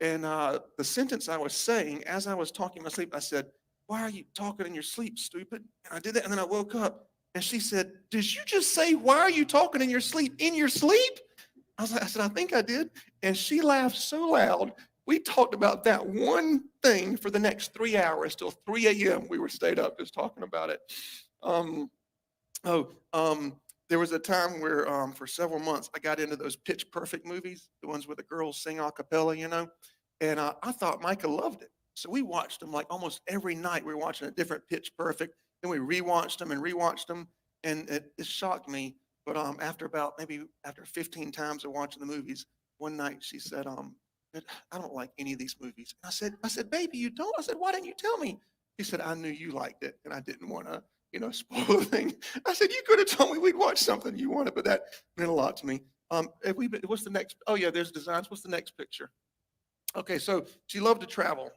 And the sentence I was saying as I was talking in my sleep, I said, why are you talking in your sleep, stupid? And I did that. And then I woke up and she said, did you just say, why are you talking in your sleep? In your sleep? I said, I think I did. And she laughed so loud. We talked about that one thing for the next 3 hours till 3 a.m. We were stayed up just talking about it. There was a time where for several months I got into those Pitch Perfect movies, the ones where the girls sing a cappella, and I thought Mica loved it. So we watched them like almost every night. We were watching a different Pitch Perfect. Then we rewatched them, and it shocked me. But after 15 times of watching the movies, one night she said, I don't like any of these movies. And I said, baby, you don't? I said, why didn't you tell me? She said, I knew you liked it, and I didn't want to spoil the thing. I said, you could have told me we'd watch something you wanted, but that meant a lot to me. What's the next? Oh yeah, there's designs. What's the next picture? Okay, so she loved to travel.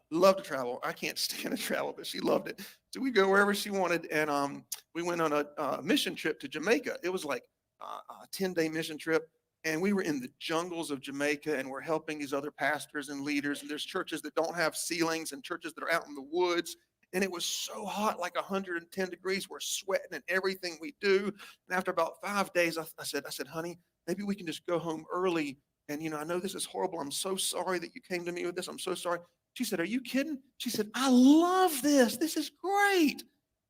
I can't stand to travel, but she loved it. So we go wherever she wanted, and we went on a mission trip to Jamaica. It was like a 10-day mission trip, and we were in the jungles of Jamaica, and we're helping these other pastors and leaders. And there's churches that don't have ceilings and churches that are out in the woods. And it was so hot, like 110 degrees. We're sweating and everything we do. And after about 5 days, I said, honey, maybe we can just go home early. And, I know this is horrible. I'm so sorry that you came to me with this. I'm so sorry. She said, are you kidding? She said, I love this. This is great.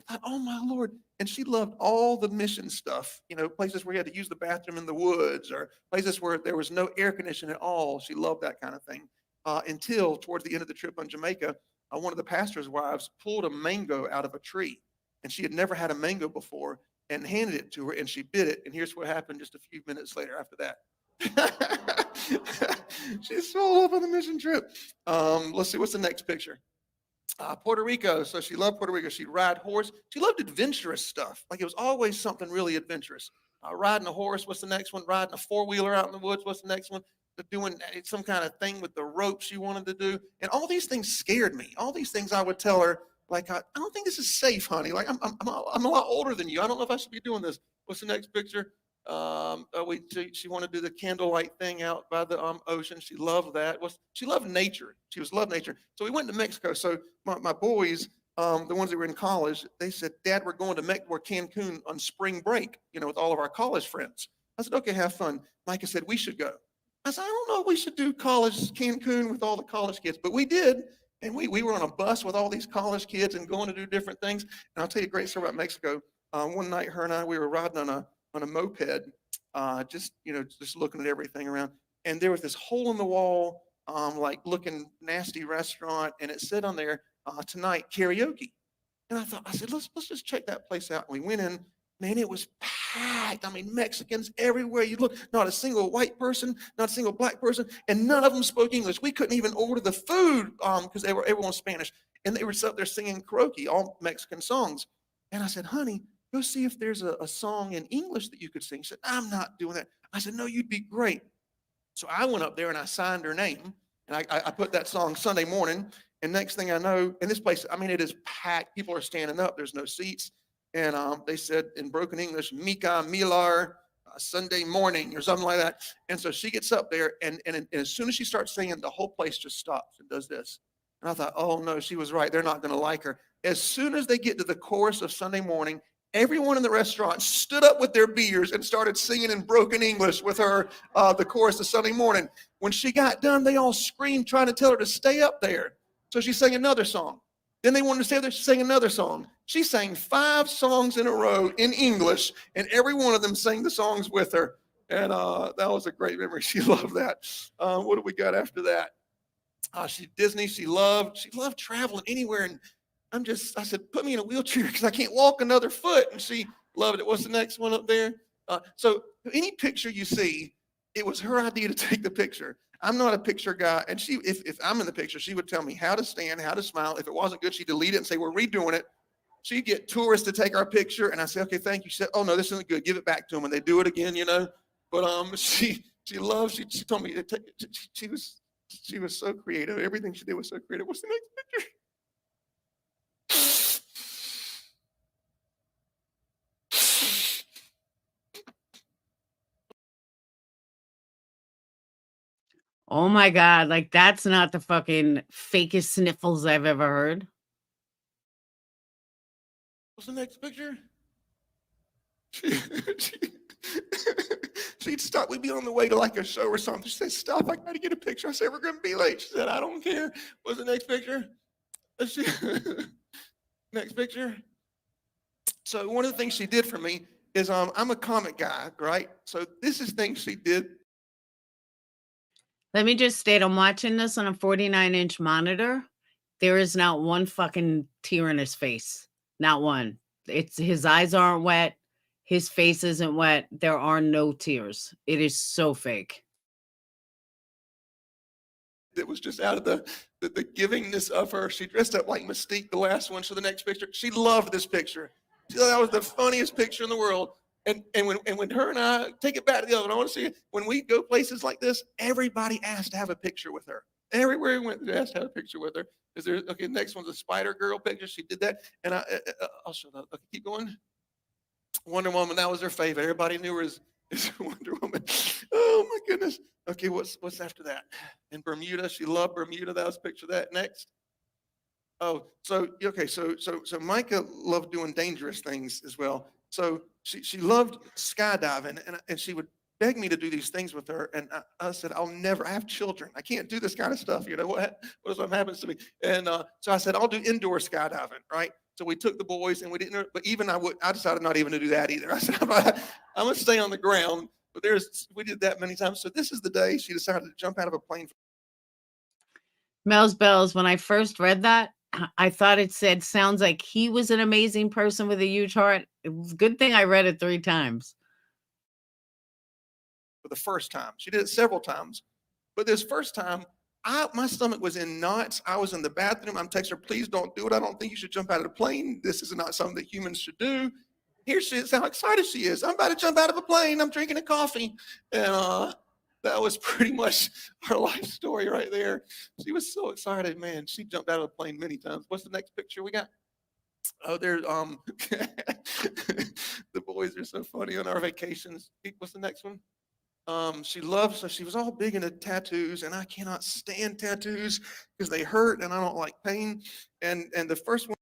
I thought, oh my Lord. And she loved all the mission stuff, places where you had to use the bathroom in the woods or places where there was no air conditioning at all. She loved that kind of thing. Until towards the end of the trip on Jamaica, one of the pastor's wives pulled a mango out of a tree. And she had never had a mango before and handed it to her, and she bit it. And here's what happened just a few minutes later after that. She's so up on the mission trip. Let's see, what's the next picture? Puerto Rico. So she loved Puerto Rico. She'd ride horse. She loved adventurous stuff. Like it was always something really adventurous. Riding a horse. What's the next one? Riding a four-wheeler out in the woods. What's the next one? Doing some kind of thing with the rope she wanted to do. And all these things scared me. All these things I would tell her, like, I don't think this is safe, honey. Like, I'm a lot older than you. I don't know if I should be doing this. What's the next picture? She wanted to do the candlelight thing out by the ocean. She loved that. She loved nature. She loved nature. So we went to Mexico. So my boys, the ones that were in college, they said, Dad, we're going to Cancun on spring break, with all of our college friends. I said, okay, have fun. Micah said, we should go. I said, I don't know if we should do Cancun with all the college kids, but we did. And we were on a bus with all these college kids and going to do different things. And I'll tell you a great story about Mexico. One night, her and I, we were riding on a moped, just looking at everything around. And there was this hole in the wall, like looking nasty restaurant. And it said on there, tonight, karaoke. And I said, let's just check that place out. And we went in, man, it was packed. I mean, Mexicans everywhere. You look, not a single white person, not a single black person, and none of them spoke English. We couldn't even order the food because everyone was Spanish. And they were up there singing karaoke, all Mexican songs. And I said, honey, go see if there's a song in English that you could sing. She said, I'm not doing that. I said, no, you'd be great. So I went up there and I signed her name. And I put that song Sunday morning. And next thing I know, in this place, I mean, it is packed. People are standing up. There's no seats. And they said in broken English, Mica Miller, Sunday morning or something like that. And so she gets up there and as soon as she starts singing, the whole place just stops and does this. And I thought, oh no, she was right. They're not going to like her. As soon as they get to the chorus of Sunday morning, everyone in the restaurant stood up with their beers and started singing in broken English with her, the chorus of Sunday morning. When she got done, they all screamed trying to tell her to stay up there. So she sang another song. Then they wanted to stay there. She sang another song. She sang 5 songs in a row in English, and every one of them sang the songs with her. And that was a great memory. She loved that. What do we got after that? Disney. She loved traveling anywhere. And I said, put me in a wheelchair because I can't walk another foot. And she loved it. What's the next one up there? So any picture you see, it was her idea to take the picture. I'm not a picture guy. And if I'm in the picture, she would tell me how to stand, how to smile. If it wasn't good, she'd delete it and say, we're redoing it. She'd get tourists to take our picture. And I say, okay, thank you. She said, oh no, this isn't good. Give it back to them. And they do it again, But she told me she was so creative. Everything she did was so creative. What's the next picture? Oh my God. Like, that's not the fucking fakest sniffles I've ever heard. What's the next picture? She'd stop. We'd be on the way to like a show or something. She'd say, stop, I got to get a picture. I said, we're going to be late. She said, I don't care. What's the next picture? Next picture. So one of the things she did for me is I'm a comic guy, right? So this is things she did. Let me just state, I'm watching this on a 49-inch monitor. There is not one fucking tear in his face. Not one. His eyes aren't wet. His face isn't wet. There are no tears. It is so fake. It was just out of the givingness of her. She dressed up like Mystique, the last one. So the next picture, she loved this picture. She thought that was the funniest picture in the world. And when her and I take it back to the other, I want to see it. When we go places like this, everybody asked to have a picture with her. Everywhere we went, they asked to have a picture with her. Is there okay? Next one's a Spider Girl picture. She did that, and I'll show that. Okay, keep going. Wonder Woman, that was her favorite. Everybody knew her as Wonder Woman. Oh my goodness. Okay, what's after that? In Bermuda, she loved Bermuda. That was a picture of that. Next. Oh, so Mica loved doing dangerous things as well. So she loved skydiving, and she would begged me to do these things with her. And I said, I'll never, I have children. I can't do this kind of stuff. You know, what happens to me? And so I said, I'll do indoor skydiving, right? So we took the boys and we didn't, but even I decided not even to do that either. I said, I'm going to stay on the ground. But we did that many times. So this is the day she decided to jump out of a plane. Mel's Bells, when I first read that, I thought it said, sounds like he was an amazing person with a huge heart. It was a good thing I read it 3 times. For the first time. She did it several times. But this first time, my stomach was in knots. I was in the bathroom. I'm texting her, please don't do it. I don't think you should jump out of the plane. This is not something that humans should do. Here she is, how excited she is. I'm about to jump out of a plane. I'm drinking a coffee. And that was pretty much her life story right there. She was so excited, man. She jumped out of a plane many times. What's the next picture we got? Oh, there's the boys are so funny on our vacations. What's the next one? She was all big into tattoos, and I cannot stand tattoos because they hurt and I don't like pain. And the first one.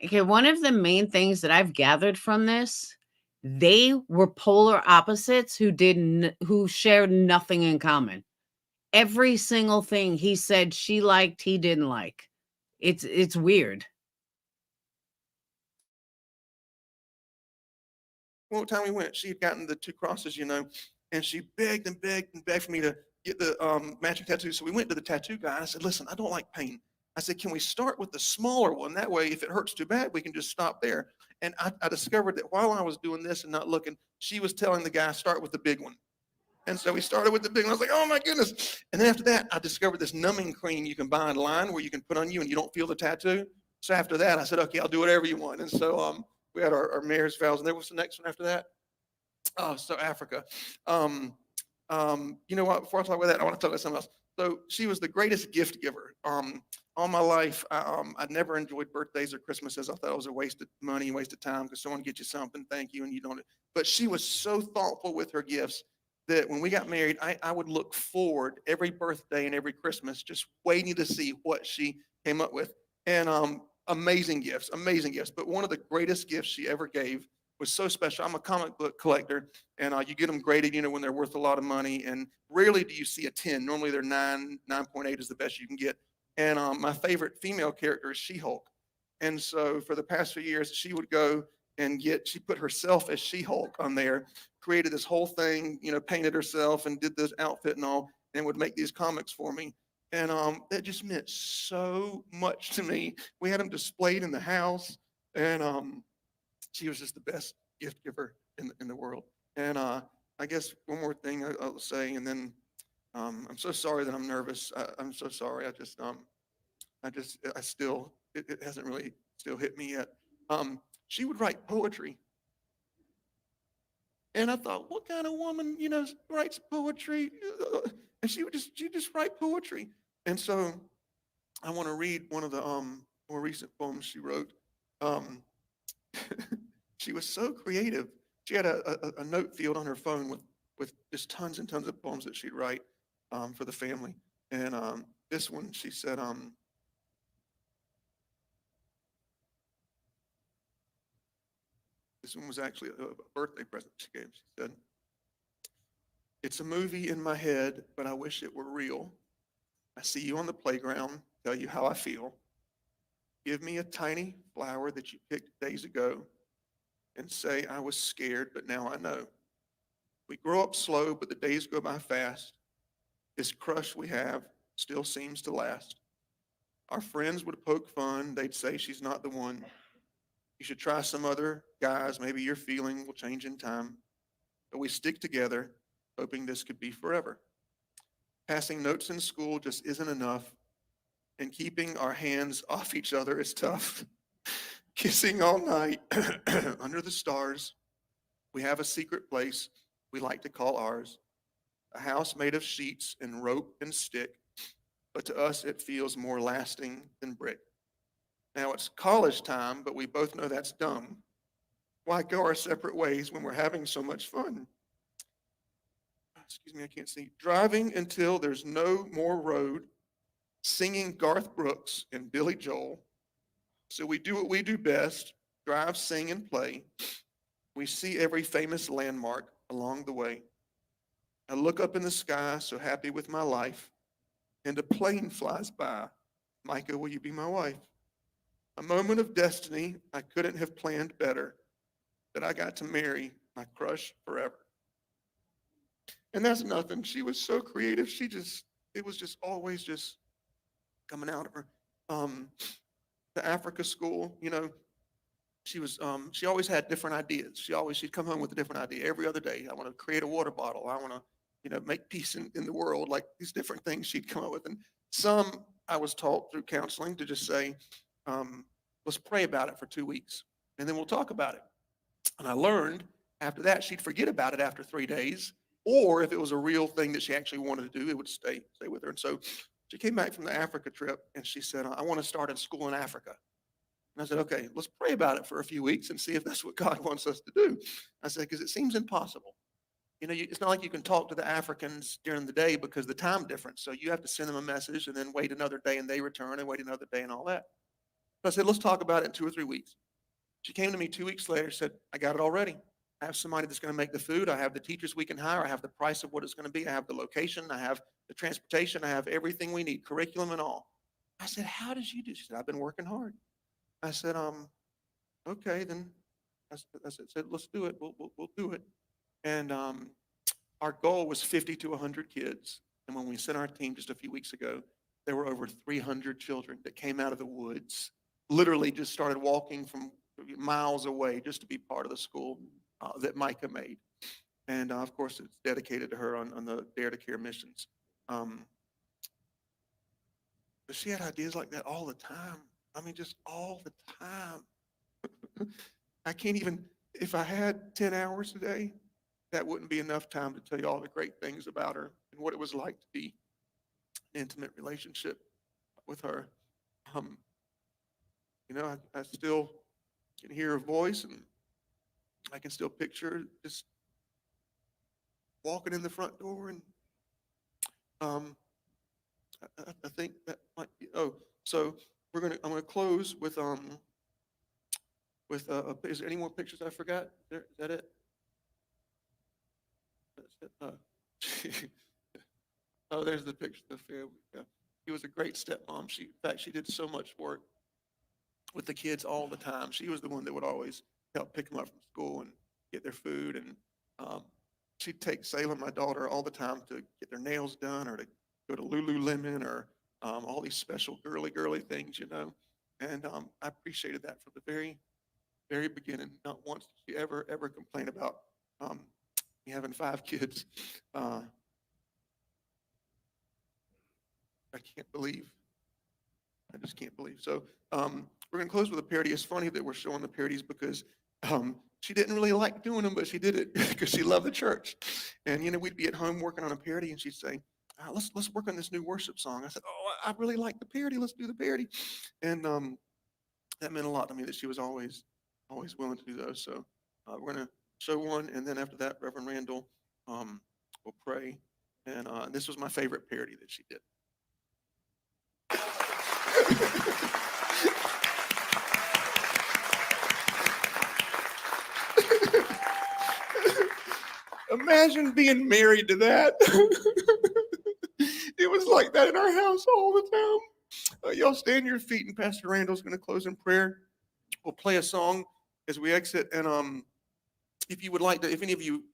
Okay, one of the main things that I've gathered from this, they were polar opposites who shared nothing in common. Every single thing he said she liked, he didn't like. It's weird. One time we went, she had gotten the 2 crosses, and she begged and begged and begged for me to get the matching tattoo. So we went to the tattoo guy and I said, listen, I don't like pain. I said, can we start with the smaller one? That way, if it hurts too bad, we can just stop there. And I discovered that while I was doing this and not looking, she was telling the guy, start with the big one. And so we started with the big one. I was like, oh my goodness. And then after that, I discovered this numbing cream you can buy online where you can put on you and you don't feel the tattoo. So after that, I said, okay, I'll do whatever you want. And so we had our marriage vows. And there was the next one after that. Oh, so Africa. You know what? Before I talk about that, I want to talk about something else. So she was the greatest gift giver. All my life, I never enjoyed birthdays or Christmases. I thought it was a waste of money, waste of time because someone gets you something, thank you, and you don't. But she was so thoughtful with her gifts that when we got married, I would look forward every birthday and every Christmas, just waiting to see what she came up with. And amazing gifts. But one of the greatest gifts she ever gave was so special. I'm a comic book collector, and you get them graded, when they're worth a lot of money. And rarely do you see a 10. Normally they're 9.8 is the best you can get. And my favorite female character is She-Hulk. And so for the past few years, she would go and she put herself as She-Hulk on there, created this whole thing, painted herself and did this outfit and all, and would make these comics for me. And that just meant so much to me. We had them displayed in the house, and she was just the best gift giver in the world. And I guess one more thing I'll say, and then I'm so sorry that I'm nervous. I'm so sorry. It hasn't really still hit me yet. She would write poetry. And I thought, what kind of woman, writes poetry? And she just write poetry. And so I want to read one of the more recent poems she wrote. She was so creative. She had a note field on her phone with just tons and tons of poems that she'd write for the family. And this one, she said, this one was actually a birthday present she gave. She said, it's a movie in my head, but I wish it were real. I see you on the playground, tell you how I feel. Give me a tiny flower that you picked days ago and say I was scared, but now I know. We grow up slow, but the days go by fast. This crush we have still seems to last. Our friends would poke fun. They'd say she's not the one. You should try some other guys. Maybe your feeling will change in time. But we stick together, hoping this could be forever. Passing notes in school just isn't enough. And keeping our hands off each other is tough. Kissing all night under the stars. We have a secret place we like to call ours. A house made of sheets and rope and stick. But to us, it feels more lasting than brick. Now it's college time, but we both know that's dumb. Why go our separate ways when we're having so much fun? Excuse me, I can't see. Driving until there's no more road, singing Garth Brooks and Billy Joel. So we do what we do best, drive, sing, and play. We see every famous landmark, along the way. I look up in the sky, so happy with my life, and a plane flies by. Mica, will you be my wife? A moment of destiny I couldn't have planned better, that I got to marry my crush forever. And that's nothing. She was so creative. It was just always just coming out of her. Um, the Africa school, she always had different ideas. She'd come home with a different idea every other day. I want to create a water bottle. I want to, make peace in the world, like these different things she'd come up with. And some I was taught through counseling to just say, let's pray about it for 2 weeks and then we'll talk about it. And I learned after that, she'd forget about it after 3 days, or if it was a real thing that she actually wanted to do, it would stay with her. And so she came back from the Africa trip and she said, I want to start a school in Africa. And I said, okay, let's pray about it for a few weeks and see if that's what God wants us to do. I said, because it seems impossible. It's not like you can talk to the Africans during the day because the time difference. So you have to send them a message and then wait another day and they return and wait another day and all that. So I said, let's talk about it in 2 or 3 weeks. She came to me 2 weeks later, said, I got it already. I have somebody that's going to make the food. I have the teachers we can hire. I have the price of what it's going to be. I have the location. I have the transportation. I have everything we need, curriculum and all. I said, how did you do? She said, I've been working hard. I said, okay, then I said, let's do it. We'll do it. And our goal was 50 to 100 kids. And when we sent our team just a few weeks ago, there were over 300 children that came out of the woods, literally just started walking from miles away just to be part of the school that Mica made. And of course, it's dedicated to her on the Dare to Care missions. But she had ideas like that all the time. I mean, just all the time. I can't even, if I had 10 hours a day, that wouldn't be enough time to tell you all the great things about her and what it was like to be in an intimate relationship with her. I still can hear her voice and I can still picture her just walking in the front door. And I think that might be, so I'm going to close with, is there any more pictures I forgot? Is that it? That's it. Oh, there's the picture of the family. Yeah. She was a great stepmom. In fact, she did so much work with the kids all the time. She was the one that would always help pick them up from school and get their food. And she'd take Salem, my daughter, all the time to get their nails done or to go to Lululemon or all these special girly things, And I appreciated that from the very, very beginning. Not once did she ever complain about me having 5 kids. I can't believe. I just can't believe. So we're going to close with a parody. It's funny that we're showing the parodies because she didn't really like doing them, but she did it because she loved the church. And, we'd be at home working on a parody and she'd say, let's work on this new worship song. I said, I really like the parody. Let's do the parody. And that meant a lot to me that she was always willing to do those. So we're going to show one. And then after that, Reverend Randall will pray. And this was my favorite parody that she did. Imagine being married to that. It was like that in our house all the time. Y'all stand to your feet, and Pastor Randall's going to close in prayer. We'll play a song as we exit. And if you would like to, if any of you,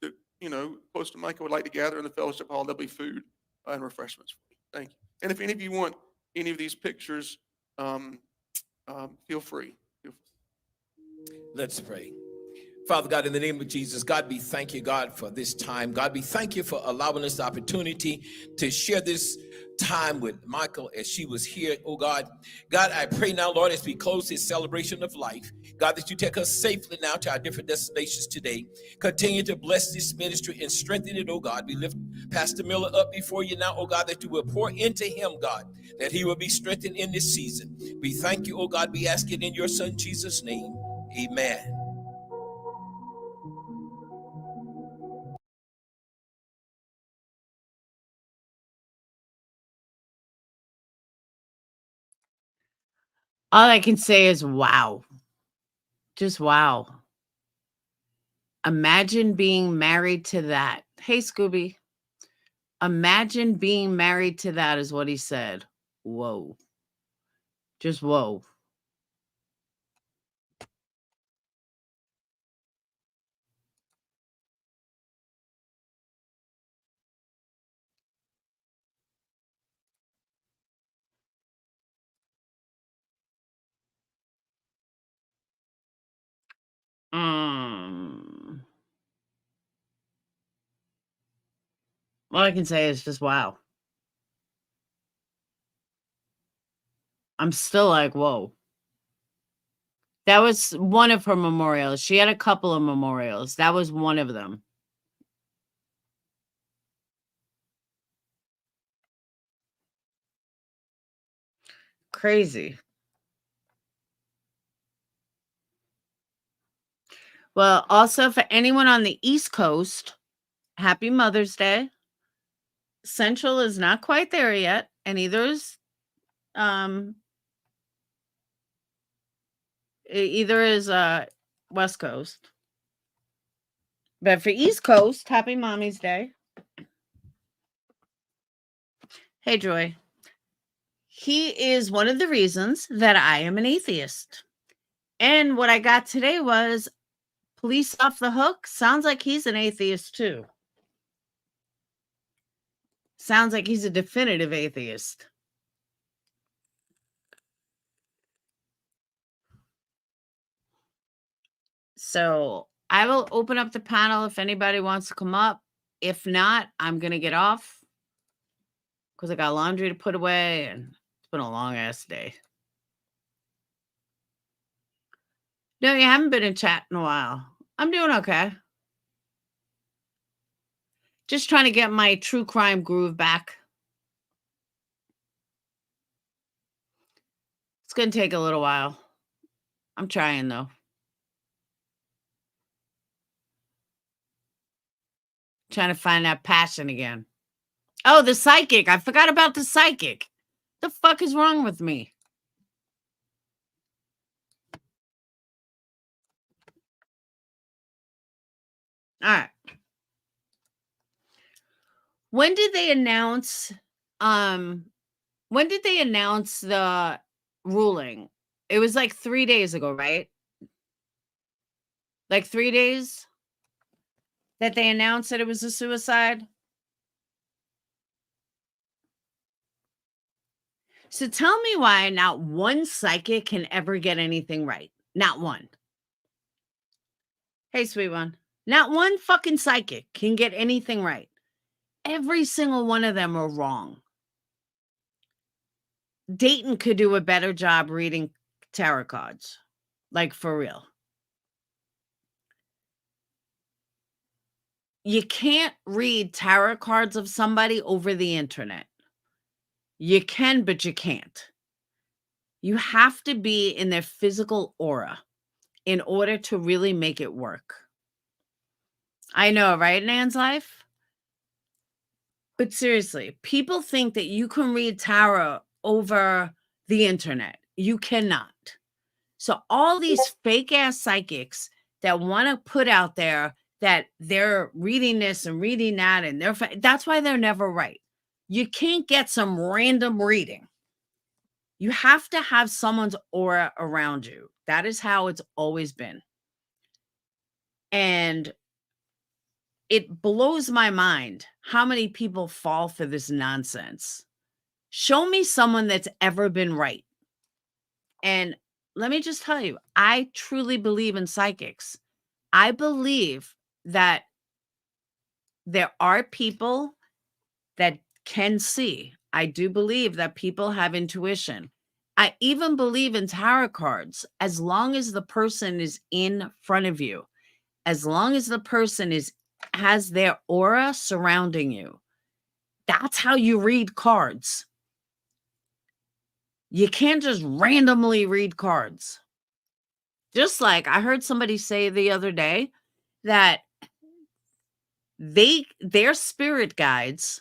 close to Mica would like to gather in the fellowship hall, there'll be food and refreshments for you. Thank you. And if any of you want any of these pictures, feel free. Let's pray. Father God, in the name of Jesus, God, we thank you, God, for this time. God, we thank you for allowing us the opportunity to share this time with Michael as she was here, oh God. God, I pray now, Lord, as we close this celebration of life, God, that you take us safely now to our different destinations today. Continue to bless this ministry and strengthen it, oh God. We lift Pastor Miller up before you now, oh God, that you will pour into him, God, that he will be strengthened in this season. We thank you, oh God. We ask it in your son, Jesus' name. Amen. All I can say is wow. Just wow. Imagine being married to that. Hey, Scooby. Imagine being married to that is what he said. Whoa. Just whoa. All I can say is just wow. I'm still like, whoa. That was one of her memorials. She had a couple of memorials. That was one of them. Crazy. Well, also for anyone on the East Coast, happy Mother's Day. Central is not quite there yet, and either is West Coast. But for East Coast, happy Mommy's Day. Hey, Joy. He is one of the reasons that I am an atheist. And what I got today was Police Off the Hook. Sounds like he's an atheist too. Sounds like he's a definitive atheist. So I will open up the panel if anybody wants to come up. If not, I'm going to get off because I got laundry to put away and it's been a long ass day. No, you haven't been in chat in a while. I'm doing okay. Just trying to get my true crime groove back. It's going to take a little while. I'm trying though. Trying to find that passion again. Oh, the psychic. I forgot about the psychic. The fuck is wrong with me? All right. When did they announce the ruling? It was like 3 days ago, right? Like 3 days that they announced that it was a suicide. So tell me why not one psychic can ever get anything right. Not one. Hey, sweet one. Not one fucking psychic can get anything right. Every single one of them are wrong. Dayton could do a better job reading tarot cards. Like, for real. You can't read tarot cards of somebody over the internet. You can, but you can't. You have to be in their physical aura in order to really make it work. I know, right, Nan's life? But seriously, people think that you can read tarot over the internet. You cannot. So all these fake-ass psychics that want to put out there that they're reading this and reading that, and that's why they're never right. You can't get some random reading. You have to have someone's aura around you. That is how it's always been. And it blows my mind how many people fall for this nonsense. Show me someone that's ever been right. And let me just tell you, I truly believe in psychics. I believe that there are people that can see. I do believe that people have intuition. I even believe in tarot cards as long as the person is in front of you, as long as the person has their aura surrounding you. That's how you read cards. You can't just randomly read cards. Just like I heard somebody say the other day that their spirit guides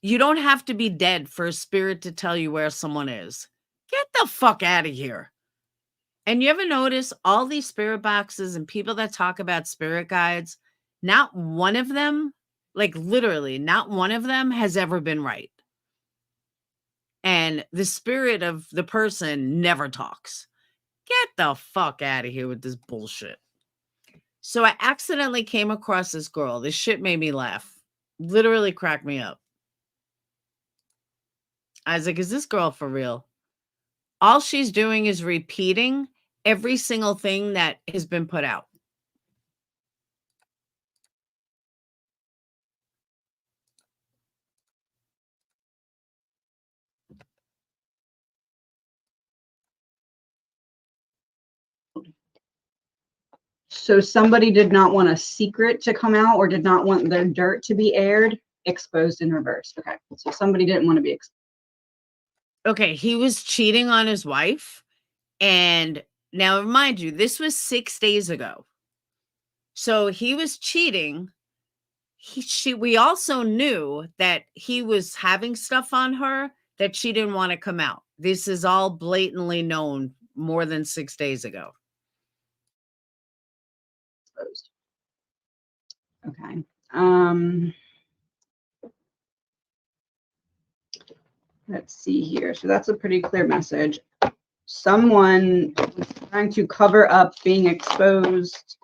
you don't have to be dead for a spirit to tell you where someone is. Get the fuck out of here. And you ever notice all these spirit boxes and people that talk about spirit guides, not one of them, like literally, not one of them has ever been right. And the spirit of the person never talks. Get the fuck out of here with this bullshit. So I accidentally came across this girl. This shit made me laugh. Literally cracked me up. I was like, is this girl for real? All she's doing is repeating every single thing that has been put out. So somebody did not want a secret to come out or did not want their dirt to be aired, exposed in reverse. Okay. So somebody didn't want to be exposed. Okay, he was cheating on his wife. And now remind you, this was 6 days ago. So he was cheating. We also knew that he was having stuff on her that she didn't want to come out. This is all blatantly known more than 6 days ago. Okay. Let's see here. So that's a pretty clear message. Someone was trying to cover up being exposed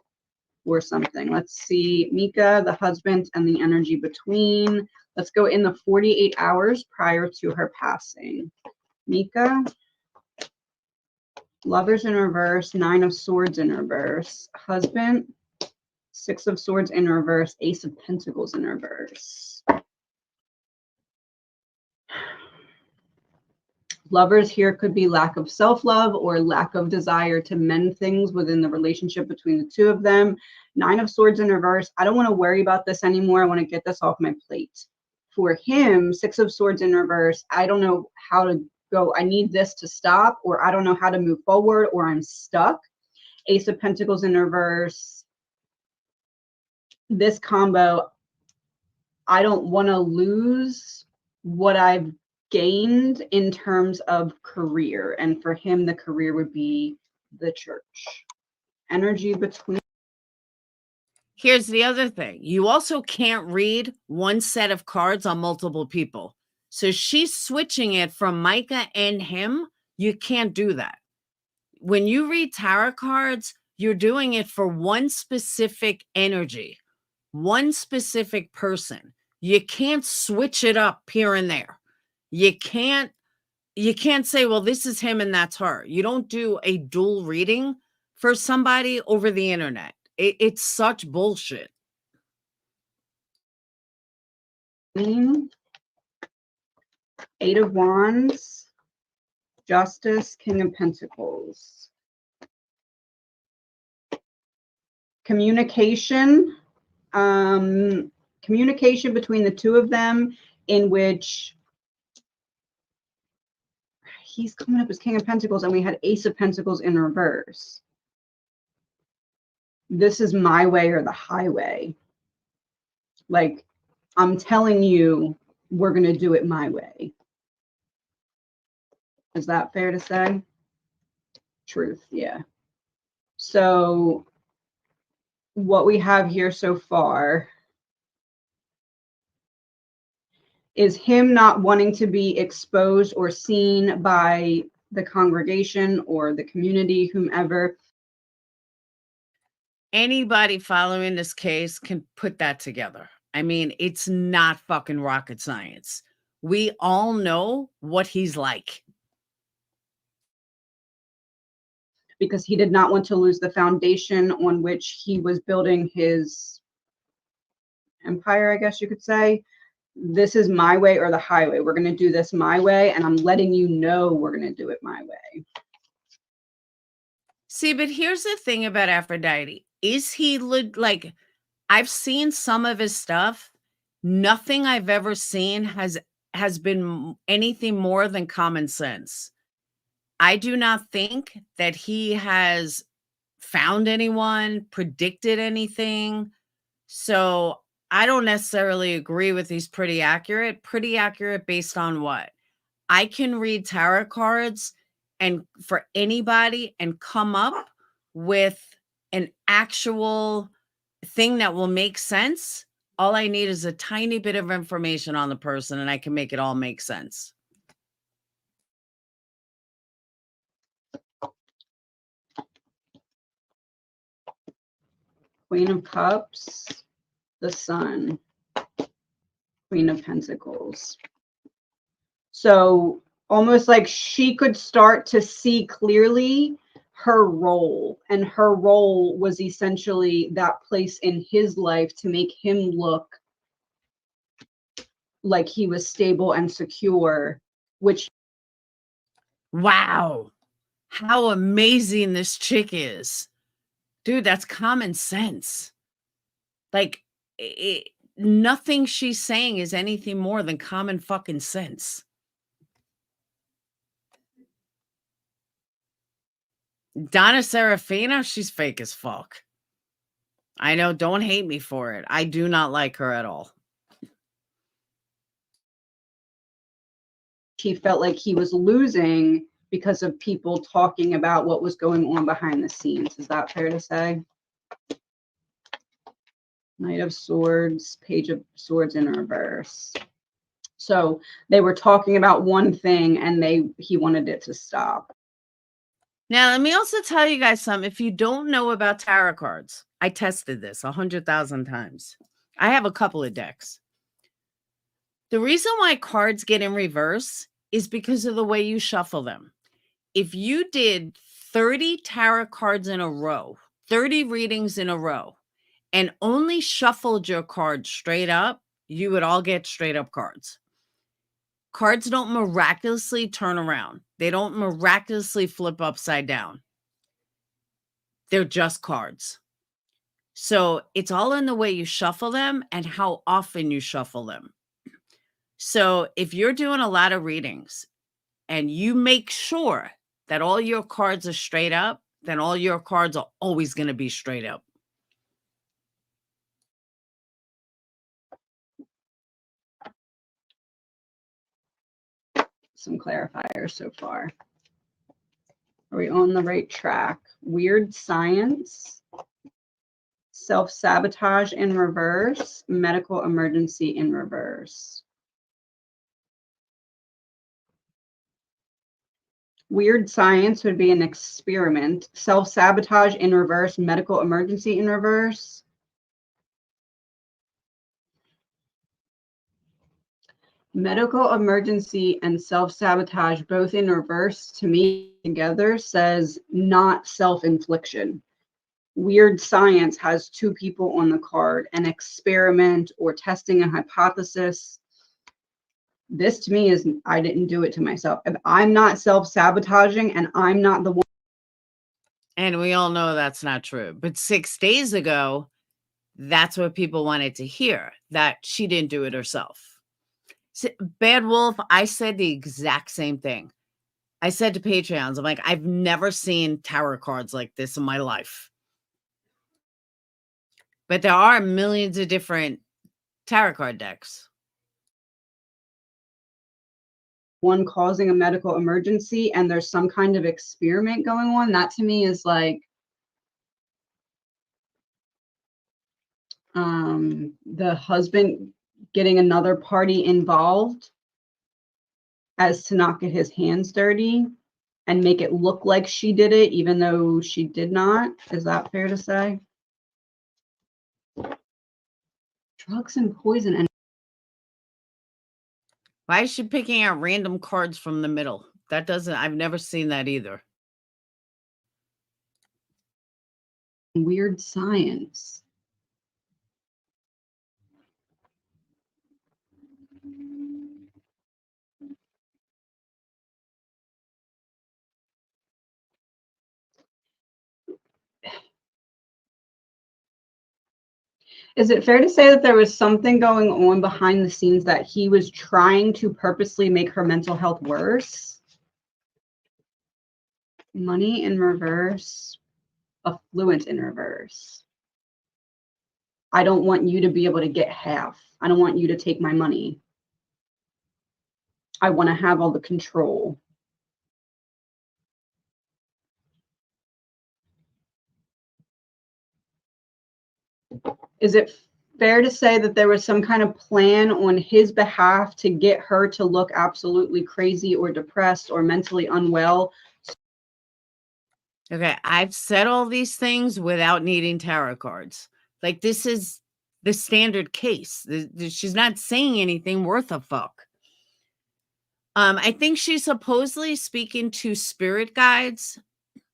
or something. Let's see. Mica, the husband, and the energy between. Let's go in the 48 hours prior to her passing. Mica, Lovers in reverse, 9 of Swords in reverse. Husband, 6 of Swords in reverse, Ace of Pentacles in reverse. Lovers here could be lack of self-love or lack of desire to mend things within the relationship between the two of them. 9 of Swords in reverse. I don't want to worry about this anymore. I want to get this off my plate. For him, 6 of Swords in reverse. I don't know how to go. I need this to stop, or I don't know how to move forward, or I'm stuck. Ace of Pentacles in reverse. This combo, I don't want to lose what I've gained in terms of career, and for him the career would be the church. Energy between. Here's the other thing. You also can't read one set of cards on multiple people. So she's switching it from Mica and him. You can't do that. When you read tarot cards, you're doing it for one specific energy, one specific person. You can't switch it up here and there. You can't say, well, this is him and that's her. You don't do a dual reading for somebody over the internet. It's such bullshit. 8 of Wands, Justice, King of Pentacles. Communication, communication between the two of them, in which he's coming up as King of Pentacles and we had Ace of Pentacles in reverse. This is my way or the highway. Like, I'm telling you, we're going to do it my way. Is that fair to say? Truth, yeah. So what we have here so far is him not wanting to be exposed or seen by the congregation or the community, whomever. Anybody following this case can put that together. I mean, it's not fucking rocket science. We all know what he's like. Because he did not want to lose the foundation on which he was building his empire, I guess you could say. This is my way or the highway. We're going to do this my way, and I'm letting you know we're going to do it my way. See, but here's the thing about Aphrodite. Is he like, I've seen some of his stuff. Nothing I've ever seen has been anything more than common sense. I do not think that he has found anyone, predicted anything. So I don't necessarily agree with he's pretty accurate. Pretty accurate based on what? I can read tarot cards and for anybody and come up with an actual thing that will make sense, all I need is a tiny bit of information on the person and I can make it all make sense. Queen of Cups, the Sun, Queen of Pentacles. So almost like she could start to see clearly her role, and her role was essentially that place in his life to make him look like he was stable and secure, which Wow. How amazing this chick is. Dude, that's common sense. Like, nothing she's saying is anything more than common fucking sense. Donna Serafina, she's fake as fuck. I know, don't hate me for it. I do not like her at all. he felt like he was losing because of people talking about what was going on behind the scenes. Is that fair to say? Knight of Swords, Page of Swords in reverse. So they were talking about one thing and he wanted it to stop. Now, let me also tell you guys something. If you don't know about tarot cards, I tested this 100,000 times. I have a couple of decks. The reason why cards get in reverse is because of the way you shuffle them. If you did 30 tarot cards in a row, 30 readings in a row, and only shuffled your cards straight up, you would all get straight up cards. Cards don't miraculously turn around. They don't miraculously flip upside down. They're just cards. So it's all in the way you shuffle them and how often you shuffle them. So if you're doing a lot of readings and you make sure that all your cards are straight up, then all your cards are always going to be straight up. Some clarifiers so far. Are we on the right track? Weird science, self-sabotage in reverse, medical emergency in reverse. Weird science would be an experiment. Self-sabotage in reverse, medical emergency in reverse. Medical emergency and self-sabotage, both in reverse, to me together says not self-infliction. Weird science has two people on the card, an experiment or testing a hypothesis. This to me is, I didn't do it to myself. If I'm not self-sabotaging and I'm not the one. And we all know that's not true. But 6 days ago, that's what people wanted to hear, that she didn't do it herself. Bad Wolf, I said the exact same thing. I said to Patreons, I'm like, I've never seen tarot cards like this in my life. But there are millions of different tarot card decks. One causing a medical emergency and there's some kind of experiment going on. That to me is like the husband getting another party involved as to not get his hands dirty and make it look like she did it, even though she did not. Is that fair to say? Drugs and poison. And Why is she picking out random cards from the middle? That doesn't, I've never seen that either. Weird science. Is it fair to say that there was something going on behind the scenes that he was trying to purposely make her mental health worse? Money in reverse, affluent in reverse. I don't want you to be able to get half. I don't want you to take my money. I want to have all the control. Is it fair to say that there was some kind of plan on his behalf to get her to look absolutely crazy or depressed or mentally unwell? Okay, I've said all these things without needing tarot cards. Like, this is the standard case. She's not saying anything worth a fuck. I think she's supposedly speaking to spirit guides.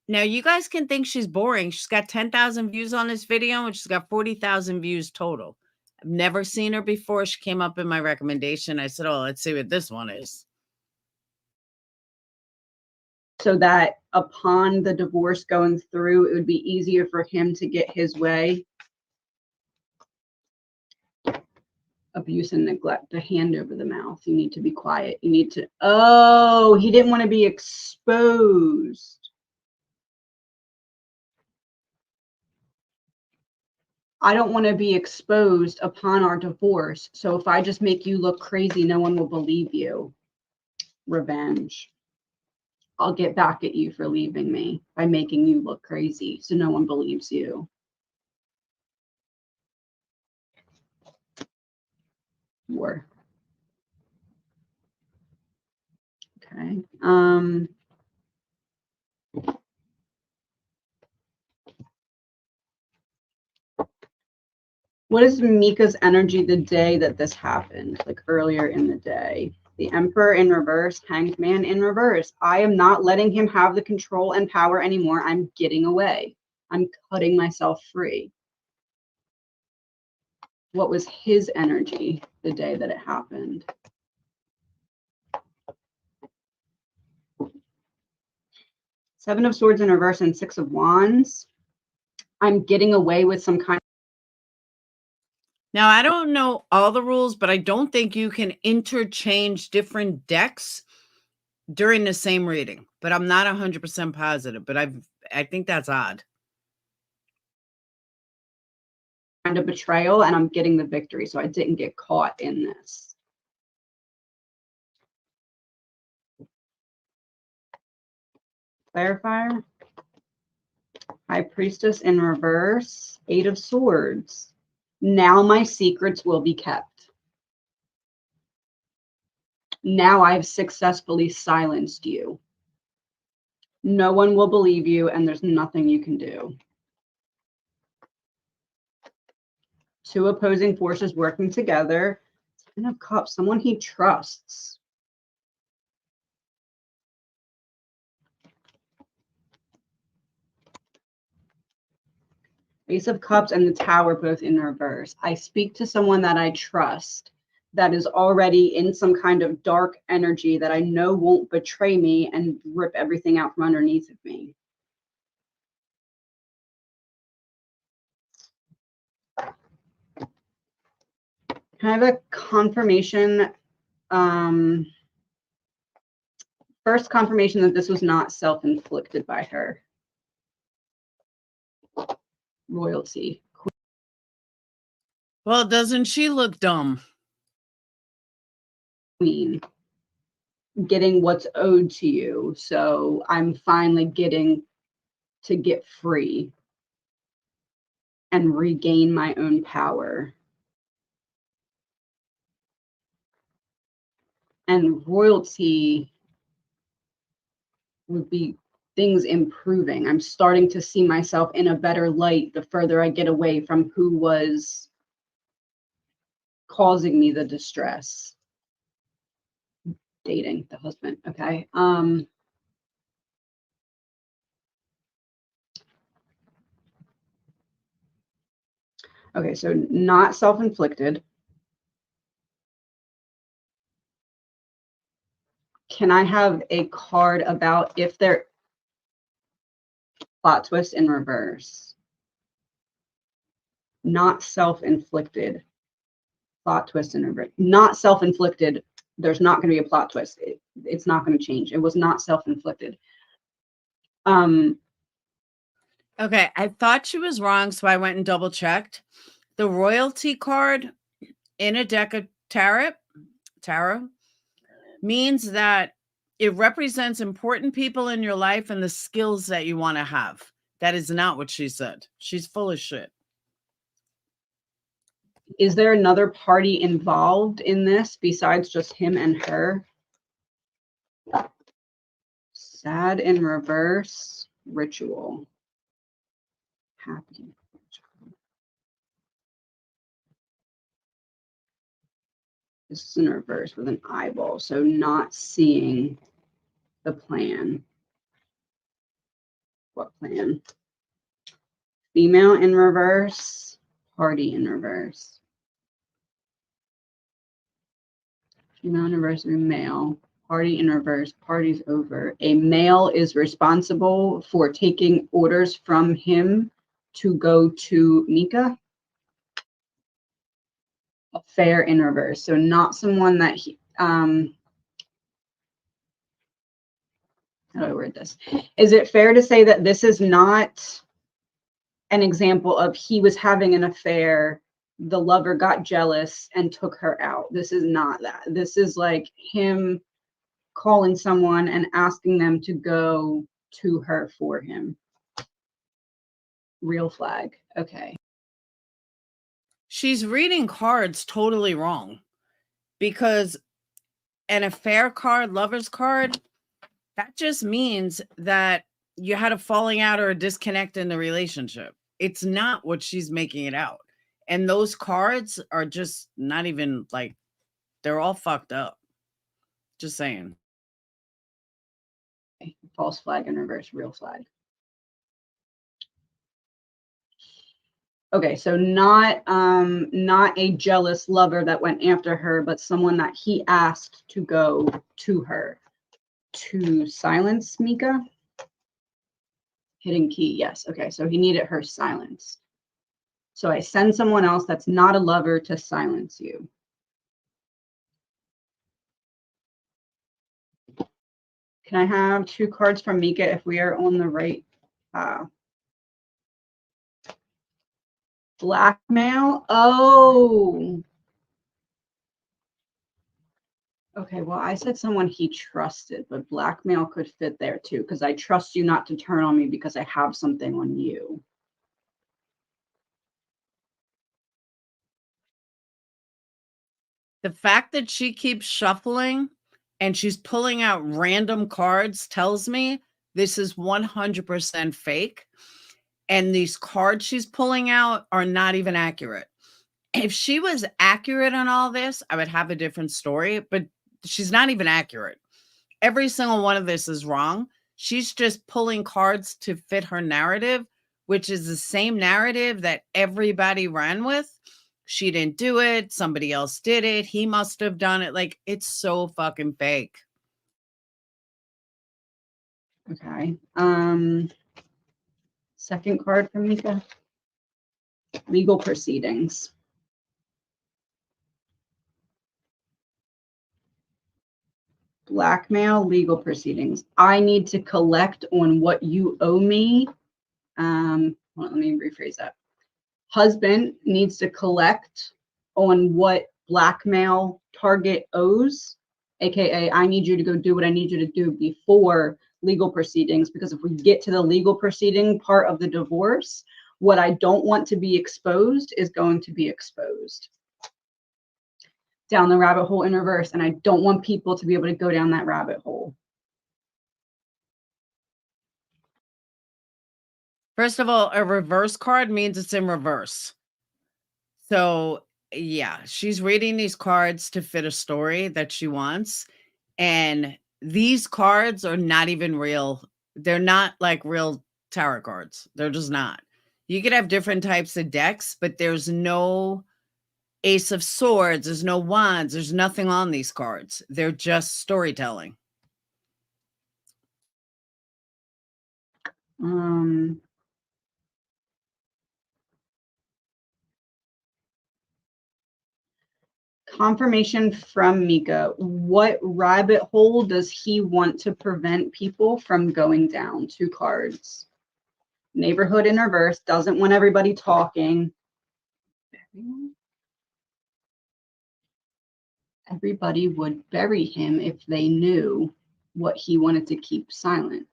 Now, you guys can think she's boring. She's got 10,000 views on this video, and she's got 40,000 views total. I've never seen her before. She came up in my recommendation. I said, oh, let's see what this one is. So that upon the divorce going through, it would be easier for him to get his way. Abuse and neglect, the hand over the mouth. You need to be quiet. You need to, oh, he didn't want to be exposed. I don't want to be exposed upon our divorce. So if I just make you look crazy, no one will believe you. Revenge. I'll get back at you for leaving me by making you look crazy so no one believes you. War. Okay. What is Mica's energy the day that this happened, like earlier in the day? The Emperor in reverse, Hanged Man in reverse. I am not letting him have the control and power anymore. I'm getting away. I'm cutting myself free. What was his energy the day that it happened? Seven of Swords in reverse and Six of Wands. I'm getting away with some kind. Now, I don't know all the rules, but I don't think you can interchange different decks during the same reading. But I'm not 100% positive, but I think that's odd. Kind of betrayal, and I'm getting the victory, so I didn't get caught in this. Clarifier. High Priestess in reverse, Eight of Swords. Now my secrets will be kept. Now I've successfully silenced you. No one will believe you, and there's nothing you can do. Two opposing forces working together. Ten of Cups, someone he trusts. Ace of Cups and the Tower both in reverse. I speak to someone that I trust, that is already in some kind of dark energy that I know won't betray me and rip everything out from underneath of me. Can I have a confirmation? First confirmation that this was not self-inflicted by her. Royalty. Well, doesn't she look dumb? Queen. Getting what's owed to you. So I'm finally getting to get free and regain my own power. And royalty would be things improving. I'm starting to see myself in a better light the further I get away from who was causing me the distress. Dating the husband. Okay. Okay, so not self-inflicted. Can I have a card about if there plot twist in reverse? Not self-inflicted. Plot twist in reverse. Not self-inflicted. There's not going to be a plot twist. It's not going to change. It was not self-inflicted. Okay, I thought she was wrong, so I went and double checked. The royalty card in a deck of tarot means that it represents important people in your life and the skills that you want to have. That is not what she said. She's full of shit. Is there another party involved in this besides just him and her? Sad in reverse, ritual. Happy. This is in reverse with an eyeball, so not seeing the plan. What plan? Female in reverse, party in reverse. Female in reverse and male. Party in reverse, party's over. A male is responsible for taking orders from him to go to Mica. Affair in reverse. So not someone that he, how do I word this? Is it fair to say that this is not an example of he was having an affair, the lover got jealous and took her out? This is not that. This is like him calling someone and asking them to go to her for him. Real flag. Okay. She's reading cards totally wrong, because an affair card, lover's card, that just means that you had a falling out or a disconnect in the relationship. It's not what she's making it out. And those cards are just not even like, they're all fucked up. Just saying. False flag in reverse, real flag. Okay, so not a jealous lover that went after her, but someone that he asked to go to her to silence Mica. Hidden key, yes. Okay, so he needed her silence. So I send someone else that's not a lover to silence you. Can I have 2 cards from Mica if we are on the right? Blackmail? Oh. Okay, well, I said someone he trusted, but blackmail could fit there too, because I trust you not to turn on me because I have something on you. The fact that she keeps shuffling and she's pulling out random cards tells me this is 100% fake. And these cards she's pulling out are not even accurate. If she was accurate on all this, I would have a different story, but she's not even accurate. Every single one of this is wrong. She's just pulling cards to fit her narrative, which is the same narrative that everybody ran with. She didn't do it. Somebody else did it. He must have done it. Like, it's so fucking fake. Okay. Second card from Mica. Legal proceedings. Blackmail, legal proceedings. I need to collect on what you owe me. Well, let me rephrase that. Husband needs to collect on what blackmail target owes, aka I need you to go do what I need you to do before legal proceedings, because if we get to the legal proceeding part of the divorce, what I don't want to be exposed is going to be exposed down the rabbit hole in reverse, and I don't want people to be able to go down that rabbit hole. First of all, a reverse card means it's in reverse. So yeah, she's reading these cards to fit a story that she wants. And these cards are not even real. They're not like real tarot cards. They're just not. You could have different types of decks, but there's no Ace of Swords. There's no Wands. There's nothing on these cards. They're just storytelling. Confirmation from Mica. What rabbit hole does he want to prevent people from going down? 2 cards. Neighborhood in reverse. Doesn't want everybody talking. Everybody would bury him if they knew what he wanted to keep silent.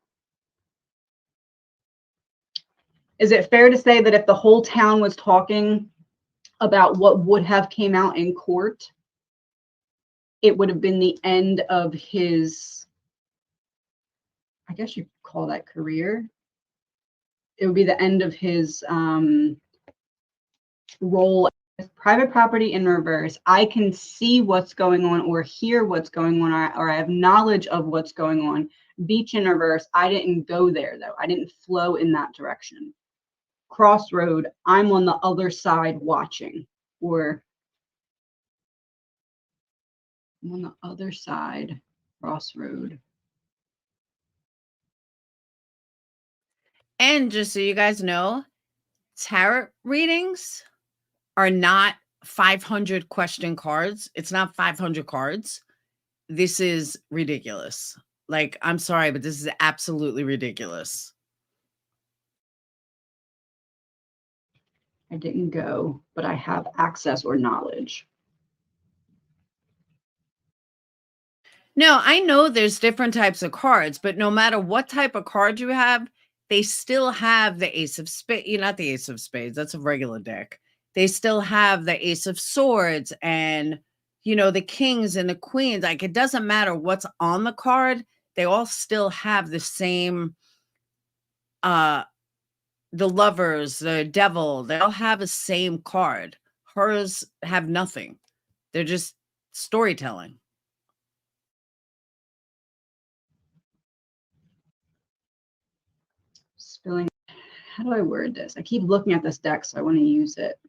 Is it fair to say that if the whole town was talking about what would have came out in court, it would have been the end of his, I guess you'd call that career. It would be the end of his role as private property in reverse. I can see what's going on or hear what's going on, or I have knowledge of what's going on. Beach in reverse, I didn't go there though. I didn't flow in that direction. Crossroad, I'm on the other side watching, or I'm on the other side, crossroad. And just so you guys know, tarot readings are not 500 question cards. It's not 500 cards. This is ridiculous. Like, I'm sorry, but this is absolutely ridiculous. I didn't go, but I have access or knowledge. No, I know there's different types of cards, but no matter what type of card you have, they still have the ace of spades. Not the ace of spades. That's a regular deck. They still have the ace of swords and, the kings and the queens. Like, it doesn't matter what's on the card. They all still have the same, the lovers, the devil, they all have the same card. Hers have nothing. They're just storytelling. Spilling. How do I word this? I keep looking at this deck, so I want to use it.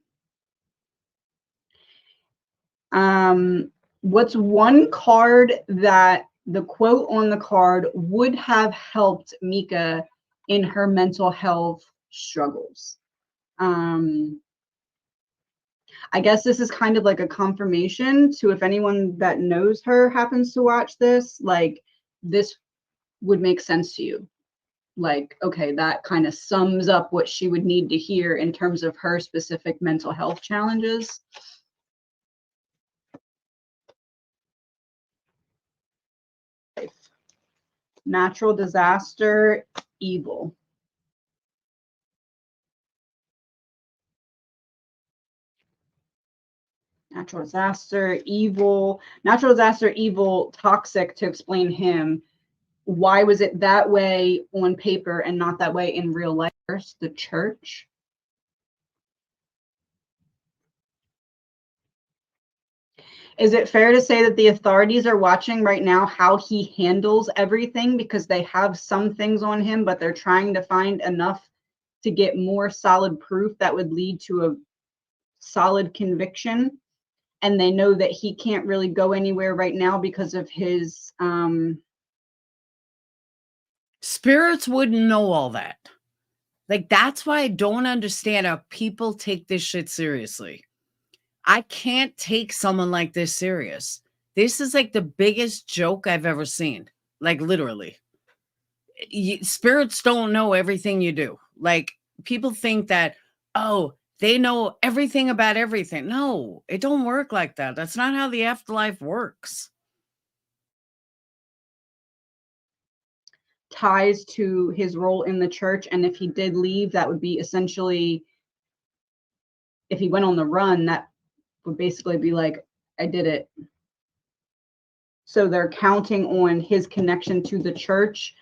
What's one card that the quote on the card would have helped Mica in her mental health struggles? I guess this is kind of like a confirmation to, if anyone that knows her happens to watch this, like, this would make sense to you. Like, okay, that kind of sums up what she would need to hear in terms of her specific mental health challenges. Natural disaster, evil. Natural disaster, evil. Natural disaster, evil, toxic to explain him. Why was it that way on paper and not that way in real life? First, the church. Is it fair to say that the authorities are watching right now how he handles everything, because they have some things on him, but they're trying to find enough to get more solid proof that would lead to a solid conviction? And they know that he can't really go anywhere right now because of his Spirits wouldn't know all that. Like, that's why I don't understand how people take this shit seriously. I can't take someone like this serious. This is like the biggest joke I've ever seen. Like, literally. Spirits don't know everything you do. Like, people think that, oh, they know everything about everything. No, it don't work like that. That's not how the afterlife works. ties to his role in the church. And if he did leave, that would be essentially, if he went on the run, that would basically be like, I did it. So they're counting on his connection to the church.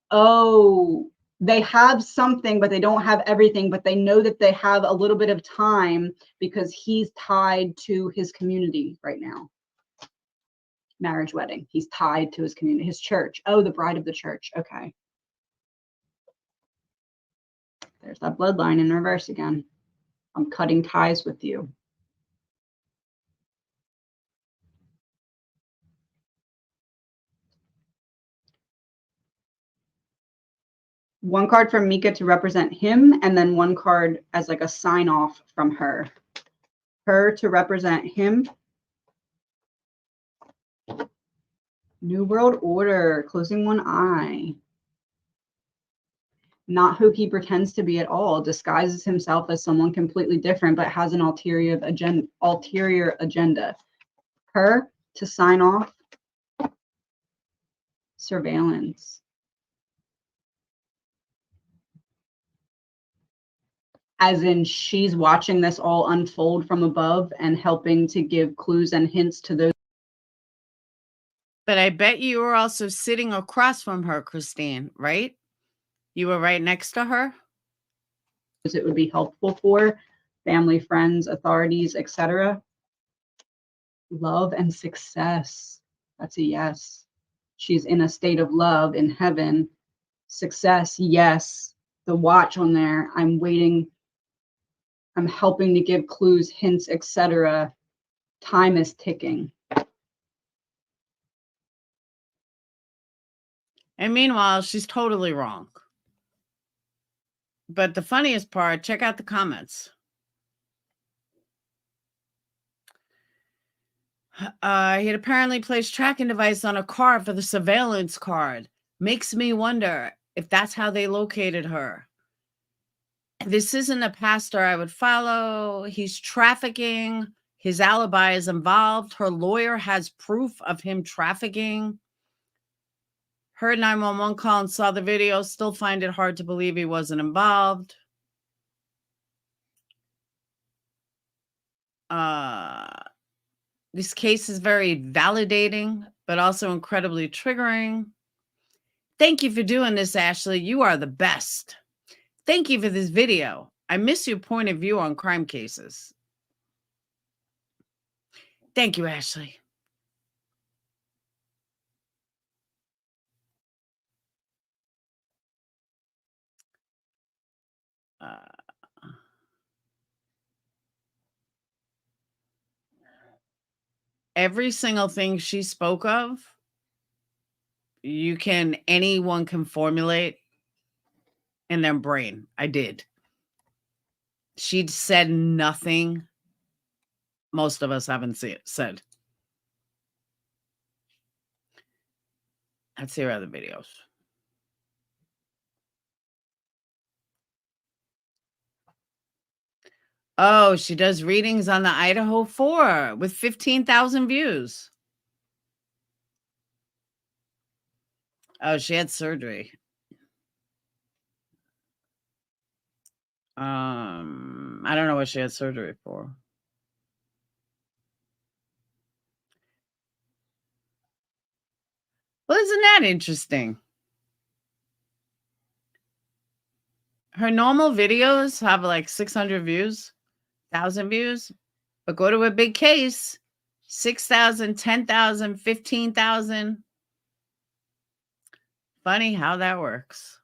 Oh, they have something, but they don't have everything, but they know that they have a little bit of time because he's tied to his community right now. Marriage, wedding. He's tied to his community, his church. Oh, the bride of the church. Okay. There's that bloodline in reverse again. I'm cutting ties with you. One card from Mica to represent him, and then one card as like a sign off from her. Her to represent him. New World Order, closing one eye. Not who he pretends to be at all, disguises himself as someone completely different, but has an ulterior agenda. Her to sign off. Surveillance. as in she's watching this all unfold from above and helping to give clues and hints to those. But I bet you were also sitting across from her, Christine, right? You were right next to her? It would be helpful for family, friends, authorities, etc. Love and success. That's a yes. She's in a state of love in heaven. Success, yes. The watch on there. I'm waiting. I'm helping to give clues, hints, etc. Time is ticking. And meanwhile, she's totally wrong. But the funniest part, check out the comments. He had apparently placed tracking device on a car for the surveillance card. Makes me wonder if that's how they located her. This isn't a pastor I would follow. He's trafficking. His alibi is involved. Her lawyer has proof of him trafficking. Heard 911 call and saw the video. Still find it hard to believe he wasn't involved. This case is very validating, but also incredibly triggering. Thank you for doing this, Ashley. You are the best. Thank you for this video. I miss your point of view on crime cases. Thank you, Ashley. Every single thing she spoke of, anyone can formulate in their brain. I did. She'd said nothing most of us haven't said. Let's see her other videos. Oh, she does readings on the Idaho 4 with 15,000 views. Oh, she had surgery. I don't know what she had surgery for. Well, isn't that interesting? Her normal videos have like 600 views, 1,000 views, but go to a big case, 6,000, 10,000, 15,000. Funny how that works.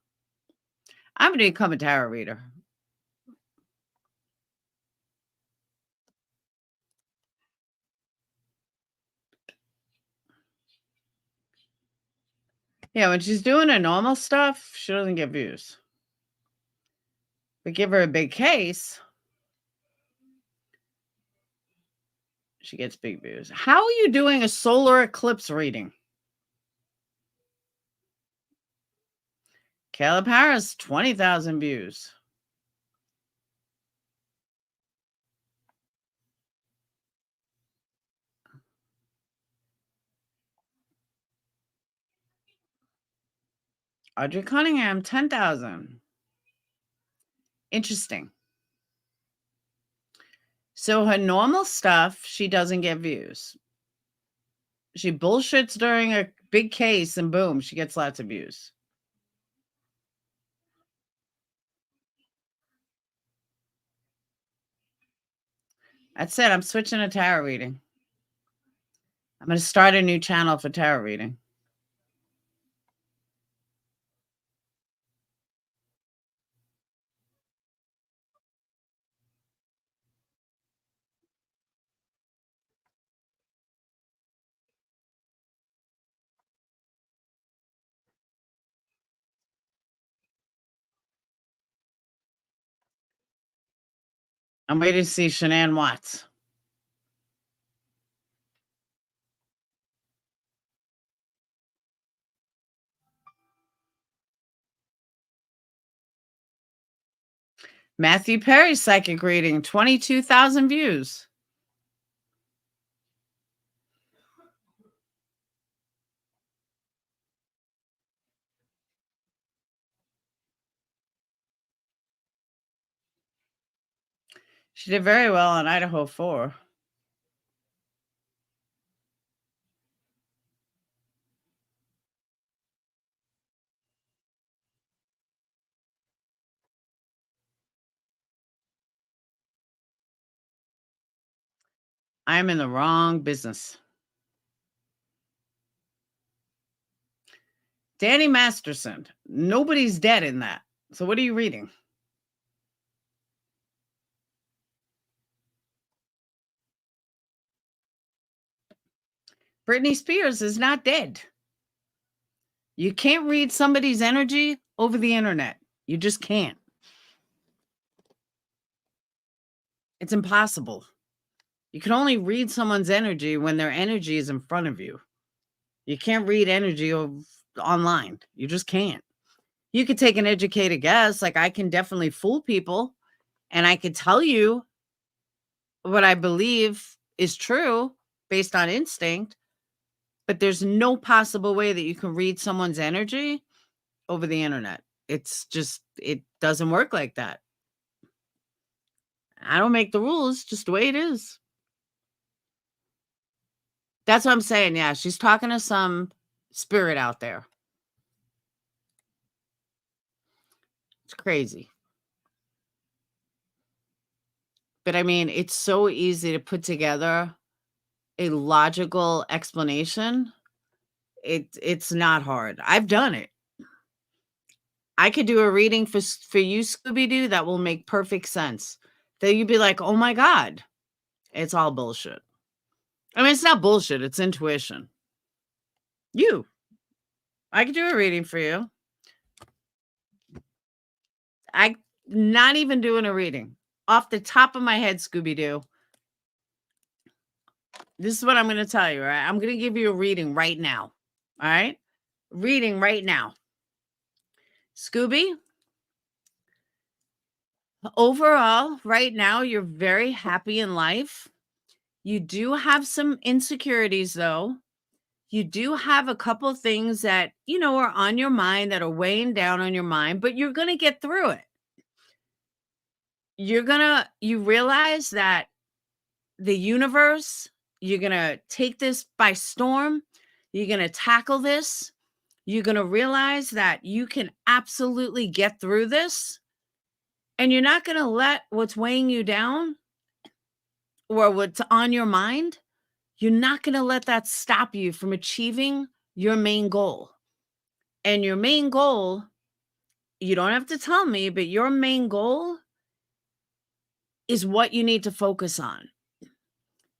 I'm going to become a tarot reader. Yeah, when she's doing her normal stuff, she doesn't get views. But give her a big case, she gets big views. How are you doing a solar eclipse reading? Caleb Harris, 20,000 views. Audrey Cunningham, 10,000. Interesting. So her normal stuff, she doesn't get views. She bullshits during a big case and boom, she gets lots of views. That's it. I'm switching to tarot reading. I'm going to start a new channel for tarot reading. I'm waiting to see Shanann Watts. Matthew Perry psychic reading, 22,000 views. She did very well on Idaho 4. I'm in the wrong business. Danny Masterson. Nobody's dead in that. So what are you reading? Britney Spears is not dead. You can't read somebody's energy over the internet. You just can't. It's impossible. You can only read someone's energy when their energy is in front of you. You can't read energy online. You just can't. You could take an educated guess. Like, I can definitely fool people, and I could tell you what I believe is true based on instinct, but there's no possible way that you can read someone's energy over the internet. It's just, it doesn't work like that. I don't make the rules, just the way it is. That's what I'm saying. Yeah, she's talking to some spirit out there. It's crazy. But I mean, it's so easy to put together a logical explanation. It's not hard. I've done it. I could do a reading for you, Scooby-Doo, that will make perfect sense. That you'd be like, oh my God, it's all bullshit. I mean, it's not bullshit. It's intuition. I could do a reading for you. I'm not even doing a reading. Off the top of my head, Scooby-Doo, this is what I'm going to tell you, all right? I'm going to give you a reading right now, all right? Reading right now. Scooby, overall, right now, you're very happy in life. You do have some insecurities, though. You do have a couple things that, are on your mind, that are weighing down on your mind, but you're going to get through it. You realize that the universe, you're going to take this by storm. You're going to tackle this. You're going to realize that you can absolutely get through this. And you're not going to let what's weighing you down or what's on your mind, you're not going to let that stop you from achieving your main goal. And your main goal, you don't have to tell me, but your main goal is what you need to focus on.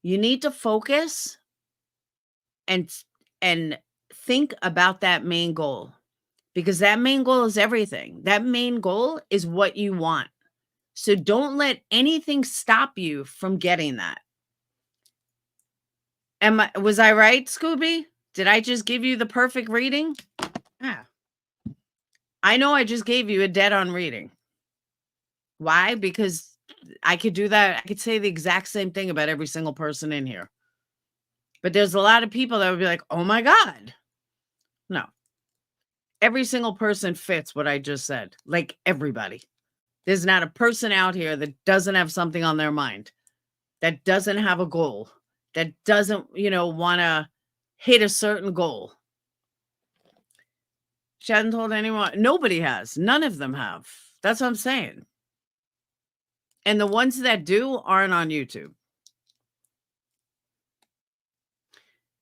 You need to focus and think about that main goal, because that main goal is everything. That main goal is what you want. So don't let anything stop you from getting that. Was I right, Scooby? Did I just give you the perfect reading? Yeah. I know I just gave you a dead-on reading. Why? Because I could do that. I could say the exact same thing about every single person in here. But there's a lot of people that would be like, oh my God. No. Every single person fits what I just said. Like everybody. There's not a person out here that doesn't have something on their mind, that doesn't have a goal, that doesn't, want to hit a certain goal. She hasn't told anyone. Nobody has. None of them have. That's what I'm saying. And the ones that do aren't on YouTube.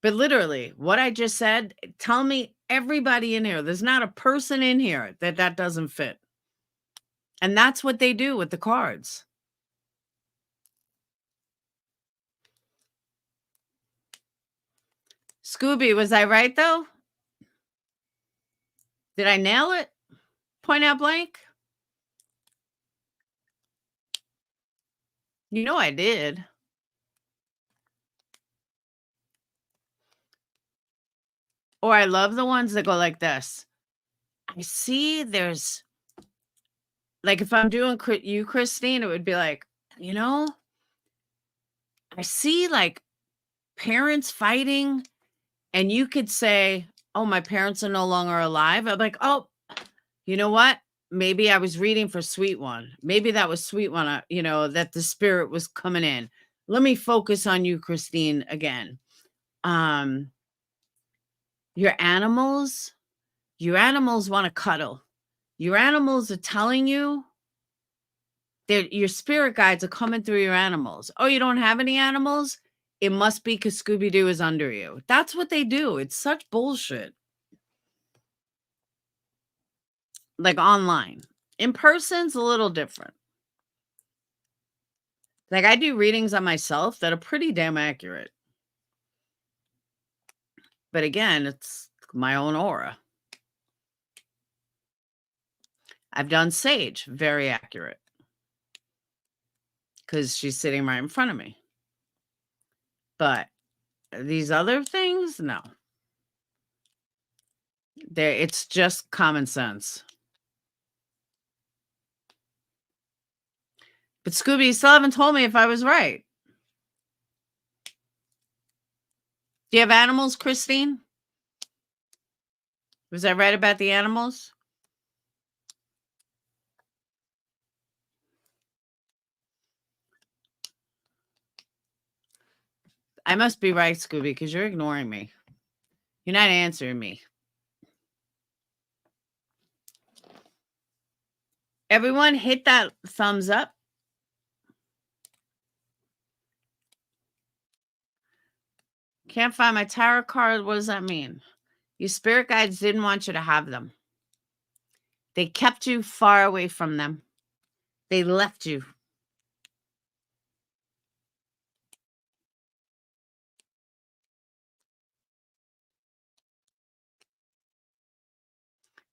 But literally, what I just said, tell me everybody in here. There's not a person in here that doesn't fit. And that's what they do with the cards. Scooby, was I right, though? Did I nail it? Point out blank? You know I did. Or I love the ones that go like this. I see there's, like if I'm doing you, Christine, it would be like, I see like parents fighting, and you could say, oh, my parents are no longer alive. I'm like, oh, you know what? maybe I was reading for Sweet One. Maybe that was Sweet One, that the spirit was coming in. Let me focus on you, Christine, again. Your animals want to cuddle. Your animals are telling you that your spirit guides are coming through your animals. Oh, you don't have any animals? It must be because Scooby-Doo is under you. That's what they do. It's such bullshit. Like online. In person's a little different. Like I do readings on myself that are pretty damn accurate. But again, it's my own aura. I've done Sage, very accurate. Because she's sitting right in front of me. But these other things, no. It's just common sense. But Scooby, you still haven't told me if I was right. Do you have animals, Christine? Was I right about the animals? I must be right, Scooby, because you're ignoring me. You're not answering me. Everyone hit that thumbs up. Can't find my tarot card. What does that mean? Your spirit guides didn't want you to have them. They kept you far away from them. They left you.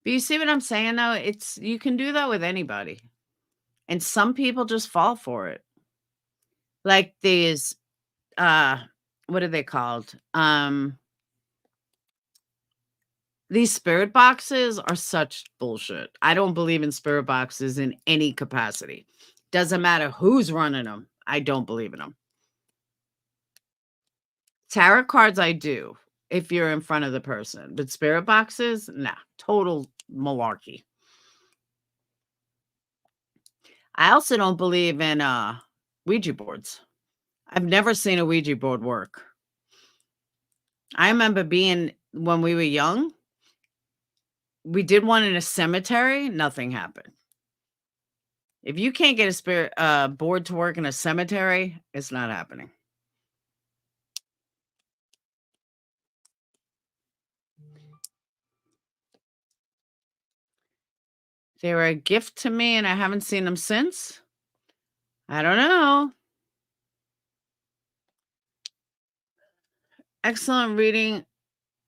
But you see what I'm saying, though? You can do that with anybody. And some people just fall for it. Like these, what are they called? These spirit boxes are such bullshit. I don't believe in spirit boxes in any capacity. Doesn't matter who's running them. I don't believe in them. Tarot cards, I do. If you're in front of the person. But spirit boxes, nah. Total malarkey. I also don't believe in Ouija boards. I've never seen a Ouija board work. I remember when we were young, we did one in a cemetery. Nothing happened. If you can't get a spirit board to work in a cemetery, it's not happening. They were a gift to me and I haven't seen them since. I don't know. Excellent reading.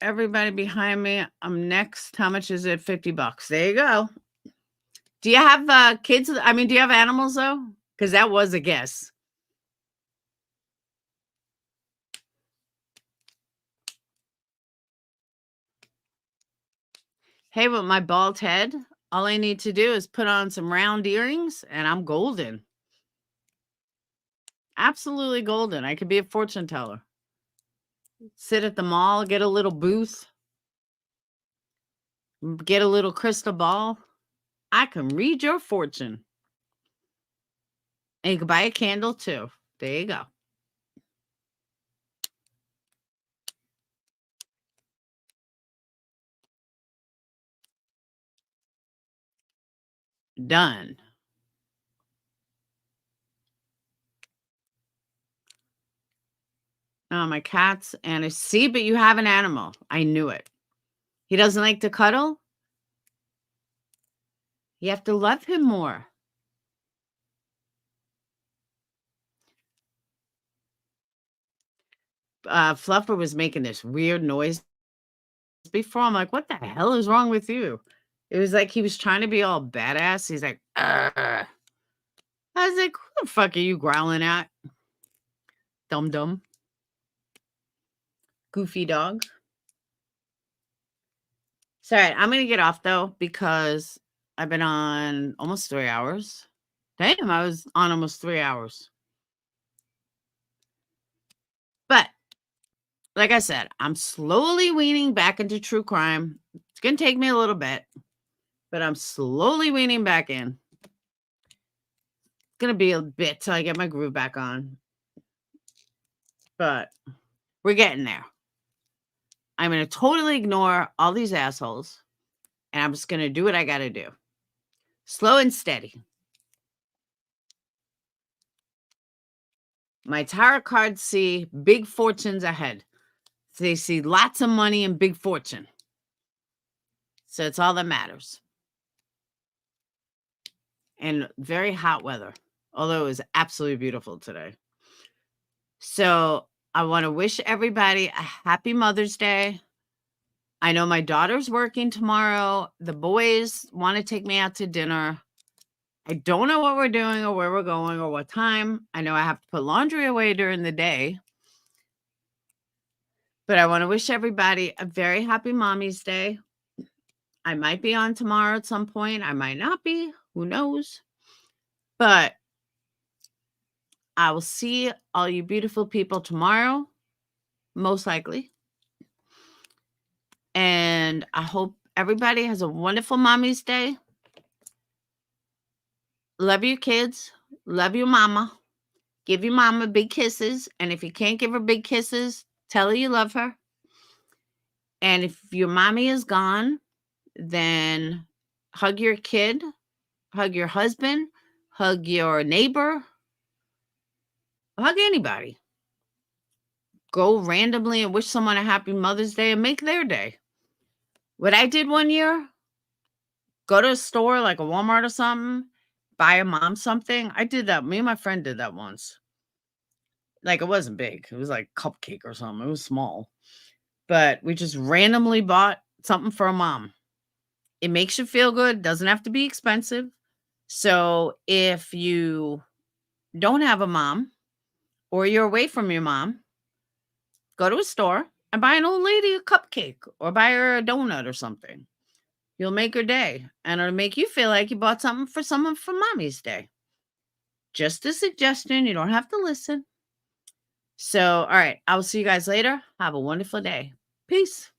Everybody behind me. I'm next. How much is it? $50. There you go. Do you have kids? I mean, do you have animals though? Because that was a guess. Hey, with my bald head, all I need to do is put on some round earrings and I'm golden. Absolutely golden. I could be a fortune teller. Sit at the mall, get a little booth, get a little crystal ball. I can read your fortune. And you can buy a candle too. There you go. Done. Oh, my cats and see, but you have an animal. I knew it. He doesn't like to cuddle. You have to love him more. Fluffer was making this weird noise before. I'm like, what the hell is wrong with you? It was like he was trying to be all badass. He's like, I was like, who the fuck are you growling at? Dum-dum. Goofy dog. Sorry, I'm going to get off, though, because I've been on almost 3 hours. Damn, I was on almost 3 hours. But, like I said, I'm slowly weaning back into true crime. It's going to take me a little bit. but I'm slowly weaning back in. It's going to be a bit till I get my groove back on, but we're getting there. I'm going to totally ignore all these assholes, and I'm just going to do what I got to do. Slow and steady. My tarot cards see big fortunes ahead. They see lots of money and big fortune. So it's all that matters. And very hot weather, although it was absolutely beautiful today. So I want to wish everybody a happy Mother's Day. I know my daughter's working tomorrow. The boys want to take me out to dinner. I don't know what we're doing or where we're going or what time. I know I have to put laundry away during the day. But I want to wish everybody a very happy Mommy's Day. I might be on tomorrow at some point. I might not be. Who knows? But I will see all you beautiful people tomorrow, most likely. And I hope everybody has a wonderful Mommy's Day. Love your kids. Love your mama. Give your mama big kisses. And if you can't give her big kisses, tell her you love her. And if your mommy is gone, then hug your kid, hug your husband, hug your neighbor, hug anybody. Go randomly and wish someone a happy Mother's Day and make their day. What I did one year, go to a store like a Walmart or something, buy a mom something. I did that. Me and my friend did that once. Like, it wasn't big. It was like a cupcake or something. It was small. But we just randomly bought something for a mom. It makes you feel good. It doesn't have to be expensive. So if you don't have a mom or you're away from your mom, go to a store and buy an old lady a cupcake or buy her a donut or something. You'll make her day, and it'll make you feel like you bought something for someone for Mommy's Day. Just a suggestion. You don't have to listen. So, all right. I will see you guys later. Have a wonderful day. Peace.